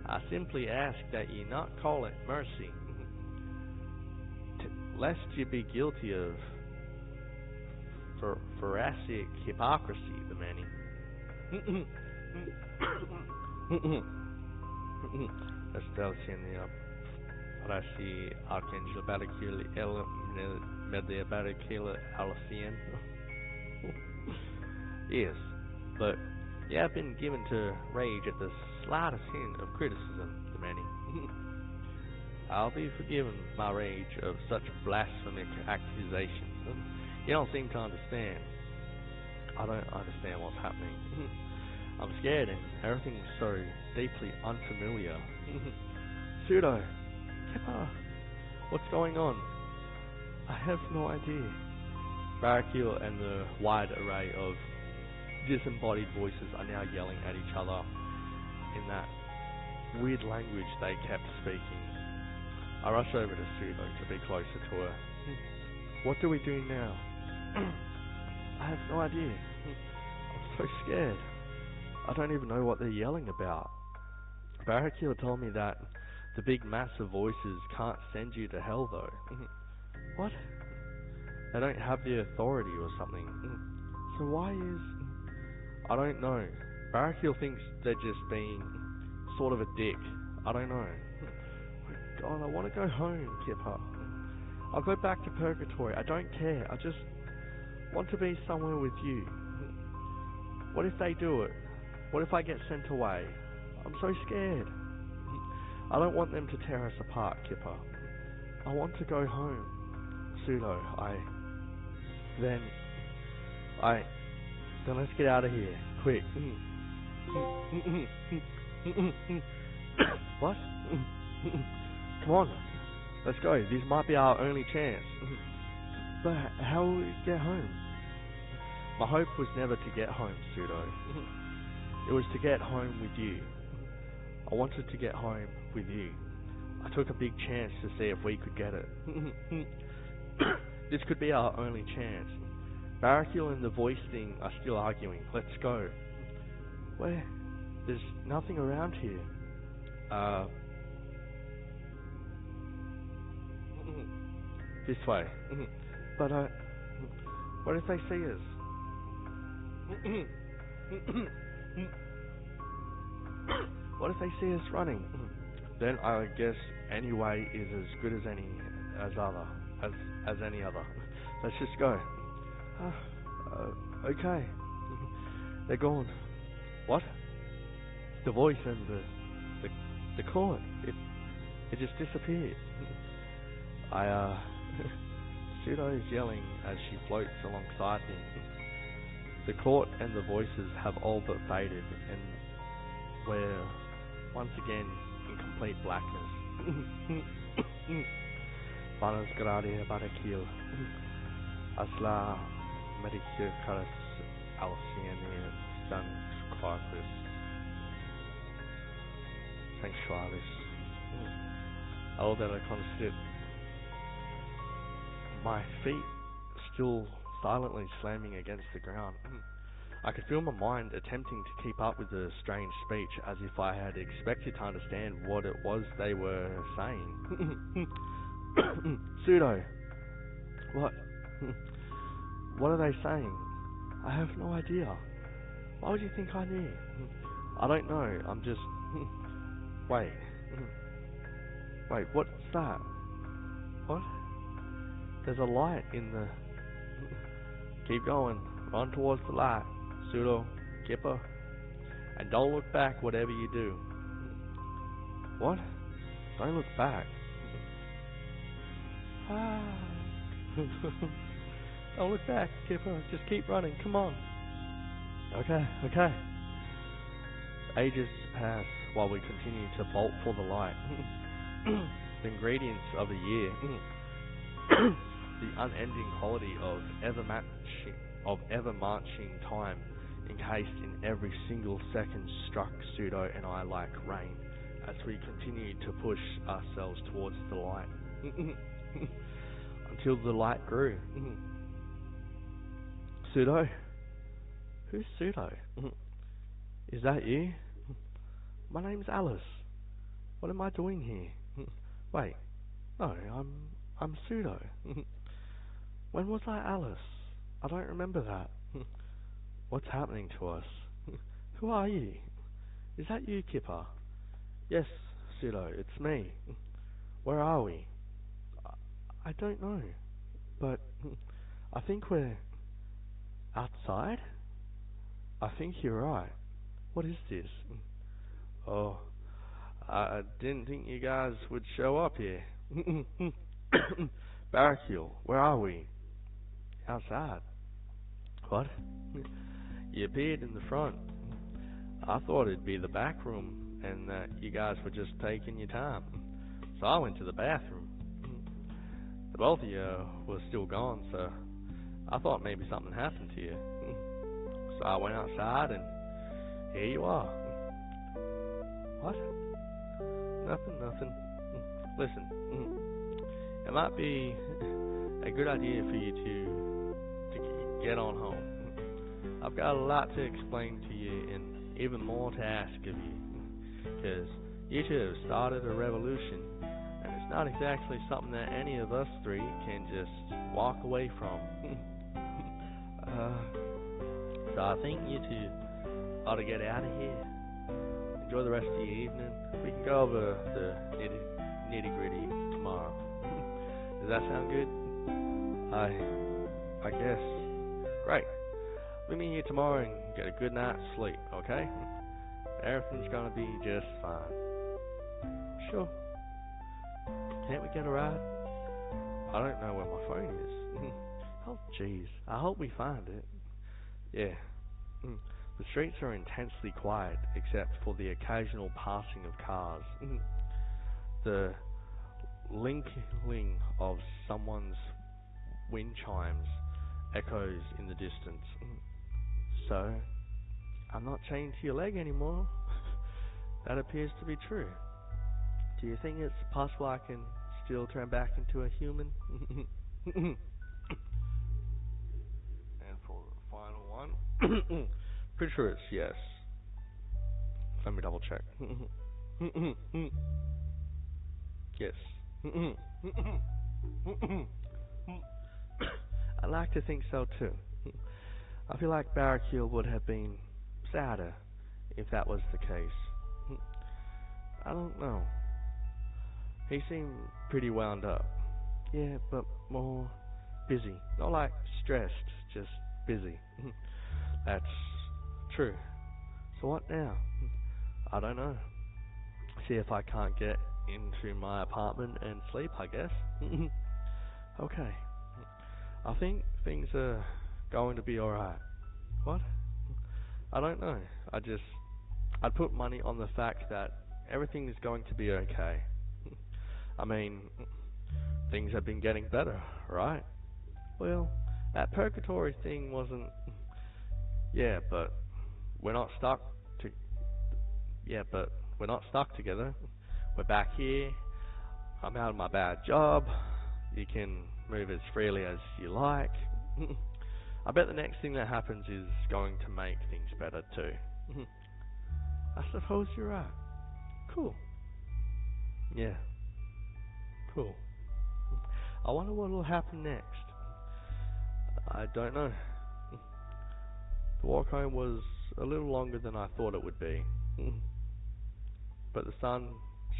I simply ask that you not call it mercy, lest you be guilty of thoracic hypocrisy, the many. Rasi Archangel Barakil El Media Barakil Alcien. Yes, but you have been given to rage at the slightest hint of criticism, the many. I'll be forgiven my rage of such blasphemic accusations. You don't seem to understand. I don't understand what's happening. I'm scared and everything's so deeply unfamiliar. Pseudo, Kipper, what's going on? I have no idea. Barakil and the wide array of disembodied voices are now yelling at each other in that weird language they kept speaking. I rush over to Pseudo to be closer to her. What do we do now? I have no idea. I'm so scared. I don't even know what they're yelling about. Barakil told me that the big massive voices can't send you to hell though. What? They don't have the authority or something. So why is... I don't know. Barakil thinks they're just being sort of a dick. I don't know. Oh God, I want to go home, Kipper. I'll go back to purgatory. I don't care. I just want to be somewhere with you. What if they do it? What if I get sent away? I'm so scared. I don't want them to tear us apart, Kipper. I want to go home. Pseudo, Then let's get out of here. Quick. What? Come on. Let's go. This might be our only chance. But how will we get home? My hope was never to get home, Pseudo. It was to get home with you. I wanted to get home with you. I took a big chance to see if we could get it. This could be our only chance. Barakil and the voice thing are still arguing. Let's go. Where? There's nothing around here. This way. But what if they see us? What if they see us running? Then I guess any way is as good as any other. Let's just go. Okay. They're gone. What? The voice and the The court, it just disappeared. I, Pseudo is yelling as she floats alongside me. The court and the voices have all but faded, and we're once again in complete blackness. Panas grade barakil. Asla medicus alciene sanctuaris. Sanctuaris. All that I considered. My feet still silently slamming against the ground. I could feel my mind attempting to keep up with the strange speech as if I had expected to understand what it was they were saying. Pseudo. What? What are they saying? I have no idea. Why would you think I knew? I don't know, I'm just... Wait. Wait, what's that? What? There's a light in the... Keep going. Run towards the light. Pseudo. Kipper. And don't look back whatever you do. What? Don't look back. Don't look back, Kipper. Just keep running. Come on. Okay. Ages pass while we continue to bolt for the light. The ingredients of a year. The unending quality of ever marching time encased in every single second struck Pseudo and I like rain as we continued to push ourselves towards the light. Until the light grew. Pseudo? Who's Pseudo? Is that you? My name's Alice. What am I doing here? Wait, no, I'm Pseudo. When was I Alice? I don't remember that. What's happening to us? Who are you? Is that you, Kipper? Yes, Pseudo, it's me. Where are we? I don't know, but I think we're outside? I think you're right. What is this? Oh, I didn't think you guys would show up here. Barakil, where are we? Outside. What? You appeared in the front. I thought it'd be the back room and that you guys were just taking your time. So I went to the bathroom. The both of you were still gone, so I thought maybe something happened to you. So I went outside and here you are. What? Nothing. Listen, it might be a good idea for you to get on home. I've got a lot to explain to you and even more to ask of you, because you two have started a revolution, and it's not exactly something that any of us three can just walk away from. So I think you two ought to get out of here. Enjoy the rest of your evening. We can go over the nitty-gritty tomorrow. Does that sound good? I guess. Great. Meet me here tomorrow and get a good night's sleep, okay? Everything's gonna be just fine. Sure. Can't we get a ride? I don't know where my phone is. Oh, jeez. I hope we find it. Yeah. The streets are intensely quiet, except for the occasional passing of cars. The linkling of someone's wind chimes echoes in the distance. So, I'm not chained to your leg anymore. That appears to be true. Do you think it's possible I can still turn back into a human? And for the final one, pretty sure it's yes. Let me double check. Yes. I like to think so too. I feel like Barakil would have been sadder if that was the case. I don't know. He seemed pretty wound up. Yeah, but more busy. Not like stressed, just busy. That's true. So what now? I don't know. See if I can't get into my apartment and sleep, I guess. Okay. I think things are going to be alright. What? I don't know. I'd put money on the fact that everything is going to be okay. I mean, things have been getting better, right? Well, that purgatory thing wasn't... Yeah, but we're not stuck to... Yeah, but we're not stuck together. We're back here. I'm out of my bad job. You can move as freely as you like. I bet the next thing that happens is going to make things better too. I suppose you're right. Cool. Yeah. Cool. I wonder what will happen next. I don't know. The walk home was a little longer than I thought it would be. But the sun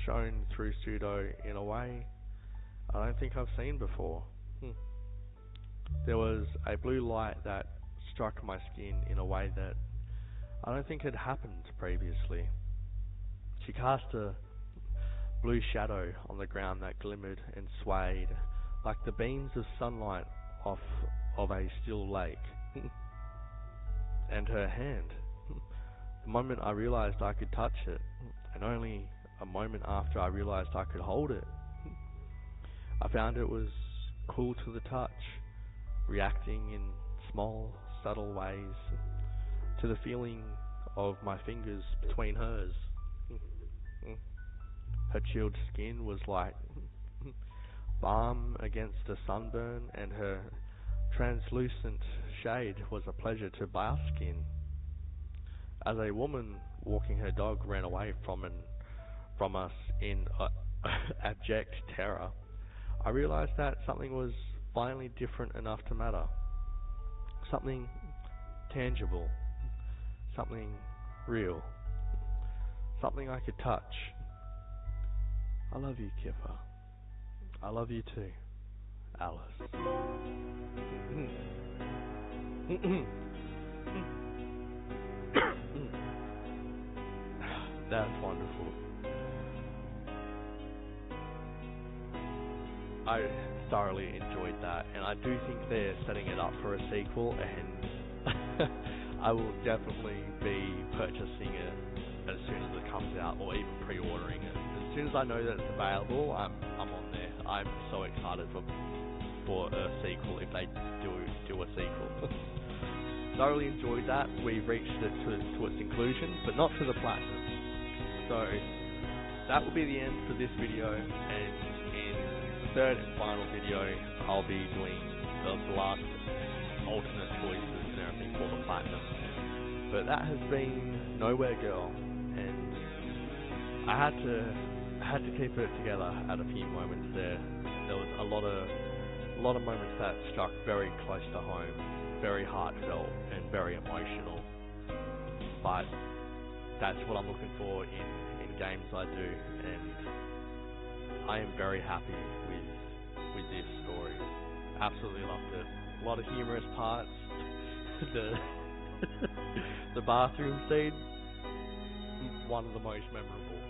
shone through Pseudo in a way I don't think I've seen before. There was a blue light that struck my skin in a way that I don't think had happened previously. She cast a blue shadow on the ground that glimmered and swayed like the beams of sunlight off of a still lake. And her hand. The moment I realized I could touch it, and only a moment after I realized I could hold it, I found it was cool to the touch, reacting in small, subtle ways to the feeling of my fingers between hers. Her chilled skin was like balm against a sunburn, and her translucent shade was a pleasure to bask in. As a woman walking her dog ran away from us in abject terror, I realized that something was finally different enough to matter. Something tangible. Something real. Something I could touch. I love you, Kipper. I love you too, Alice. That's wonderful. I thoroughly enjoyed that, and I do think they're setting it up for a sequel, and I will definitely be purchasing it as soon as it comes out, or even pre-ordering it. As soon as I know that it's available, I'm on there. I'm so excited for a sequel if they do a sequel. Thoroughly enjoyed that. We've reached it to its conclusion, but not to the platinum. So that will be the end for this video, and in the third and final video, I'll be doing the last alternate choices and everything for the platinum. But that has been Nowhere Girl, and I had to keep it together at a few moments there. There was a lot of moments that struck very close to home, very heartfelt and very emotional. But that's what I'm looking for in games I do, and I am very happy with this story. Absolutely loved it. A lot of humorous parts. The bathroom scene, one of the most memorable.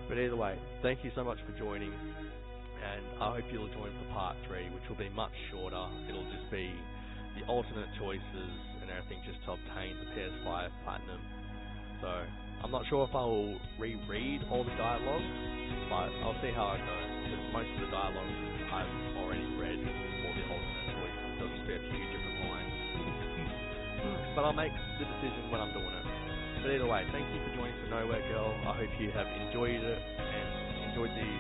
But either way, thank you so much for joining, and I hope you'll join for part 3, which will be much shorter. It'll just be the alternate choices and everything just to obtain the PS5 Platinum. So I'm not sure if I'll reread all the dialogue, but I'll see how I go, because most of the dialogue I've already read for the alternate choices. There'll just be a few different lines. But I'll make the decision when I'm doing it. But either way, thank you for joining for Nowhere Girl. I hope you have enjoyed it and enjoyed the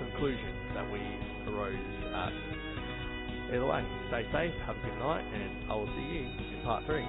conclusion that we arose at. Either way, stay safe, have a good night, and I will see you in part 3.